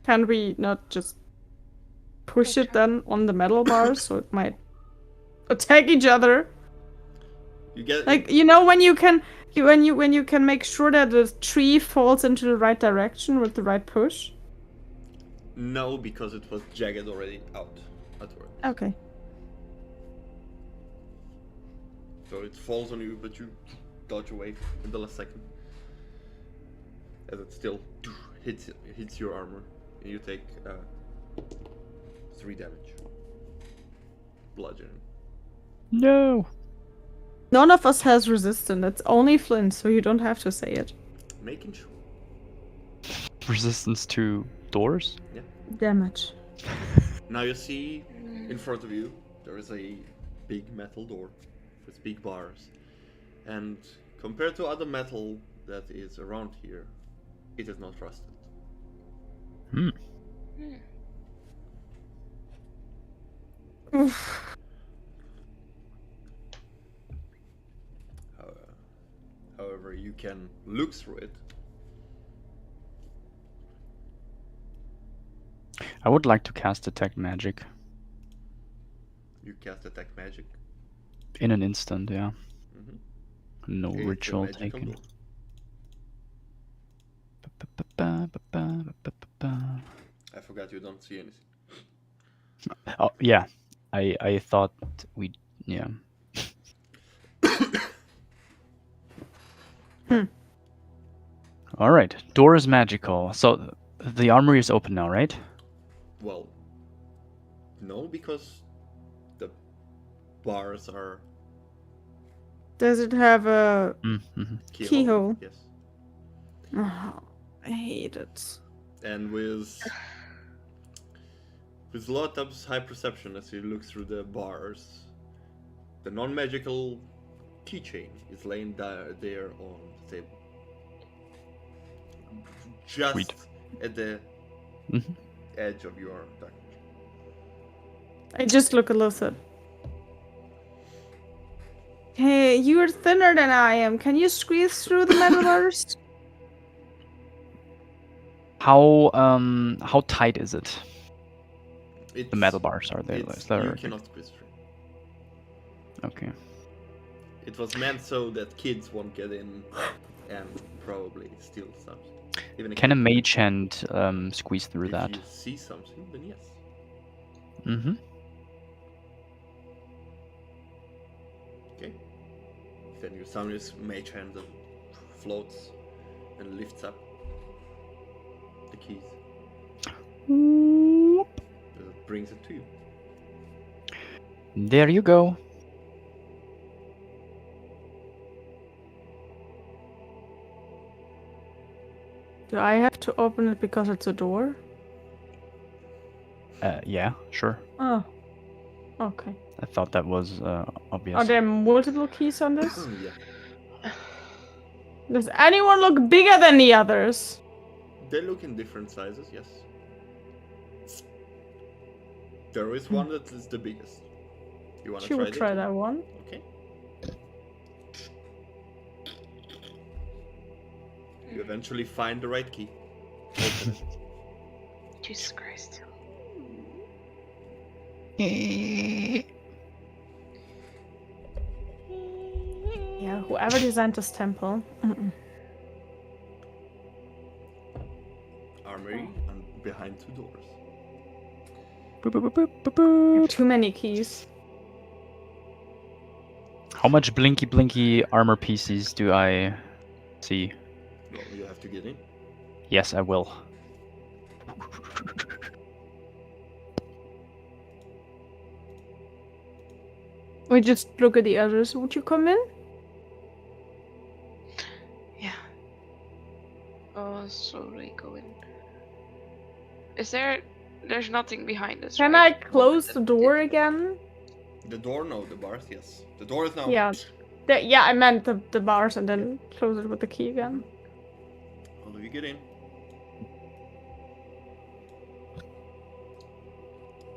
Can we not just push it then on the metal bars so it might attack each other? You get Like, you know, when you can when you can make sure that the tree falls into the right direction with the right push? No, because it was jagged already out at work. Okay. So it falls on you, but you dodge away in the last second. As it still hits your armor, and you take 3 damage. Bludgeoning. No. None of us has resistance. It's only Flint, so you don't have to say it. Making sure. Resistance to doors? Damage. Now you see in front of you there is a big metal door with big bars, and compared to other metal that is around here, it is not rusted. Hmm. However, you can look through it. I would like to cast Detect Magic You cast Attack Magic. in an instant, yeah. Mhm. No It's a ritual magical taken. door. I forgot you don't see anything. Oh, yeah. I thought we... Yeah. Alright. Door is magical. So the armory is open now, right? Well, no, because the bars are Does it have a Mm-hmm. Keyhole. Yes. Oh, I hate it. And with Lotab's high perception as you look through the bars, the non-magical keychain is laying there on the table. Just Sweet. at the Mhm. edge of your dark vision. I just look a little sad. Hey, you're thinner than I am. Can you squeeze through the metal bars? How tight is it? It's, The metal bars are there. it's, Is there you cannot squeeze through. Okay. It was meant so that kids won't get in and probably steal something. Even Can a mage hand squeeze through if that? you see something, then yes. Mm-hmm. Okay. Then you summon his mage hand that floats and lifts up the keys. That brings it to you. There you go. Do I have to open it because it's a door? Yeah, sure. Oh. Okay. I thought that was obvious. Are there multiple keys on this? Yeah. Does anyone look bigger than the others? They look in different sizes, yes. There is one that is the biggest. You wanna She try would try that one. Okay. You eventually find the right key. Open it. Jesus Christ. Yeah, whoever designed this temple. Armory and behind two doors. Boop, boop, boop, boop, boop. Too many keys. How much blinky armor pieces do I see? Well, you have to get in. Yes, I will. We just look at the others. Would you come in? Yeah. Oh, slowly go in. Is there... There's nothing behind us, Can right? I close the door again? The door, no. The bars, yes. The door is now. Yeah. Yeah, I meant the bars and then close it with the key again. How do you get in?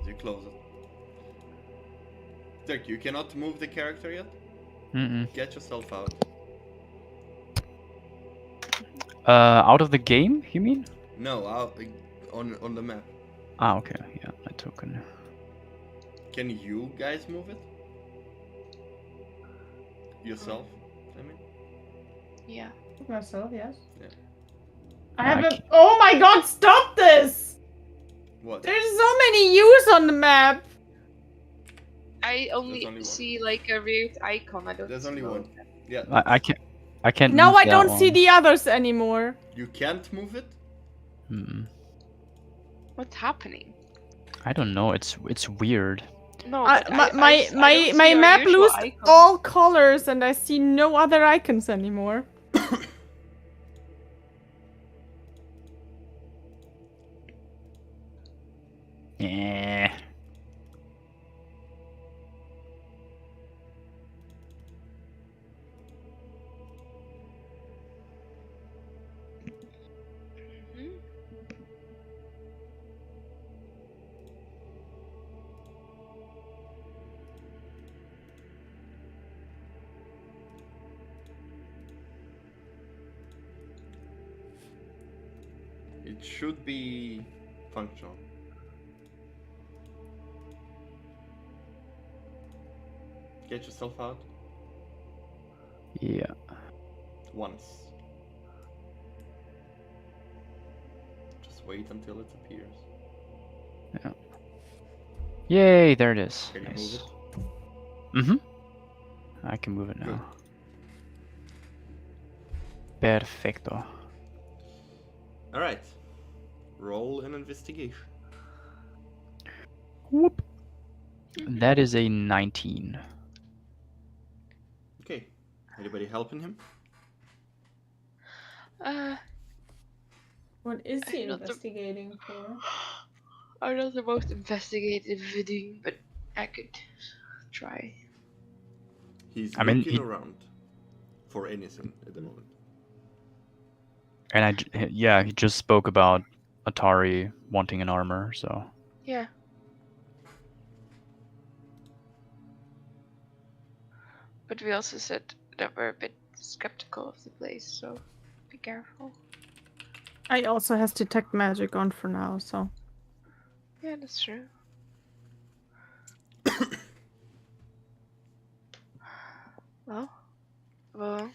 You close it. Dirk, you cannot move the character yet? Mm-mm. Get yourself out. Out of the game, you mean? No, out on the map. Ah, okay. Yeah, my token. Can you guys move it? Yourself, I mean? Yeah. Myself, yes. Yeah. I have I a. Oh my god! Stop this! What? There's so many U's on the map. There's I only only one. see like a weird icon. I don't. There's only know. one. Yeah. I can't. Now move I that don't see one. the others anymore. You can't move it? Mm-mm. What's happening? I don't know. It's weird. No. My I don't my see my our map usual lost icon. all colors and I see no other icons anymore. Eh. Mhm. It should be functional. Get yourself out Yeah. once. Just wait until it appears. Yay, there it is. Can you Nice. move it? Mm-hmm. I can move it Good. now. Perfecto. Alright. Roll an investigation. Whoop. That is a 19. Okay. Anybody helping him? What is he I'm not the- investigating for? I'm not the most investigative thing, but I could try. He's I mean, looking he- around for anything at the moment. And he just spoke about Atari wanting an armor, so. Yeah. But we also said that we're a bit skeptical of the place, so be careful. I also has detect magic on for now, so Yeah, that's true. Well, we'll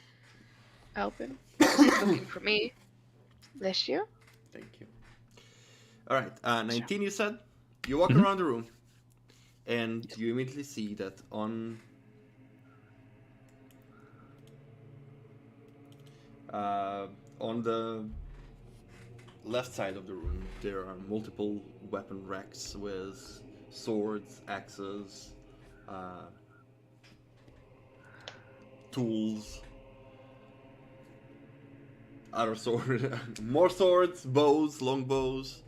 help him. Because he's looking for me. Bless you. Thank you. Alright, 19 you said? You walk Mhm. around the room and you immediately see that on the left side of the room there are multiple weapon racks with swords, axes, tools, other sword, more swords, bows, longbows,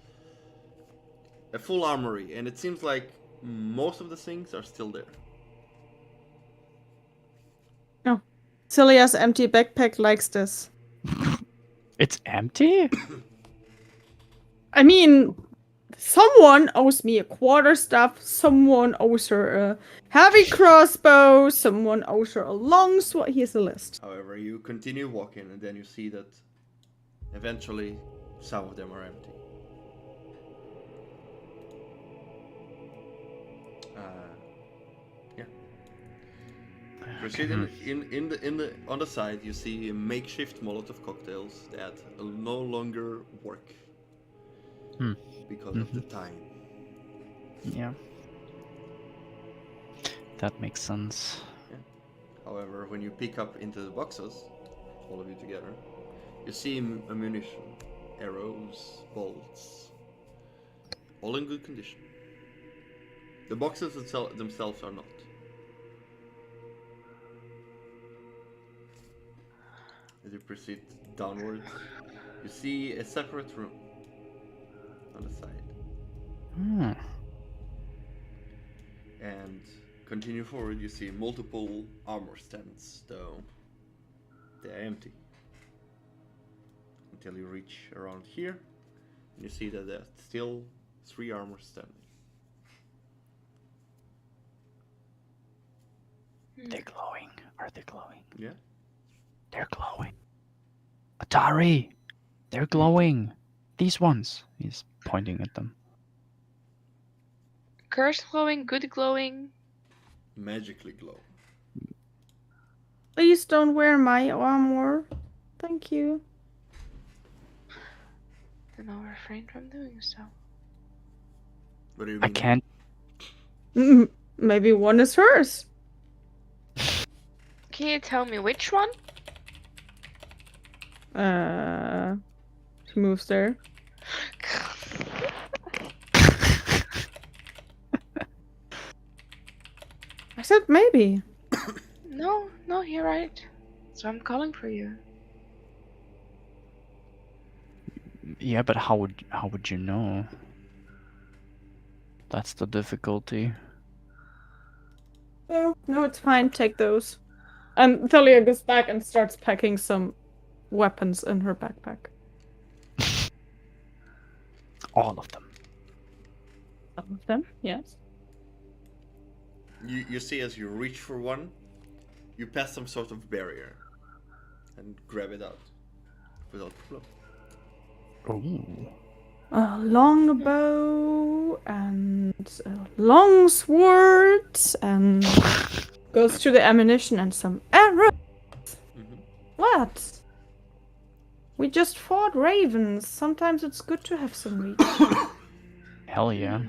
a full armory, and it seems like most of the things are still there. Celia's empty backpack likes this. It's empty? I mean, someone owes me a quarterstaff, someone owes her a heavy crossbow, someone owes her a long sword. Here's a list. However, you continue walking, and then you see that eventually some of them are empty. Yeah. Proceeding in the on the side, you see makeshift Molotov cocktails that no longer work because of the time. Yeah. That makes sense. However, when you pick up into the boxes, all of you together, you see ammunition, arrows, bolts, all in good condition. The boxes themselves are not. As you proceed downwards, you see a separate room on the side. Hmm. And continue forward, you see multiple armor stands, though they're empty. Until you reach around here, and you see that there are still 3 armor standing. They're glowing. Are they glowing? Yeah? They're glowing. Atari! They're glowing. These ones. He's pointing at them. Curse glowing, good glowing. Magically glow. Please don't wear my armor. Thank you. Then I'll refrain from doing so. What do you I mean? can't. Maybe one is hers. Can you tell me which one? She moves there. I said maybe. No, you're right. So I'm calling for you. Yeah, but how would you know? That's the difficulty. No, it's fine. Take those. And Thalia goes back and starts packing some weapons in her backpack. All of them. Some of them, yes. You see as you reach for one, you pass some sort of barrier and grab it out without problem. Ooh. A long bow and a long sword and goes to the ammunition and some arrows. Mhm. What? We just fought ravens. Sometimes it's good to have some reach. Hell yeah.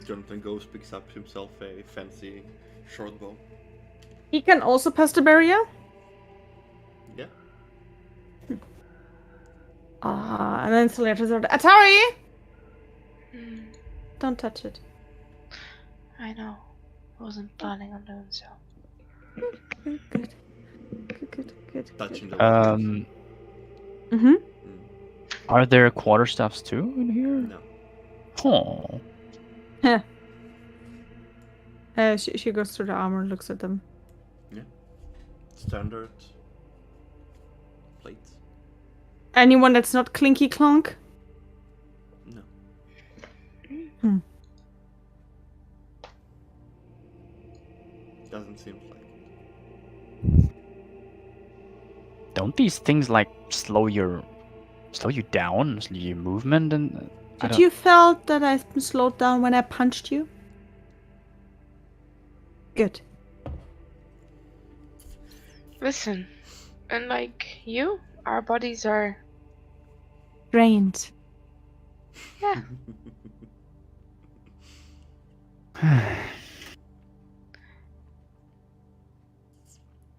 Jonathan goes, picks up himself a fancy short bow. He can also pass the barrier? Yeah. And then Thalia says, Atari! Hmm, Don't touch it. I know. I wasn't planning on doing so. Good. Good. Touching the weapons. Mm-hmm. Are there quarterstaffs too in here? No. Oh. She goes through the armor and looks at them. Yeah. Standard plates. Anyone that's not Clinky Clonk? No. Doesn't seem like it. Don't these things like slow you down, slow your movement, and Did you felt that I slowed down when I punched you? Good. Listen, unlike you, our bodies are. Drained. Yeah.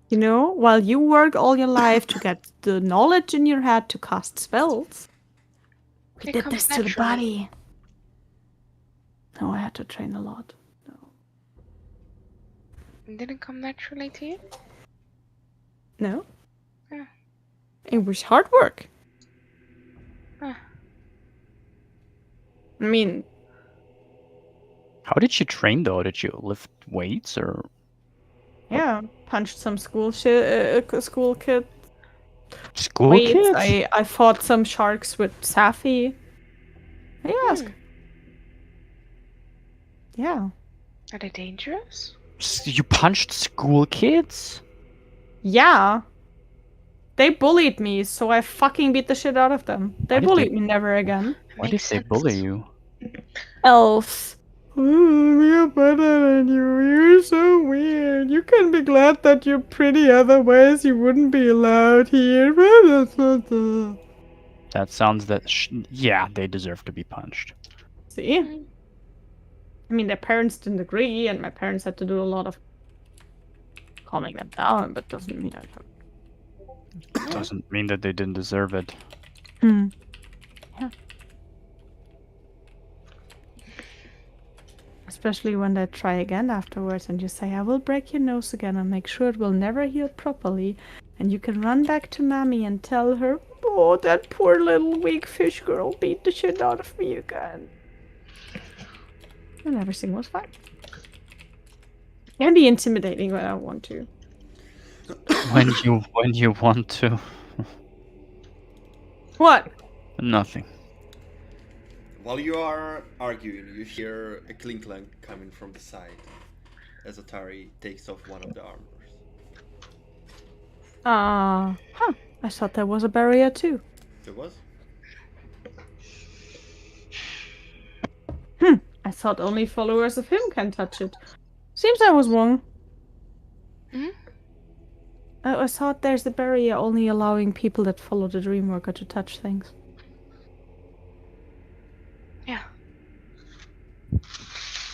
You know, while you work all your life to get the knowledge in your head to cast spells, we It did comes this to the naturally. body. No, I had to train a lot. No. It didn't come naturally to you? No? Yeah. It was hard work. Huh. I mean, How did you train though? Did you lift weights or? yeah, punched some school school kid. School Weights. kids? I fought some sharks with Safi. Yes. Yeah. Are they dangerous? You punched school kids? Yeah. They bullied me, so I fucking beat the shit out of them. They Why did bullied they- me never again. Why did Makes they sense. bully you? Elves. We're better than you. You're so weird. You can be glad that you're pretty, otherwise you wouldn't be allowed here. That sounds yeah, they deserve to be punched. See? I mean, their parents didn't agree, and my parents had to do a lot of calming them down, but doesn't mean I don't. Doesn't mean that they didn't deserve it. Yeah. Especially when they try again afterwards and you say, I will break your nose again and make sure it will never heal properly. And you can run back to Mommy and tell her, oh, that poor little weak fish girl beat the shit out of me again. And everything was fine. It can be intimidating when I want to. When you want to. What? Nothing. While you are arguing, you hear a clink-clank coming from the side as Atari takes off one of the armors. I thought there was a barrier too. There was? I thought only followers of him can touch it. Seems I was wrong. Hmm? I thought there's a barrier only allowing people that follow the Dreamworker to touch things. Yeah.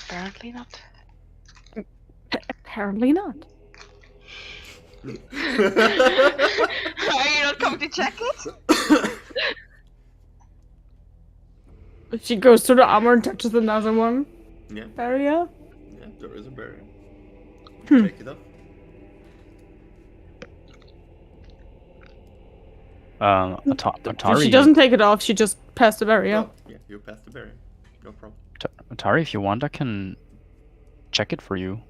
Apparently not. Apparently not. Are you not coming to check it? She goes to the armor and touches another one. Yeah, Barrier? yeah, there is a barrier. Hmm. Check it out. Atari. She doesn't take it off, she just passed the barrier. Oh, yeah, you passed the barrier. No problem. Atari, if you want, I can check it for you.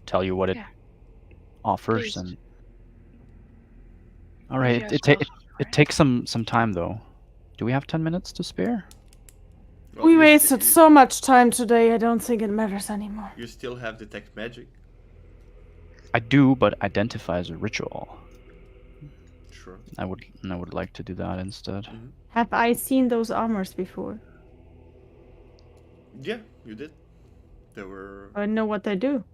Tell you what it Yeah. offers Please. and. All right. Sure, It spells for it. takes some time though. Do we have 10 minutes to spare? Well, We you wasted so much time today, I don't think it matters anymore. You still have detect magic. I do, but identify as a ritual. Sure. I would like to do that instead. Mm-hmm. Have I seen those armors before? Yeah, you did. There were. I know what they do.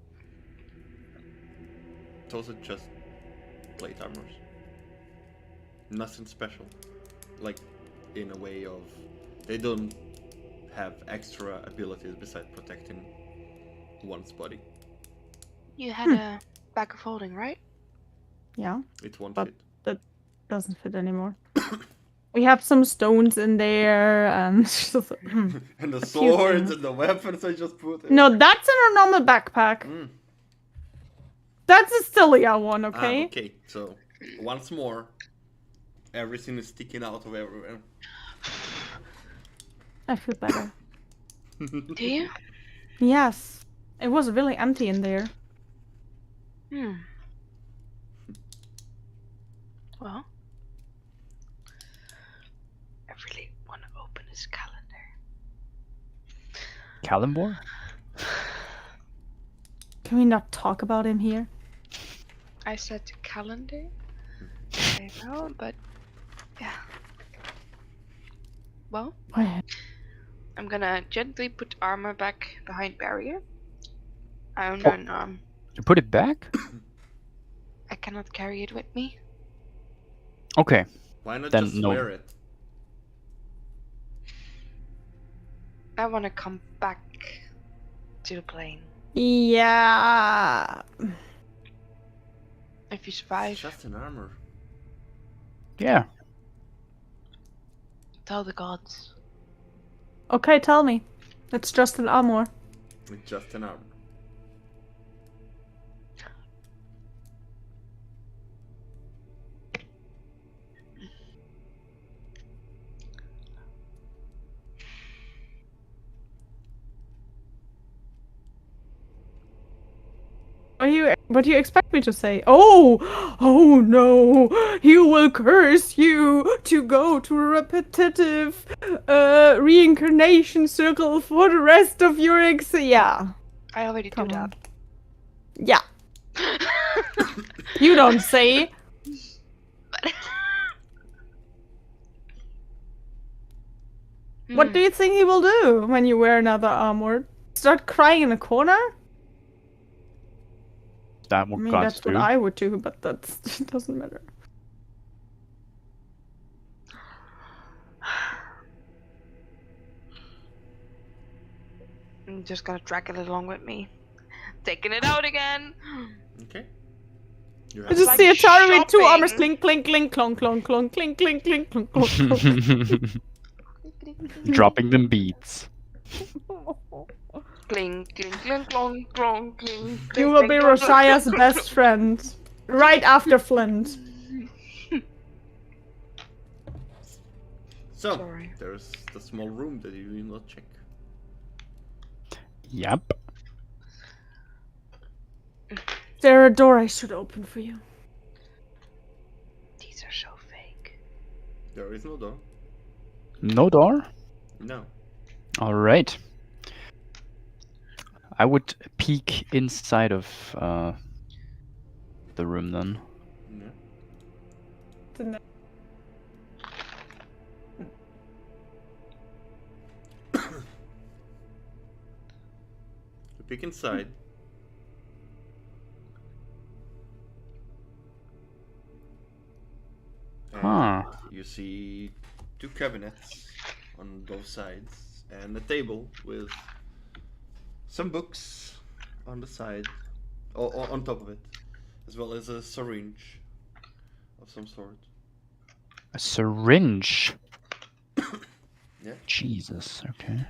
Those are just plate armors. Nothing special. Like, in a way of. They don't have extra abilities besides protecting one's body. You had a bag of holding, right? Yeah, It won't But- fit. doesn't fit anymore. We have some stones in there and And the few swords things. and the weapons I just put in. No, that's in a normal backpack. Mm. That's a Stilia one, Ah, okay? okay. So, once more, everything is sticking out of everywhere. I feel better. Do you? Yes. It was really empty in there. Well, I really want to open his calendar. Calimbor? Can we not talk about him here? I said calendar. I know, but yeah. Well, What? I'm gonna gently put armor back behind barrier. And You put it back? I cannot carry it with me. Okay. Why not Then just no. wear it? I want to come back to the plane. Yeah. If you It's survive, just an armor. Yeah. tell the gods. Okay, tell me. It's just an armor. It's just an armor. What do you expect me to say? Oh no! He will curse you to go to a repetitive reincarnation circle for the rest of your yeah. I already Come do on. that. Yeah. You don't say. What do you think he will do when you wear another armor? Start crying in a corner? Is that I what mean, gods that's do? what I would do, but that doesn't matter. I'm just gonna drag it along with me. Taking it out again. Okay. You I have just like see Atari with two shopping. armors clink, clink, clink, clonk, clonk, clonk, clink, clink, clink, clonk, clonk, Dropping them beats. clonk. Clink, clink, clink, clonk, clonk, clink. You will be Roshia's best friend. Right after Flint. So, Sorry. there's the small room that you did not check. Yep. Is there a door I should open for you? These are so fake. There is no door. No door? No. Alright. I would peek inside of the room then. No. You peek inside. And Huh. you see two cabinets on both sides and a table with some books on the side, or on top of it, as well as a syringe of some sort. A syringe. Yeah. Jesus, okay.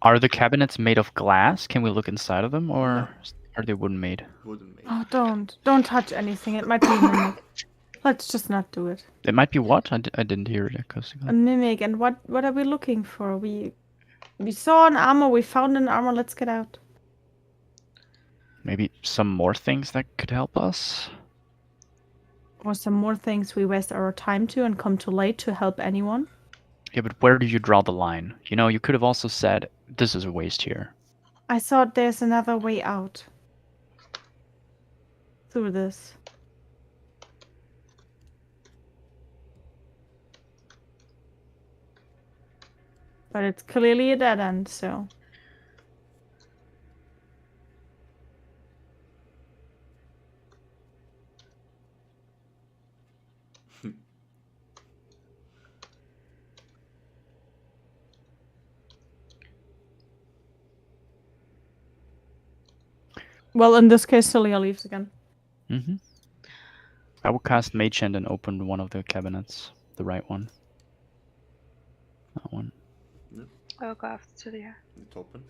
Are the cabinets made of glass? Can we look inside of them, or No. are they wooden made? Wooden made. Oh, don't touch anything. It might be a minute. Let's just not do it. It might be what? I didn't hear it acoustically. A mimic, and what are we looking for? We saw an armor, we found an armor, let's get out. Maybe some more things that could help us? Or some more things we waste our time to and come too late to help anyone. Yeah, but where do you draw the line? You know, you could have also said, this is a waste here. I thought there's another way out. Through this. But it's clearly a dead end, so... Well, in this case, Celia leaves again. Mm-hmm. I will cast Mage Hand and open one of the cabinets. The right one. That one. I'll go after Celia. It's open.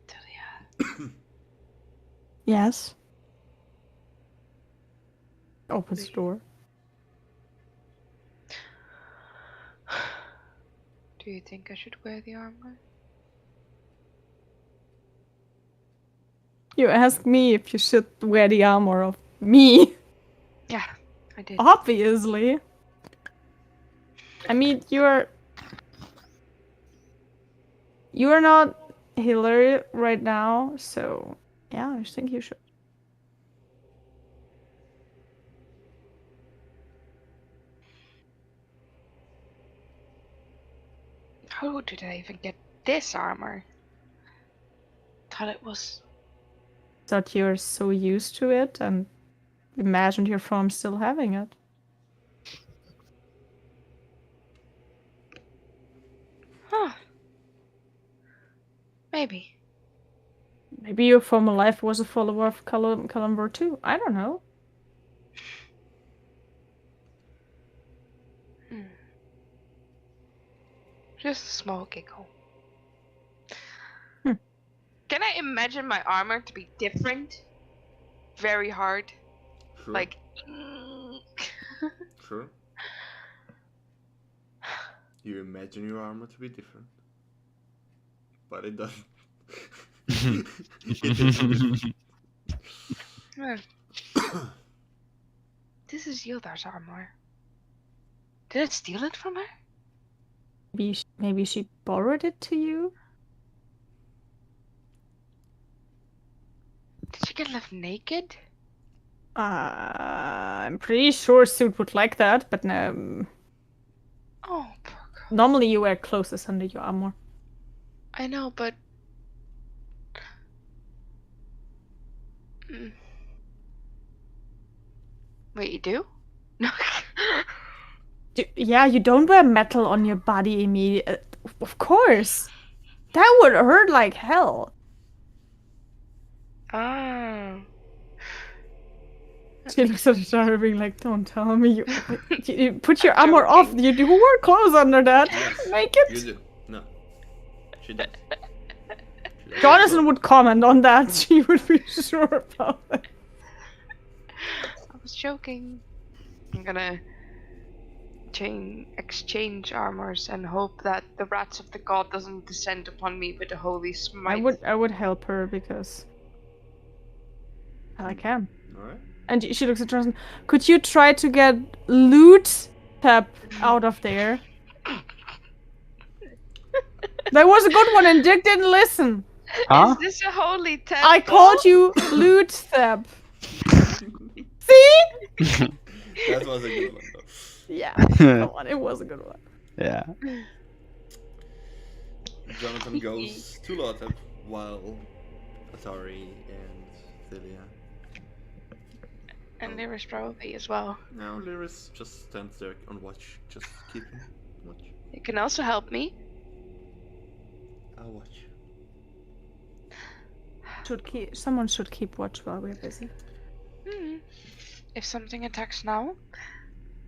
Celia. Yes. Opens the door. Do you think I should wear the armor? You asked me if you should wear the armor of me. Yeah, I did. Obviously. I mean, you're not Hillary right now, so yeah, I think you should. How did I even get this armor? Thought it was. That you're so used to it and imagined your form still having it. Huh. Maybe. Maybe your former life was a follower of Kalimdor too. I don't know. Just a small giggle. Hmm. Can I imagine my armor to be different? Very hard. Sure. Like. Sure. You imagine your armor to be different. But it doesn't. It isn't. This is Yildar's armor. Did it steal it from her? Maybe she borrowed it to you? Did she get left naked? I'm pretty sure Suit would like that, but no. Oh, poor girl. Normally you wear clothes under your armor. I know, but. Wait, you do? No. Yeah, you don't wear metal on your body immediately. Of course. That would hurt like hell. Oh. She looks at Shara being like, don't tell me. You put your armor off. You do wear clothes under that. Yes, Make it. you do. No. She does. Jonathan would comment on that. She would be sure about it. I was joking. I'm gonna exchange armors and hope that the wrath of the god doesn't descend upon me with a holy smite. I would help her because I can. Alright. And she looks at Jonathan. Could you try to get loot tab out of there? That was a good one, and Dick didn't listen. Huh? Is this a holy temple? I called you loot tab. See? That was a good one though. Yeah, come on, it was a good one. Yeah. Jonathan goes to Lotep while Atari and Celia. And there is probably as well. Now Lyris just stands there on watch, just keeping watch. It can also help me. I'll watch. Someone should keep watch while we're busy. If something attacks now,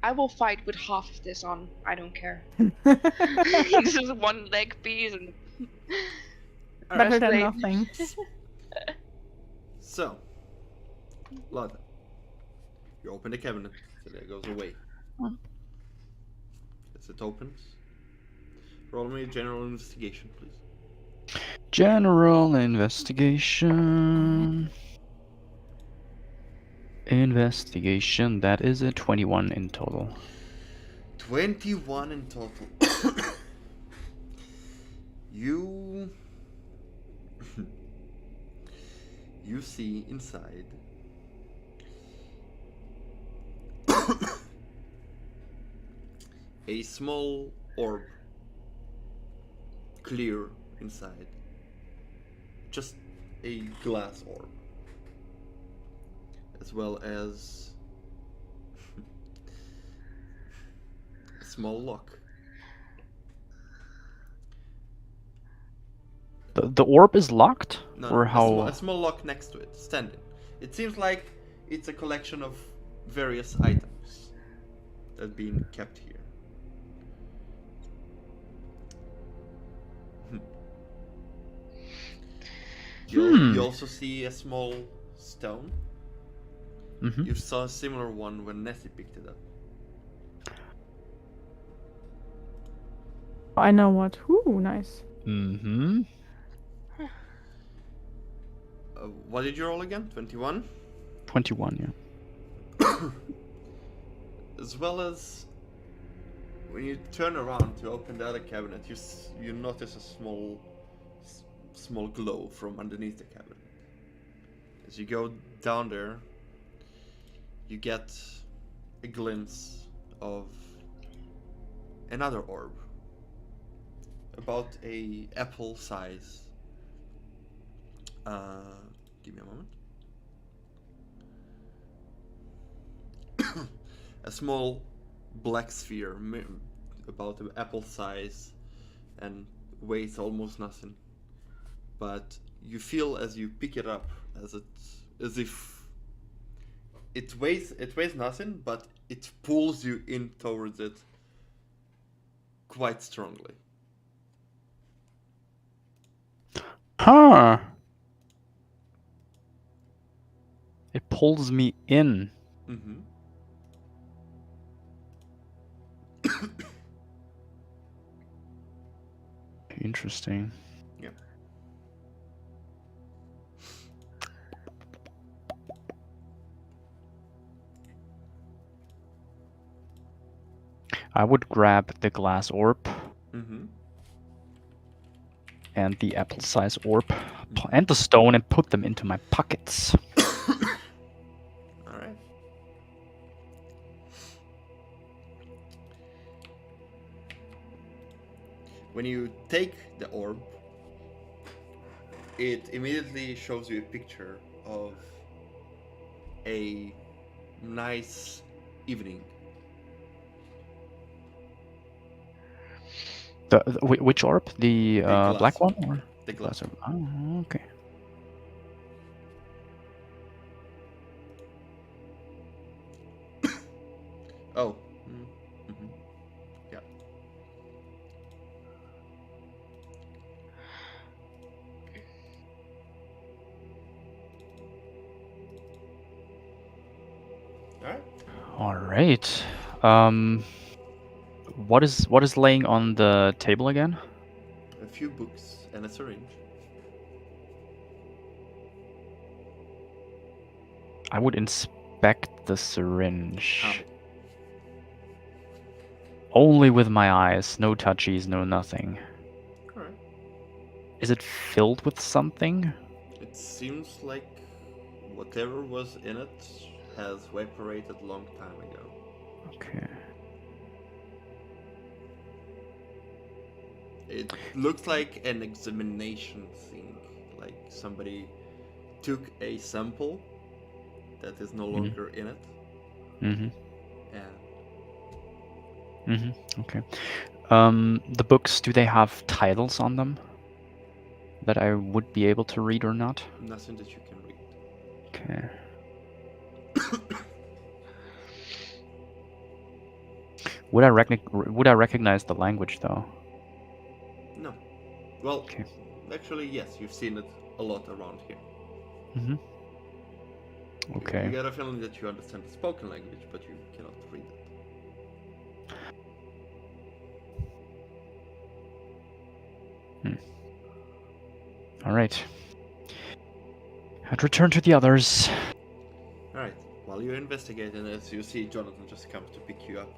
I will fight with half of this on. I don't care. This is one leg piece and. Better than nothing. So, Lotep. You open the cabinet, so that goes away. Hmm. As it opens, roll me a general investigation, please. General investigation. Investigation. That is a 21 in total. 21 in total. You you see inside a small orb, clear inside, just a glass orb, as well as a small lock. The orb is locked? No, Or how? a small lock next to it, standing. It seems like it's a collection of various items that are being kept here. You also see a small stone. Mm-hmm. You saw a similar one when Nessie picked it up. I know what. Ooh, nice. Mm-hmm. What did you roll again? 21? 21, yeah. As well as when you turn around to open the other cabinet, you notice a small glow from underneath the cabinet. As you go down there, you get a glimpse of another orb, about a apple size. Give me a moment. A small black sphere, about an apple size, and weighs almost nothing. But you feel as you pick it up, as if it weighs nothing, but it pulls you in towards it quite strongly. Huh. It pulls me in. Mm-hmm. Interesting. Yeah. I would grab the glass orb Mm-hmm. and the apple-sized orb and the stone and put them into my pockets. All right. When you take the orb, it immediately shows you a picture of a nice evening. Which orb? The glass black one? orb. Or? The glass orb. Oh, okay. Oh. Mm-hmm. Yeah. All right. All right. What is laying on the table again? A few books and a syringe. I would inspect the syringe. How? Only with my eyes, no touchies, no nothing. All right. Is it filled with something? It seems like whatever was in it has evaporated long time ago. Okay. It looks like an examination thing, like somebody took a sample that is no longer in it. Mm-hmm. And Mm-hmm. Okay. The books, do they have titles on them that I would be able to read or not? nothing that you can read. Okay. Would I recognize the language though? No. Well, Okay. actually, yes, you've seen it a lot around here. Mm-hmm. Okay. You get a feeling that you understand the spoken language, but you cannot read it. All right. I'd return to the others. Alright, while you're investigating this, you see Jonathan just comes to pick you up.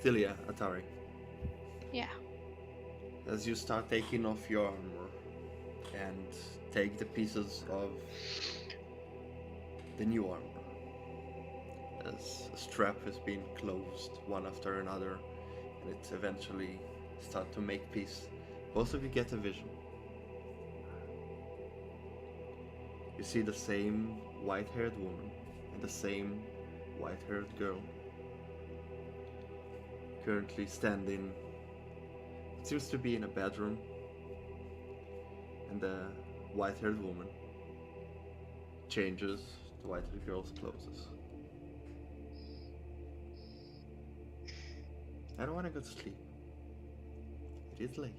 Thilia, Atari, Yeah. as you start taking off your armor and take the pieces of the new armor, as a strap is being closed one after another, and it eventually start to make peace, both of you get a vision. You see the same white-haired woman and the same white-haired girl currently standing, it seems to be in a bedroom, and the white-haired woman changes the white-haired girl's clothes. I don't want to go to sleep. It is late.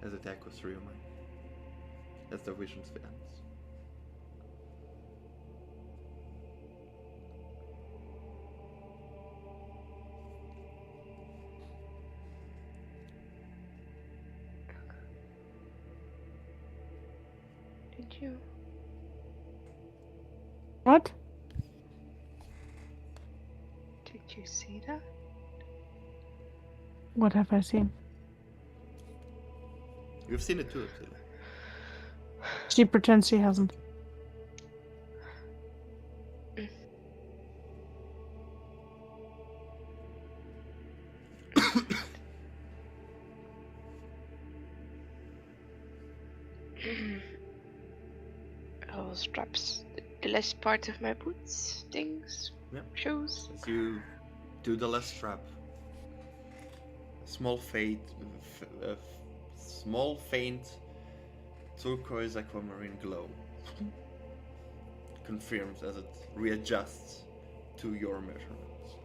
As it echoes through your mind, as the vision ends. Did you? What? Did you see that? What have I seen? You've seen it too, Tilly. She pretends she hasn't. Mm-hmm. Straps. The less part of my boots, things, Yep. shoes. As you do the last strap, a small faint turquoise aquamarine glow confirms as it readjusts to your measurements.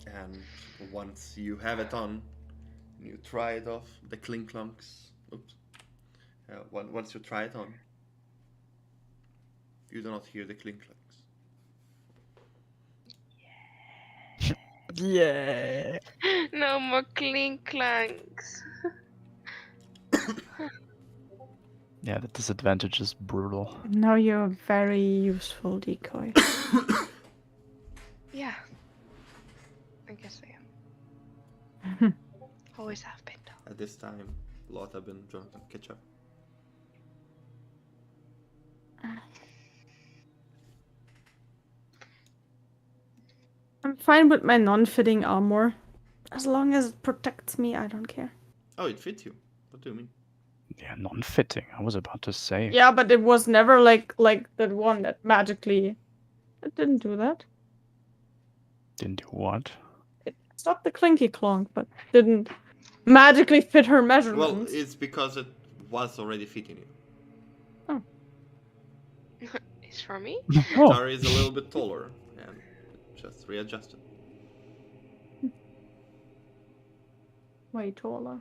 And once you have it on, you try it off, the clink clunks. Oops. Once you try it on, you do not hear the clink clunks. Yeah. No more clink clanks. Yeah, the disadvantage is brutal. Now you're a very useful decoy. Yeah. I guess I am. Always have been though. At this time, Lothab and Jonathan catch up. I'm fine with my non-fitting armor. As long as it protects me, I don't care. Oh, it fits you. What do you mean? Yeah, non-fitting. I was about to say. Yeah, but it was never like that one that magically... It didn't do that. Didn't do what? It stopped the clinky clonk, but didn't magically fit her Well, measurements. it's because it was already fitting you. It's for me? Oh. Atari is a little bit taller and just readjusted. Way taller.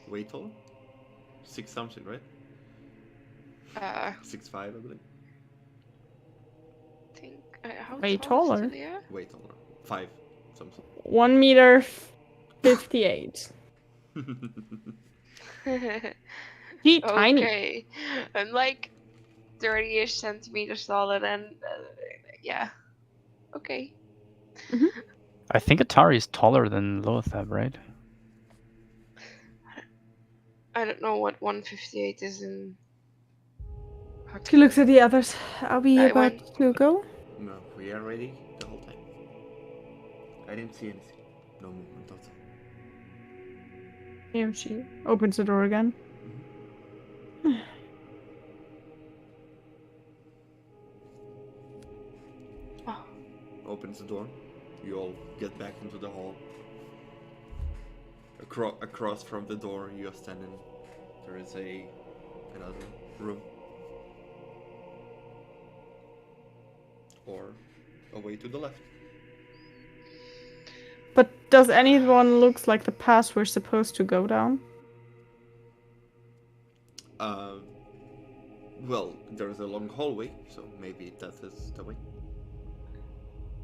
Way taller? 6 something, right? 6'5", I believe. Think. How Way tall is taller. Talia? Way taller. 5 something. 1 meter 58. He tiny. Okay. I'm like 30-ish centimeters taller than. Yeah. Okay. I think Atari is taller than Lothab, right? I don't know what 158 is in. She looks at the others. Are we I about went- to go? No, we are ready the whole time. I didn't see anything. No movement outside. Yeah, she opens the door again. Oh, Opens the door. You all get back into the hall. Across from the door, you are standing there is another room. Or away to the left. But does anyone looks like the path we're supposed to go down? Well, there's a long hallway, so maybe that is the way.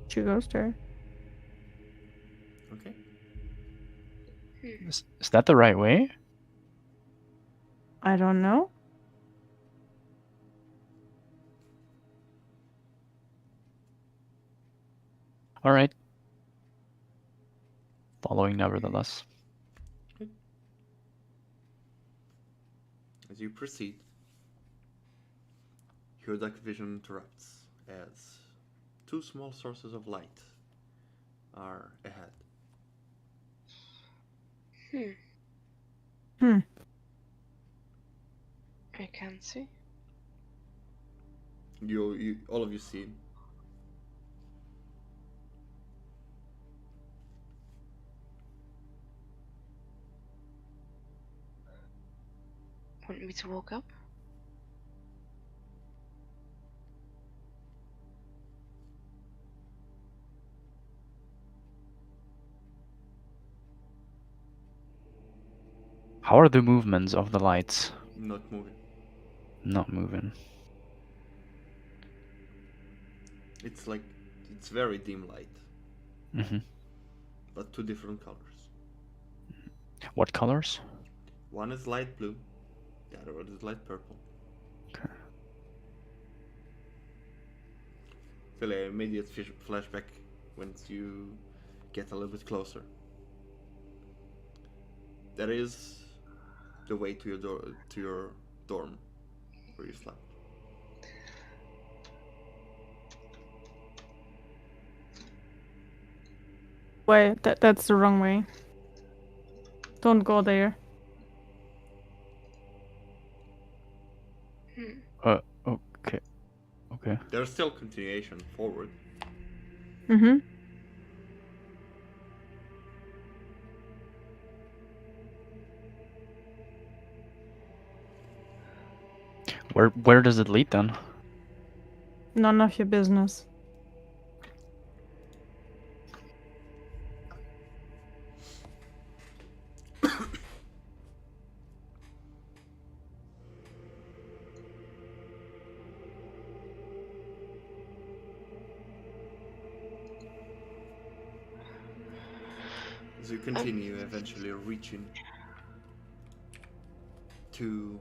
She goes there. Okay. Is that the right way? I don't know. All right. Following nevertheless. As you proceed, your dark vision interrupts as two small sources of light are ahead. I can't see. All of you see. Want me to walk up? How are the movements of the lights? Not moving. Not moving. It's very dim light, Mm-hmm. but two different colors. What colors? One is light blue, the other one is light purple. Okay. Still an immediate flashback once you get a little bit closer. That is the way to your dorm where you slept. Wait, that's the wrong way. Don't go there. Okay. Okay. There's still continuation forward. Mm-hmm. Where does it lead then? None of your business. As you continue, eventually reaching to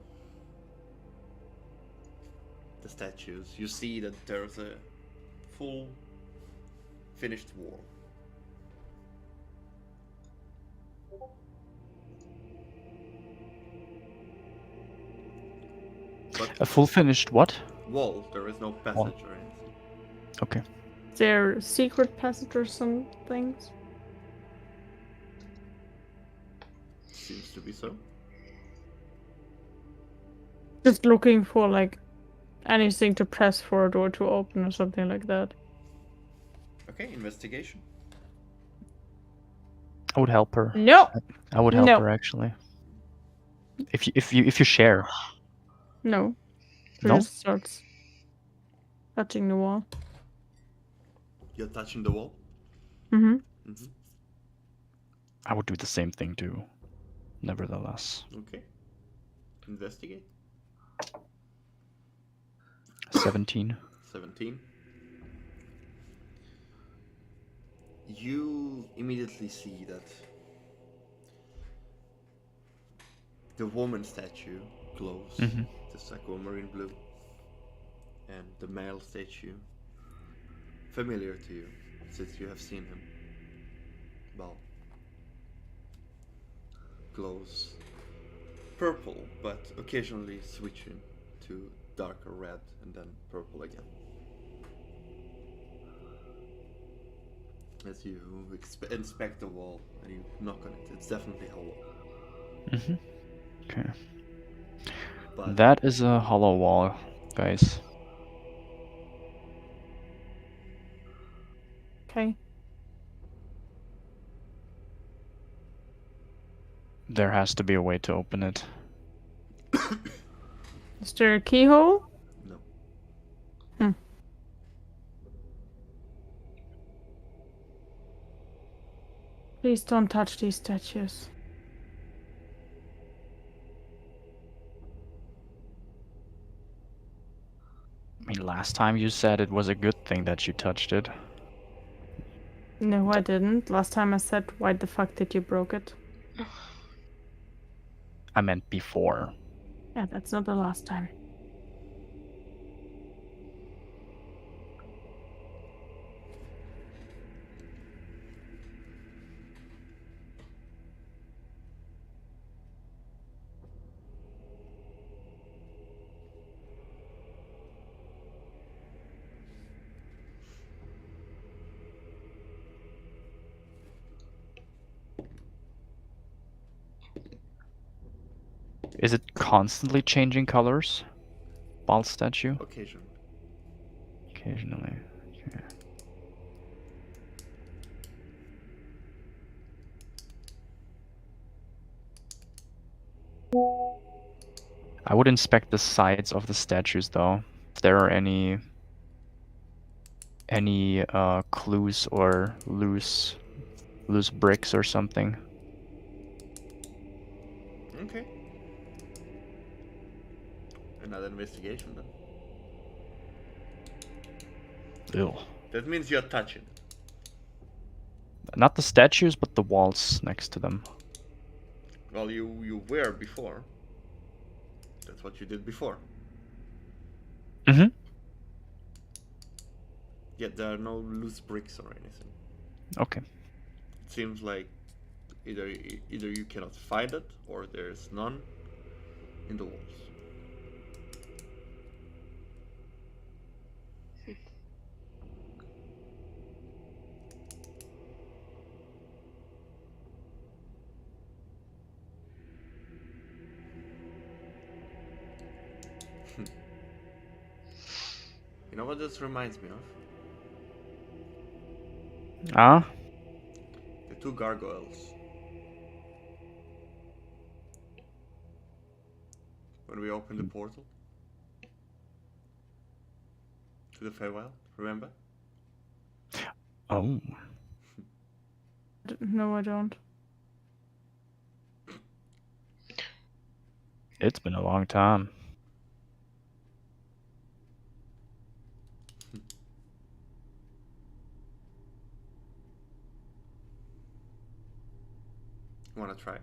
the statues, you see that there's a full finished wall. But A full finished what? wall, there is no passage or anything. Okay. Is there a secret passage or some things? Seems to be so. Just looking for like anything to press for a door to open or something like that. Okay, investigation. I would help her. No. I would help No. her actually. If you share. No. She No? just starts touching the wall. You're touching the wall. Mm-hmm. Mm-hmm. I would do the same thing too. Nevertheless. Okay. Investigate. 17. 17. You immediately see that the woman statue glows Mm-hmm. just like aquamarine blue, and the male statue, familiar to you since you have seen him, well, glows purple, but occasionally switching to darker red and then purple again. As you inspect the wall and you knock on it, it's definitely hollow. Mm-hmm. Okay. But That is a hollow wall, guys. Okay. There has to be a way to open it. Is there a keyhole? No. Please don't touch these statues. I mean, last time you said it was a good thing that you touched it. No, I didn't. Last time I said, why the fuck did you broke it? I meant before. Yeah, that's not the last time. Is it constantly changing colors? Ball statue? Occasionally. Occasionally. Okay. I would inspect the sides of the statues though. If there are any clues or loose bricks or something. Okay. Another investigation then. Ew. That means you're touching it. Not the statues, but the walls next to them. Well, you were before. That's what you did before. Mm-hmm. Yet there are no loose bricks or anything. Okay. It seems like either you cannot find it or there's none in the walls. You know what this reminds me of? Ah? The two gargoyles. When we opened the portal to the Feywild, remember? Oh. No, I don't. It's been a long time. You wanna try?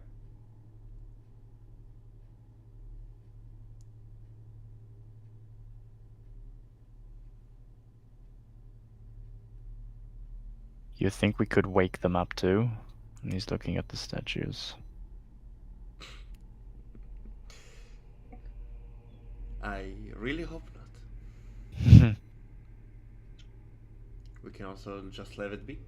You think we could wake them up too? And he's looking at the statues. I really hope not. We can also just let it be.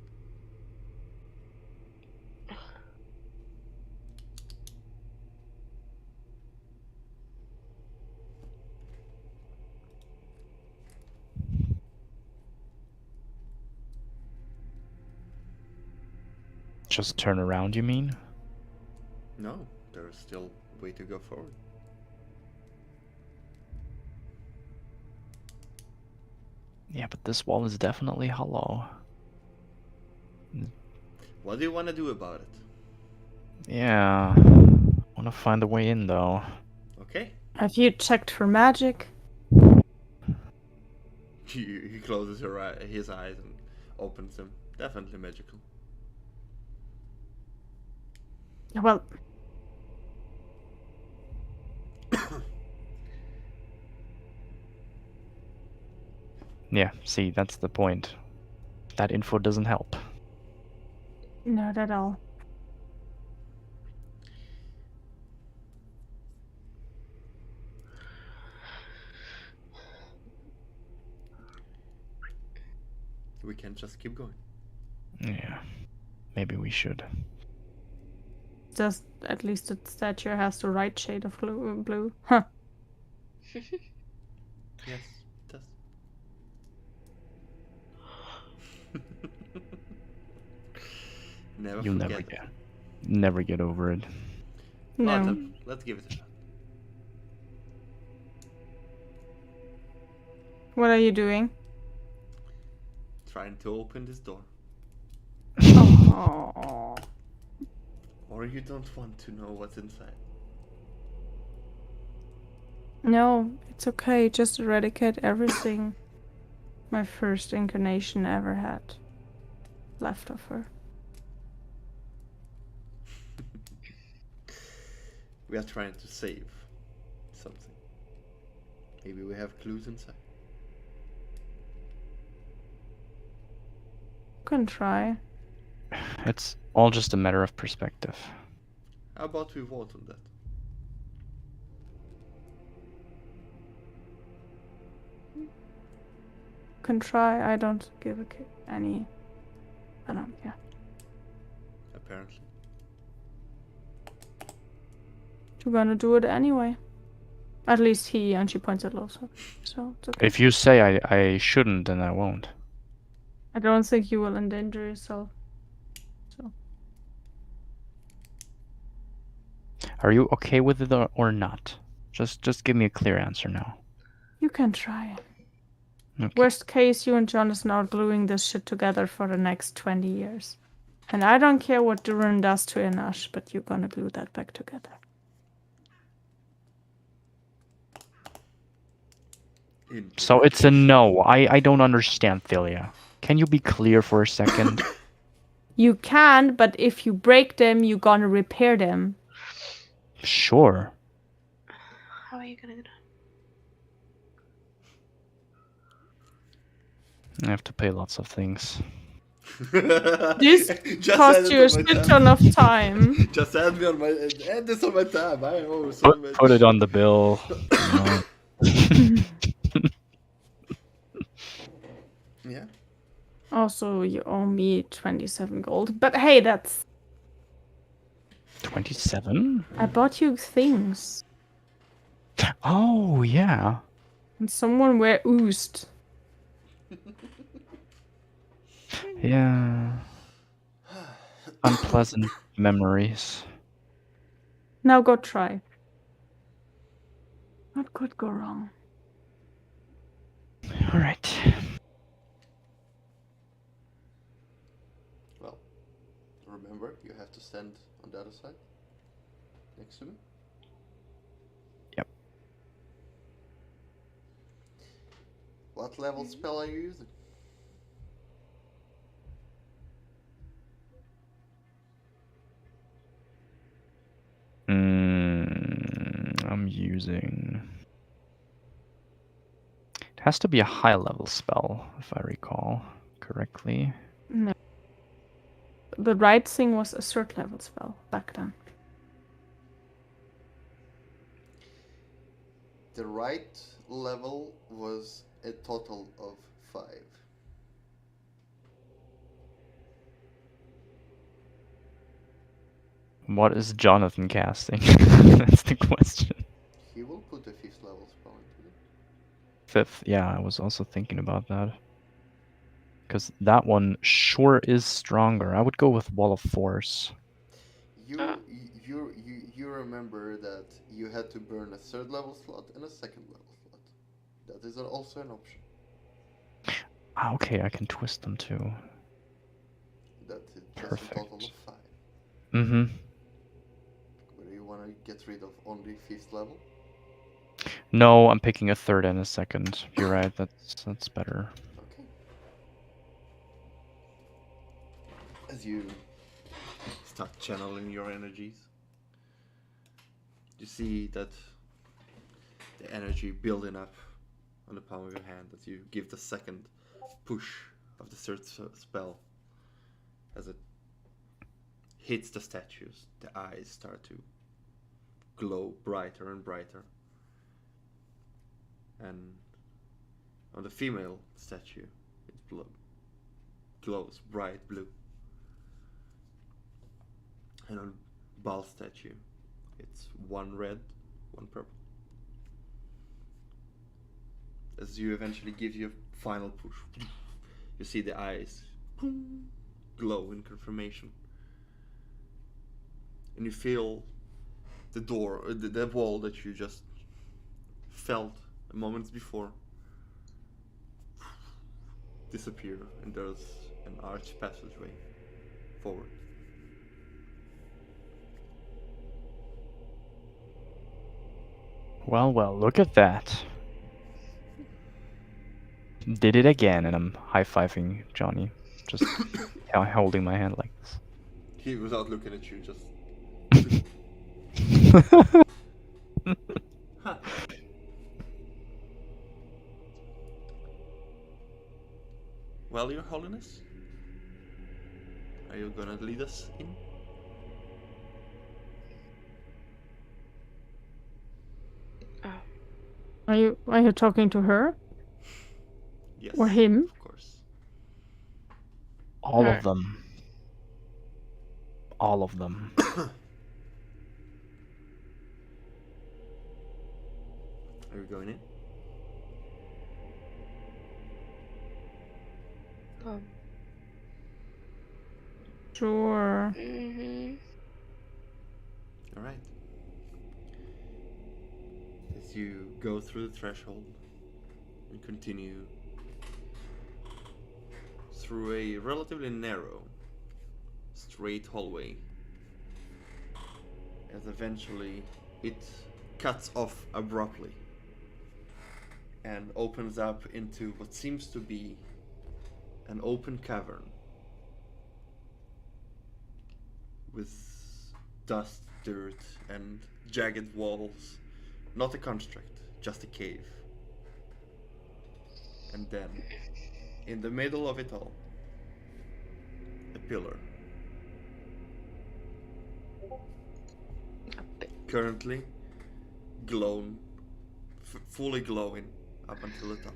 Just turn around, you mean? No, there's still a way to go forward. Yeah, but this wall is definitely hollow. What do you want to do about it? Yeah. I wanna find a way in though. Okay. Have you checked for magic? He closes his eyes and opens them. Definitely magical. Well, Yeah, see, that's the point. That info doesn't help. not at all. We can just keep going. Yeah. Maybe we should. Just at least the statue has the right shade of blue. Huh. Yes, it does. Never You'll forget. never get, never get over it. Well, No. let's give it a shot. What are you doing? Trying to open this door. Oh. Or you don't want to know what's inside. No, it's okay. Just eradicate everything my first incarnation ever had left of her. We are trying to save something. Maybe we have clues inside. You can try. It's all just a matter of perspective. How about we vote on that? You can try. I don't give a any. I don't care. Apparently. You're gonna do it anyway. At least he, and she points at Losa. So it's okay. If you say I shouldn't, then I won't. I don't think you will endanger yourself. So Are you okay with it or not? Just give me a clear answer now. you can try. Okay. Worst case, you and Jonathan are gluing this shit together for the next 20 years. And I don't care what Duran does to Inash, but you're gonna glue that back together. So it's a no. I don't understand, Philia. Can you be clear for a second? You can, but if you break them, you're gonna repair them. Sure. How are you gonna do that? I have to pay lots of things. This cost you a shit ton of time. Just add me on my add this on my tab. I owe so much. Put it on the bill. Yeah. Also, you owe me 27 gold. But hey, that's... 27? I bought you things. Oh, yeah. And someone were oozed. Yeah. Unpleasant memories. Now go try. What could go wrong? All right. Well, remember, you have to stand on the other side, next to me. Yep. What level spell are you using? I'm using... It has to be a high level spell, if I recall correctly. No. The right thing was a third level spell back then. The right level was a total of 5. What is Jonathan casting? That's the question. He will put a 5th level spell into it. 5th, yeah, I was also thinking about that. Because that one sure is stronger. I would go with Wall of Force. You remember that you had to burn a 3rd level slot and a 2nd level slot. That is also an option. Ah, okay, I can twist them too. That is just Perfect. a total of 5. Mm-hmm. Whether you want to get rid of only 5th level? No, I'm picking a 3rd and a 2nd. You're right, that's better. Okay. As you start channeling your energies, you see that the energy building up on the palm of your hand as you give the 2nd push of the 3rd spell. As it hits the statues, the eyes start to glow brighter and brighter. And on the female statue, it glows bright blue. And on Bal's statue, it's one red, one purple. As you eventually give your final push, you see the eyes glow in confirmation. And you feel the door, the wall that you just felt a moment before, disappear, and there's an arched passageway forward. Well, well, look at that. Did it again, and I'm high-fiving Johnny, just holding my hand like this. He, without looking at you, just. Huh. Well, Your Holiness, are you gonna lead us in? Oh, Are you talking to her Yes. or him? Of course. All Her. of them. All of them. Are you going in? Sure. Alright. As you go through the threshold and continue through a relatively narrow, straight hallway, as eventually it cuts off abruptly and opens up into what seems to be an open cavern with dust, dirt, and jagged walls. Not a construct, just a cave. And then, in the middle of it all, a pillar. Currently fully glowing up until the top.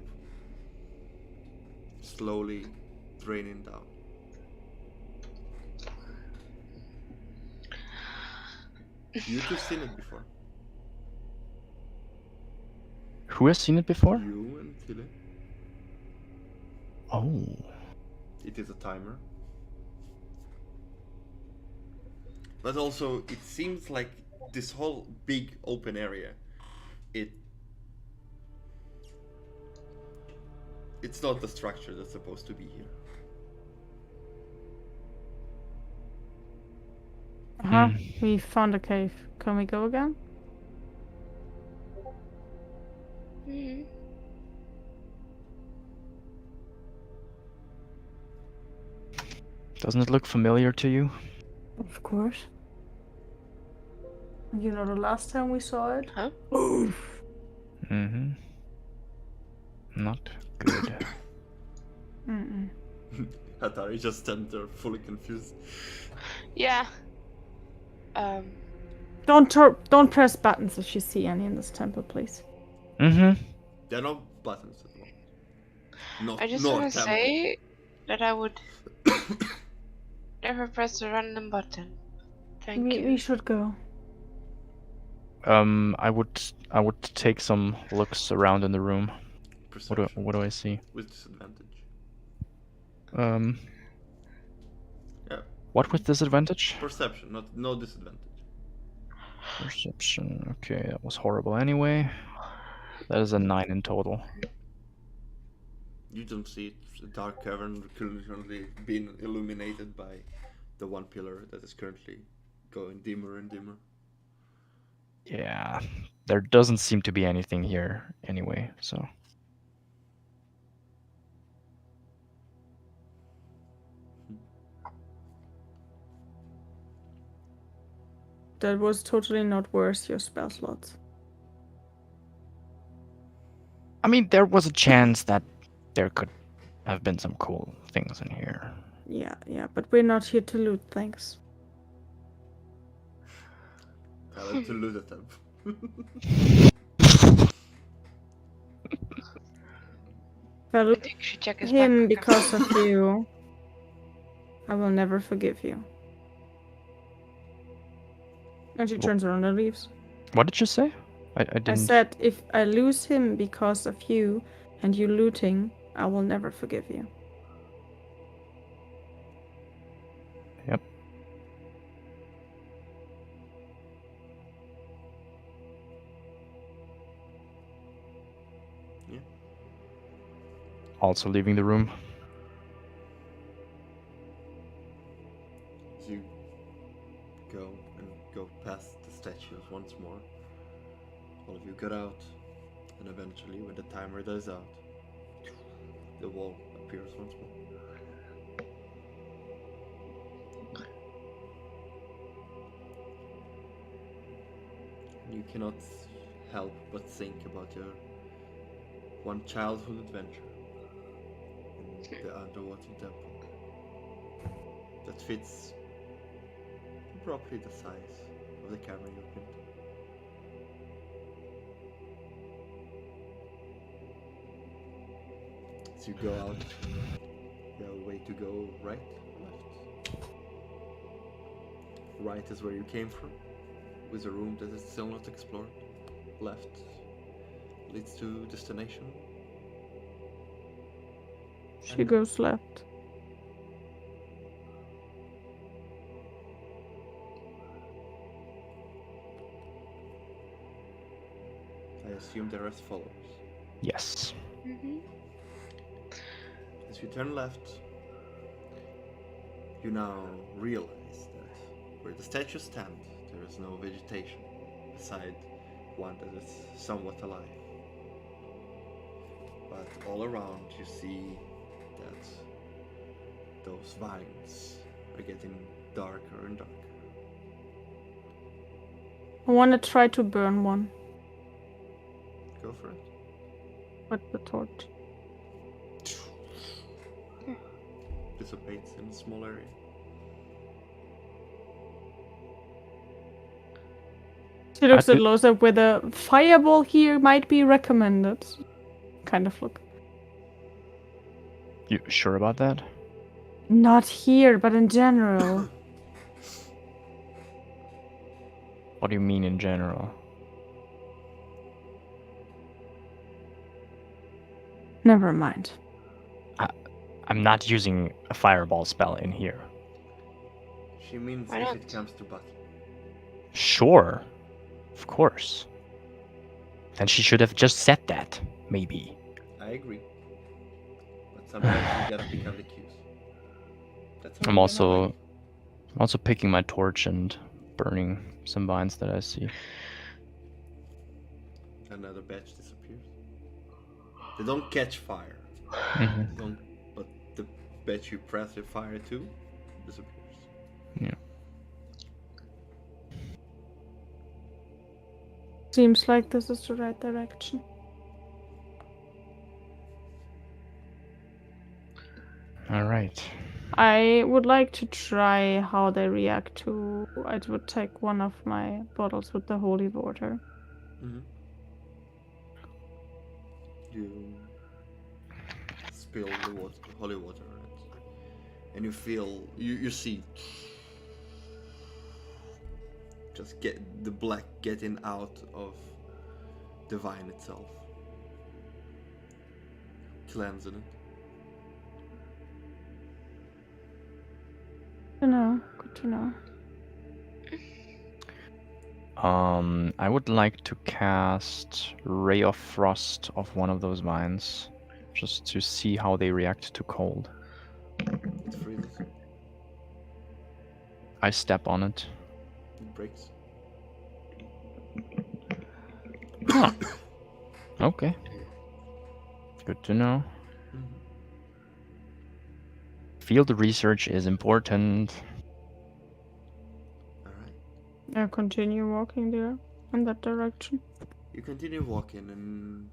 Slowly draining down. You two seen it before. Who has seen it before? You and Tilly. Oh. It is a timer. But also, it seems like this whole big open area, it's not the structure that's supposed to be here. We found a cave. Can we go again? Doesn't it look familiar to you? Of course. You know the last time we saw it? Huh? Oof. Mm-hmm. Not good. Hatari just stands there fully confused. Yeah. Don't press buttons if you see any in this temple, please. Mm-hmm. There are no buttons at the moment. Not, I just nor want to temple. say that I would never press a random button. Thank We you. should go. I would take some looks around in the room. Perception. What do I see? With disadvantage. Yeah. What with disadvantage? Perception, no disadvantage. Perception. Okay, that was horrible anyway. That is a 9 in total. You don't see it. It's a dark cavern currently being illuminated by the one pillar that is currently going dimmer and dimmer. Yeah, there doesn't seem to be anything here anyway, so. That was totally not worth your spell slots. I mean, there was a chance that there could have been some cool things in here. Yeah, but we're not here to loot things. Tell him to loot at them. If I I loot think you should check his him backpack. because of you, I will never forgive you. And she turns around and leaves. What did you say? I I didn't. said, if I lose him because of you and you looting, I will never forgive you. Yep. Yeah. Also leaving the room. once more. All of you got out, and eventually, when the timer dies out, the wall appears once more. You cannot help but think about your one childhood adventure in the underwater temple that fits roughly the size of the camera you've been to. As you go out, you have a way to go right or left. Right is where you came from, with a room that is still not explored. Left leads to destination. She goes left. I assume the rest follows. Yes. Mm-hmm. As you turn left, you now realize that where the statues stand, there is no vegetation beside one that is somewhat alive. But all around you see that those vines are getting darker and darker. I want to try to burn one Go for it. with the torch. Dissipates in a small area. She looks I at did- Loza with a fireball here might be recommended. Kind of look. You sure about that? Not here, but in general. What do you mean in general? Never mind. I'm not using a fireball spell in here. She means Why if not? it comes to button. Sure. Of course. Then she should have just said that, maybe. I agree. But sometimes you gotta pick up the cues. That's how I'm we're also gonna I'm also picking my torch and burning some vines that I see. like. Another batch disappears. They don't catch fire. Mhm. They don't, but the batch you press the fire to disappears. Seems like this is the right direction. All right. I would like to try how they react to. I would take one of my bottles with the holy water. Mm-hmm. You spill the water, holy water on it, and you feel you see just get the black getting out of the vine itself, cleansing it. To know. Good to know. I would like to cast Ray of Frost off one of those vines, just to see how they react to cold. It freezes. I step on it. It breaks. Huh. Okay. Good to know. Mhm. Field research is important. All right. I continue walking there in that direction. You continue walking, and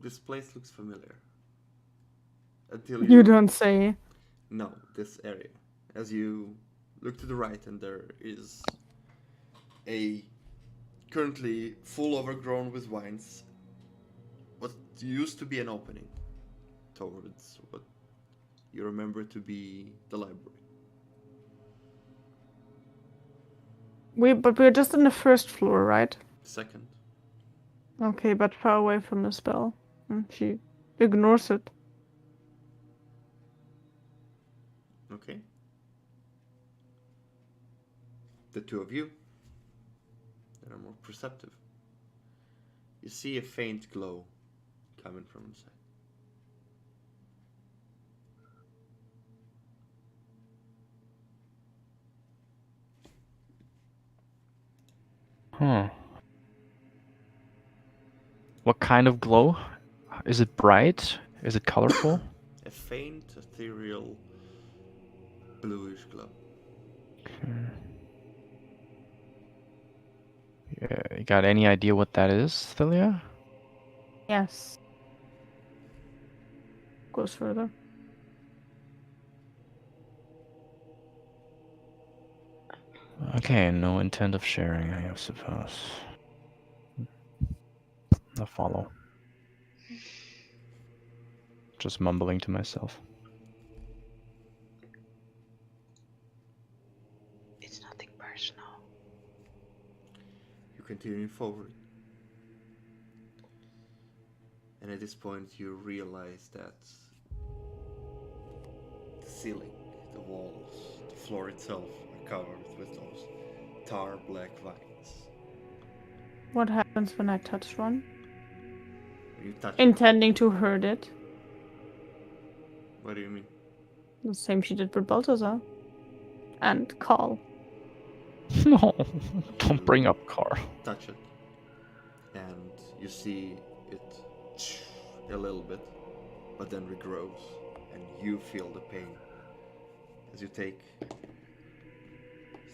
this place looks familiar. Until You don't say. No, this area. As you look to the right, and there is a currently full overgrown with vines. What used to be an opening towards what you remember to be the library. But we're just on the first floor, right? Second, Okay, but far away from the spell. She ignores it. okay. The two of you that are more perceptive. You see a faint glow coming from inside. Huh. What kind of glow? Is it bright? Is it colorful? A faint, ethereal, bluish glow. Yeah, you got any idea what that is, Thalia? Yes. Goes further. Okay, no intent of sharing, I suppose. I follow. Just mumbling to myself. It's nothing personal. You continue forward. And at this point you realize that the ceiling, the walls, the floor itself are covered with those tar black vines. What happens when I touch one? When you touch it, Intending to hurt it. what do you mean? The same she did with Balthazar. And Carl. No, don't bring up Carl. Touch it, and you see it a little bit, but then regrows, and you feel the pain as you take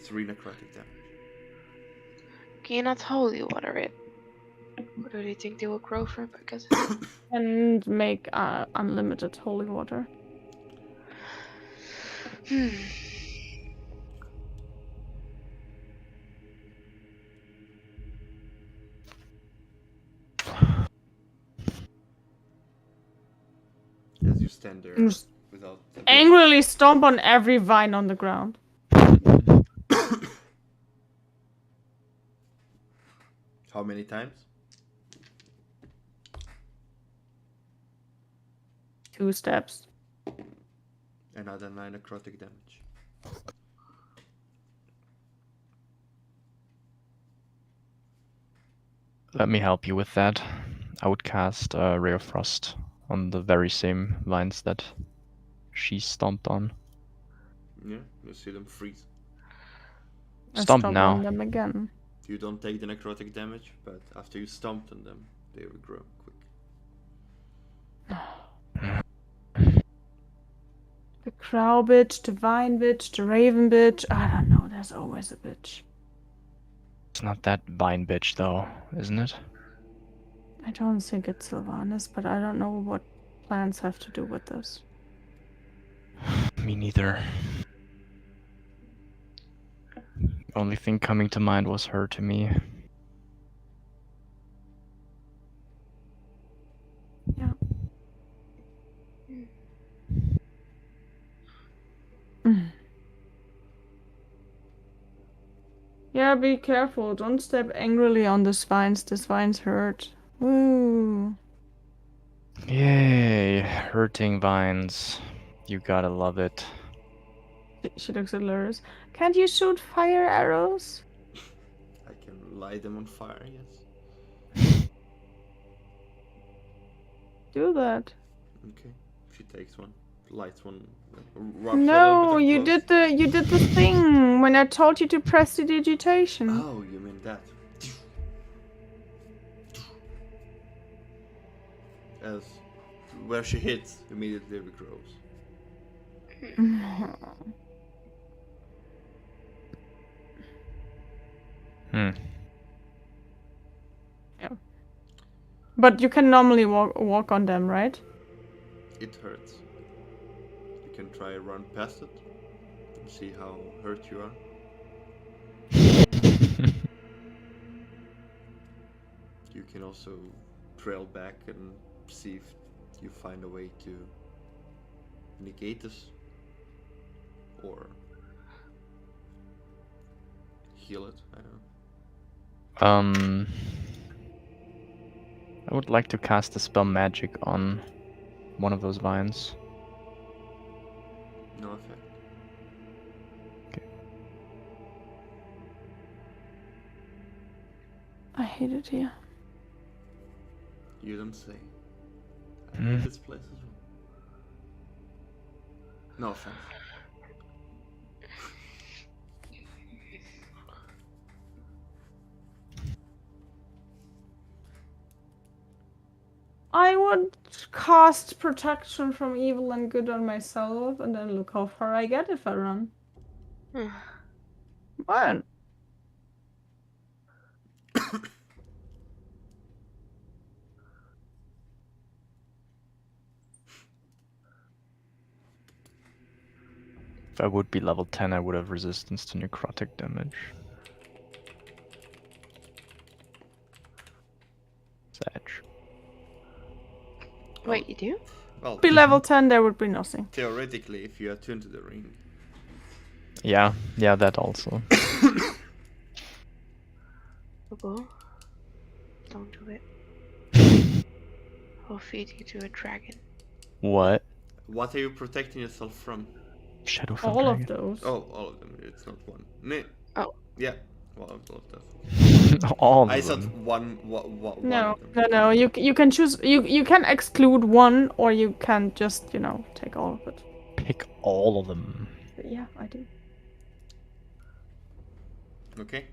3 necrotic damage. Can you not holy water it? Or do you think they will grow from it? Because And make unlimited holy water. As you stand there Just without angrily stomp on every vine on the ground. How many times? 2 steps. Another 9 necrotic damage. Let me help you with that. I would cast Ray of Frost on the very same vines that she stomped on. Yeah, you see them freeze. And Stomp stomp now. on them again. You don't take the necrotic damage, but after you stomped on them, they regrow quick. The crow bitch, the vine bitch, the raven bitch. I don't know, there's always a bitch. It's not that vine bitch though, isn't it? I don't think it's Sylvanas, but I don't know what plants have to do with this. Me neither. Only thing coming to mind was her to me. Yeah. Mm. Yeah, be careful. Don't step angrily on the vines. The vines hurt. Woo. Yay, hurting vines. You gotta love it. She looks at Luris. Can't you shoot fire arrows? I can light them on fire, yes. Do that. Okay. She takes one, lights one, rubs a little No, bit you did the thing when I told you to press the digitation. Oh, you mean that? As where she hits, immediately regrows. Yeah. But you can normally walk on them, right? It hurts. You can try run past it and see how hurt you are. You can also trail back and see if you find a way to negate this or heal it. I don't know. I would like to cast a spell magic on one of those vines. No effect. I hate it here. You don't say. I hate this place as well. No offense. I would cast protection from evil and good on myself, and then look how far I get if I run. Fine. If I would be level 10, I would have resistance to necrotic damage. Sag. Wait, you do? Well, Be level 10, there would be nothing. theoretically, if you attune to the ring. Yeah, that also. Google. Don't do it. I'll feed you to a dragon. What? What are you protecting yourself from? Shadowfell All of Dragon. those. Oh, all of them. It's not one. Oh. Yeah, all of those. All of I them. said one. One No, of them. no. You can choose. You can exclude one, or you can just take all of it. Pick all of them. But yeah, I do. Okay.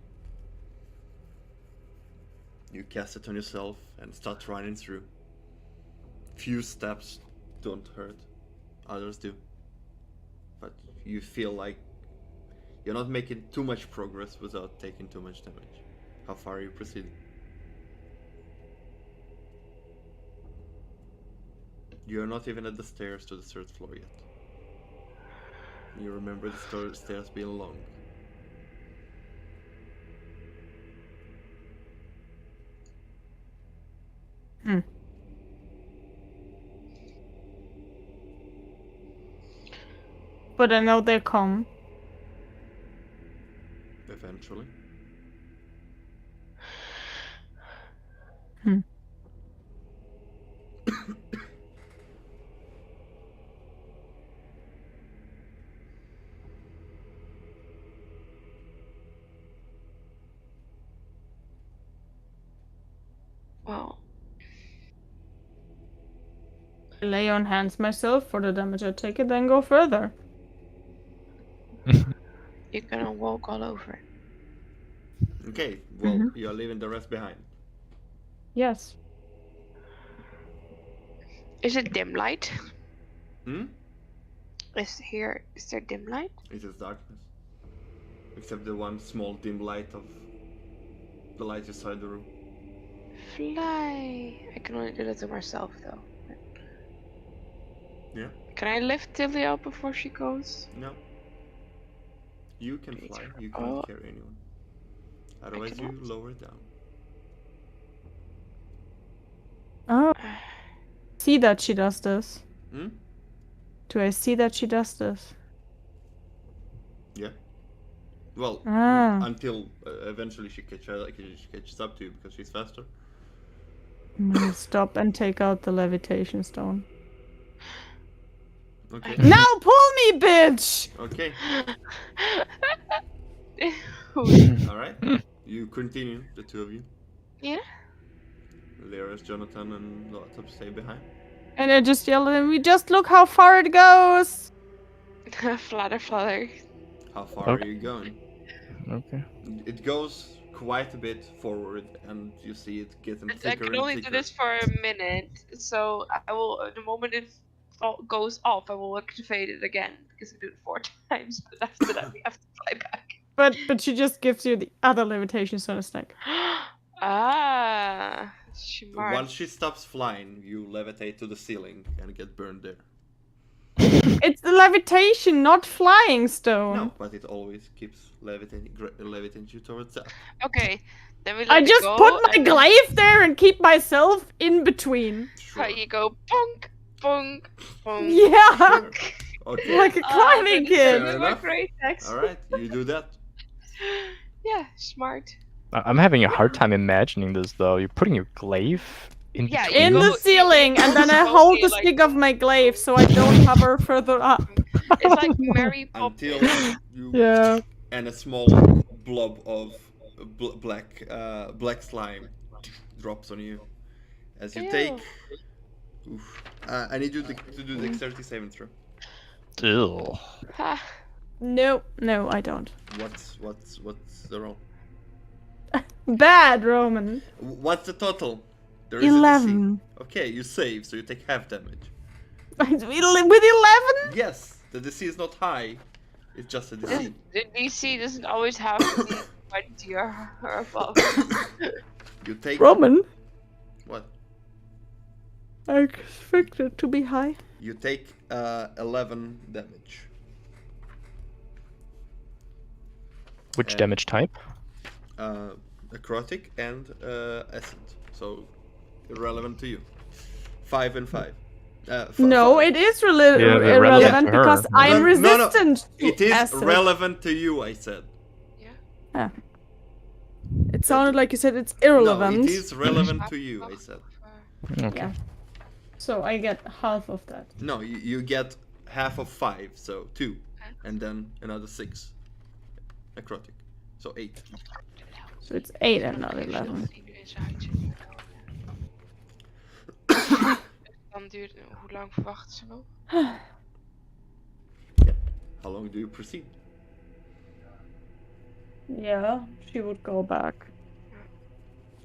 You cast it on yourself and start running through. Few steps don't hurt, others do. But you feel like you're not making too much progress without taking too much damage. How far are you proceeding? You're not even at the stairs to the third floor yet. You remember the stairs being long. But I know they come. Eventually. Well, Lay on hands myself for the damage I take and then go further. you're gonna walk all over it. Okay, well, you're leaving the rest behind. Yes. Is it dim light? Hmm? Is there dim light? It is darkness. Except the one small dim light of the light inside the room. Fly. I can only do that to myself though. Yeah? Can I lift Tilia up before she goes? No. You can Okay, fly, it's- you can't oh. carry anyone. Otherwise you cannot. lower it down. Oh. See that she does this. Hmm? Do I see that she does this? Yeah. Well, Ah. until eventually she catches up to you because she's faster. I'm gonna stop and take out the levitation stone. Okay. Now pull me, bitch! Okay. Alright. You continue, the two of you. Yeah. Lyris, Jonathan, and Lotop stay behind. And I just yell at him, we just look how far it goes! Flutter, flutter. How far Okay. are you going? Okay. It goes quite a bit forward, and you see it getting I thicker can and only thicker. do this for a minute, so I will. The moment it goes off, I will activate it again because I did it 4 times. But after that, we have to fly back. But she just gives you the other levitation stone stack. Ah, smart. Once she stops flying, you levitate to the ceiling and get burned there. It's the levitation, not flying stone. No, but it always keeps levitating you towards that. Okay, then we let I it just go, put my and then glaive there and keep myself in between. Sure. you go bonk, bonk, bonk. Yeah, Sure. Okay. like a climbing Fair kid. This is enough. great text. Alright, you do that. Yeah, smart. I'm having a hard time imagining this though. You're putting your glaive in Yeah, between. In go- the ceiling, and then I go hold here the like stick of my glaive so I don't hover further up. It's like Mary Until Poppins. you Yeah. and a small blob of black slime drops on you. As you Ew. take... Oof. I need you to do the dexterity saving throw. Ew. Ha. No, I don't. What's the roll? Bad, Roman. What's the total? There is a DC. 11. Okay, you save, so you take half damage. With 11? Yes, the DC is not high. It's just a DC. The DC doesn't always have to be 20 or above. You take Roman, what? I expect it to be high. You take 11 damage. Which damage type? Necrotic and Ascent. So irrelevant to you. 5 and 5. No, it is Yeah, but relevant irrelevant to her. because No, I'm no, resistant to It is acid. relevant to you, I said. Yeah. It sounded like you said it's irrelevant. No, it is relevant to you, I said. Okay. Yeah. So I get half of that. No, you get half of 5, so 2. And then another 6. Necrotic. So 8. So it's 8 and not 11. Dan duurt, hoe lang verwachten ze nog? How long do you proceed? Yeah, she would go back.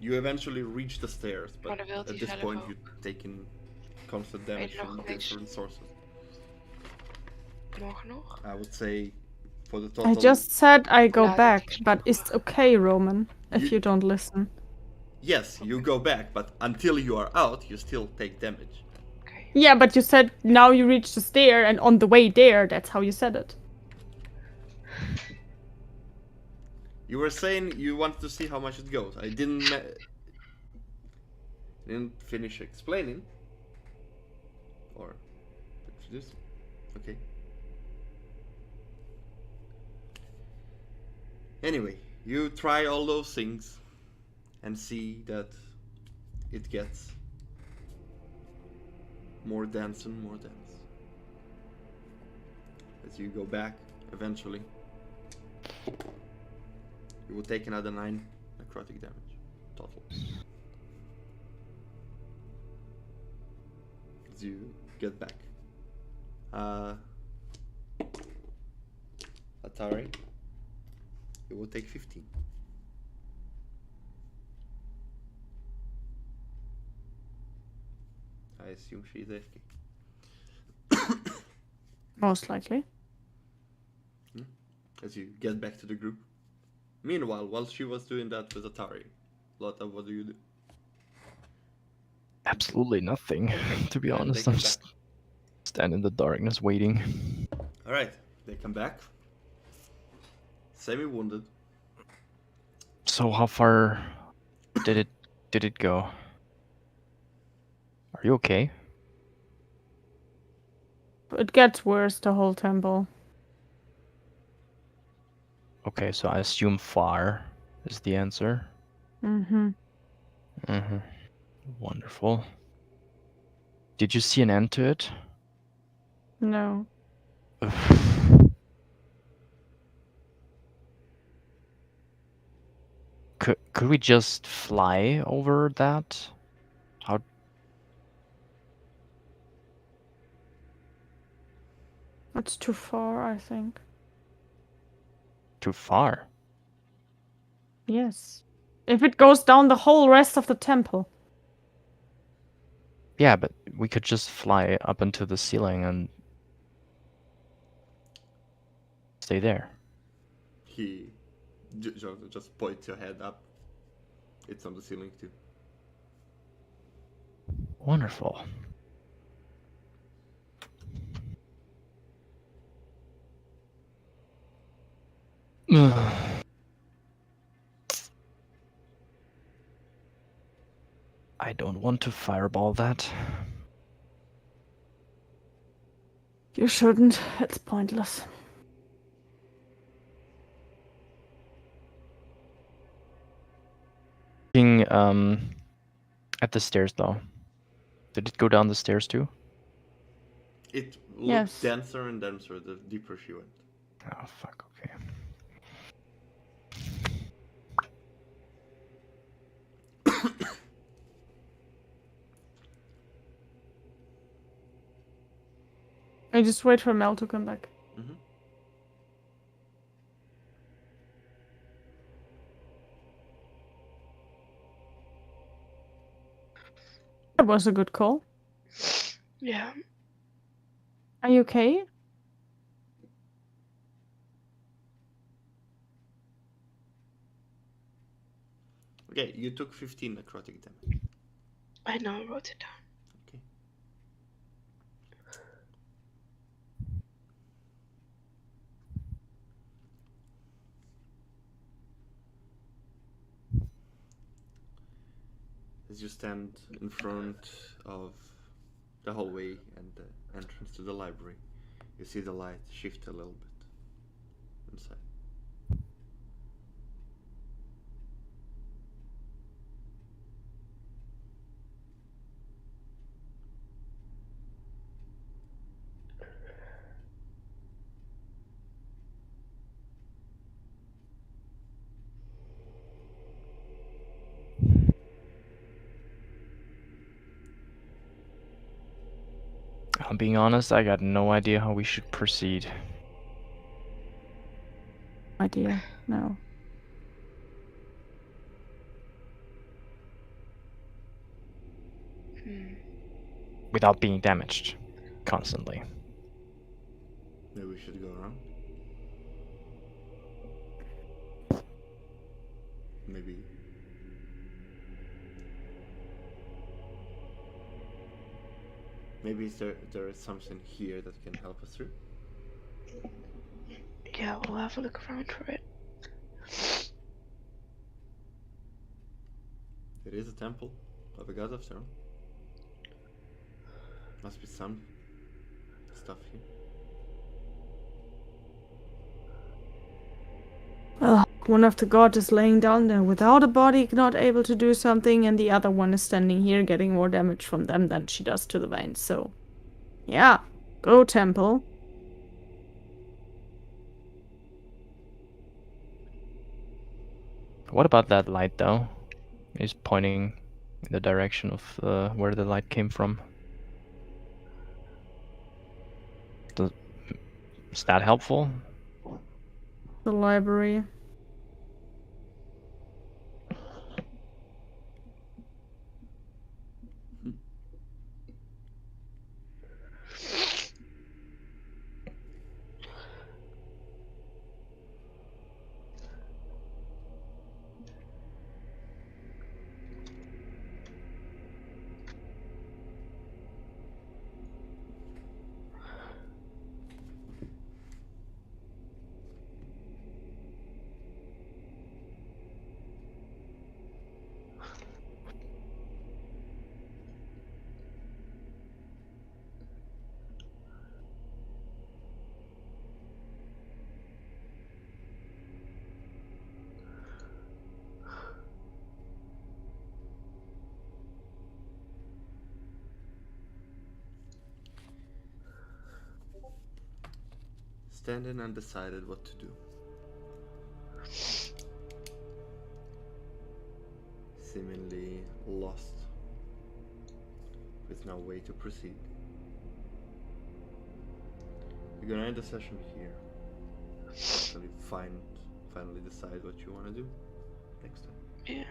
You eventually reach the stairs, but Maar dan wil at hij this zelf point ook. you've taken constant damage je nog from een beetje- different sources. Morgen nog? I would say for the total... I just said I go Yeah, back, that is but it's okay, Roman, if You- you don't listen. Yes, you go back, but until you are out, you still take damage. Oké. Yeah, but you said now you reach the stair, and on the way there, that's how you said it. You were saying you wanted to see how much it goes. I didn't finish explaining. Or introducing. Okay. Anyway, you try all those things and see that it gets more dense and more dense. As you go back, eventually, you will take another 9 necrotic damage total. As you get back. Atari, you will take 15. I assume she's AFK. Most likely. As you get back to the group. Meanwhile, while she was doing that with Atari, Lotta, what do you do? Absolutely nothing, to be And honest. they I'm come just standing in the darkness waiting. Alright, they come back. Semi-wounded. So how far did it go? Are you okay? It gets worse, the whole temple. Okay, so I assume far is the answer. Mm-hmm. Mm-hmm. Wonderful. Did you see an end to it? No. Could we just fly over that? How? It's too far, I think. Too far? Yes. If it goes down the whole rest of the temple. Yeah, but we could just fly up into the ceiling and stay there. He just points your head up. It's on the ceiling too. Wonderful. I don't want to fireball that. You shouldn't. It's pointless. Looking at the stairs though. Did it go down the stairs too? It looked Yes. denser and denser the deeper she went. Oh fuck, okay. I just wait for Mel to come back. Mm-hmm. That was a good call. Yeah. Are you okay? Okay, you took 15 necrotic damage. I know, I wrote it down. Okay. As you stand in front of the hallway and the entrance to the library, you see the light shift a little bit inside. I'm being honest, I got no idea how we should proceed. Idea. No. Without being damaged constantly. Maybe we should go around. Maybe. Maybe there is something here that can help us through. Yeah, we'll have a look around for it. It is a temple of a god after all. Must be some stuff here. Well, one of the gods is laying down there without a body, not able to do something, and the other one is standing here getting more damage from them than she does to the veins. So, yeah, go temple. What about that light though? He's pointing in the direction of where the light came from. Is that helpful? The library. Standing undecided what to do. Seemingly lost, with no way to proceed. We're gonna end the session here. Actually finally decide what you wanna do next time. Yeah.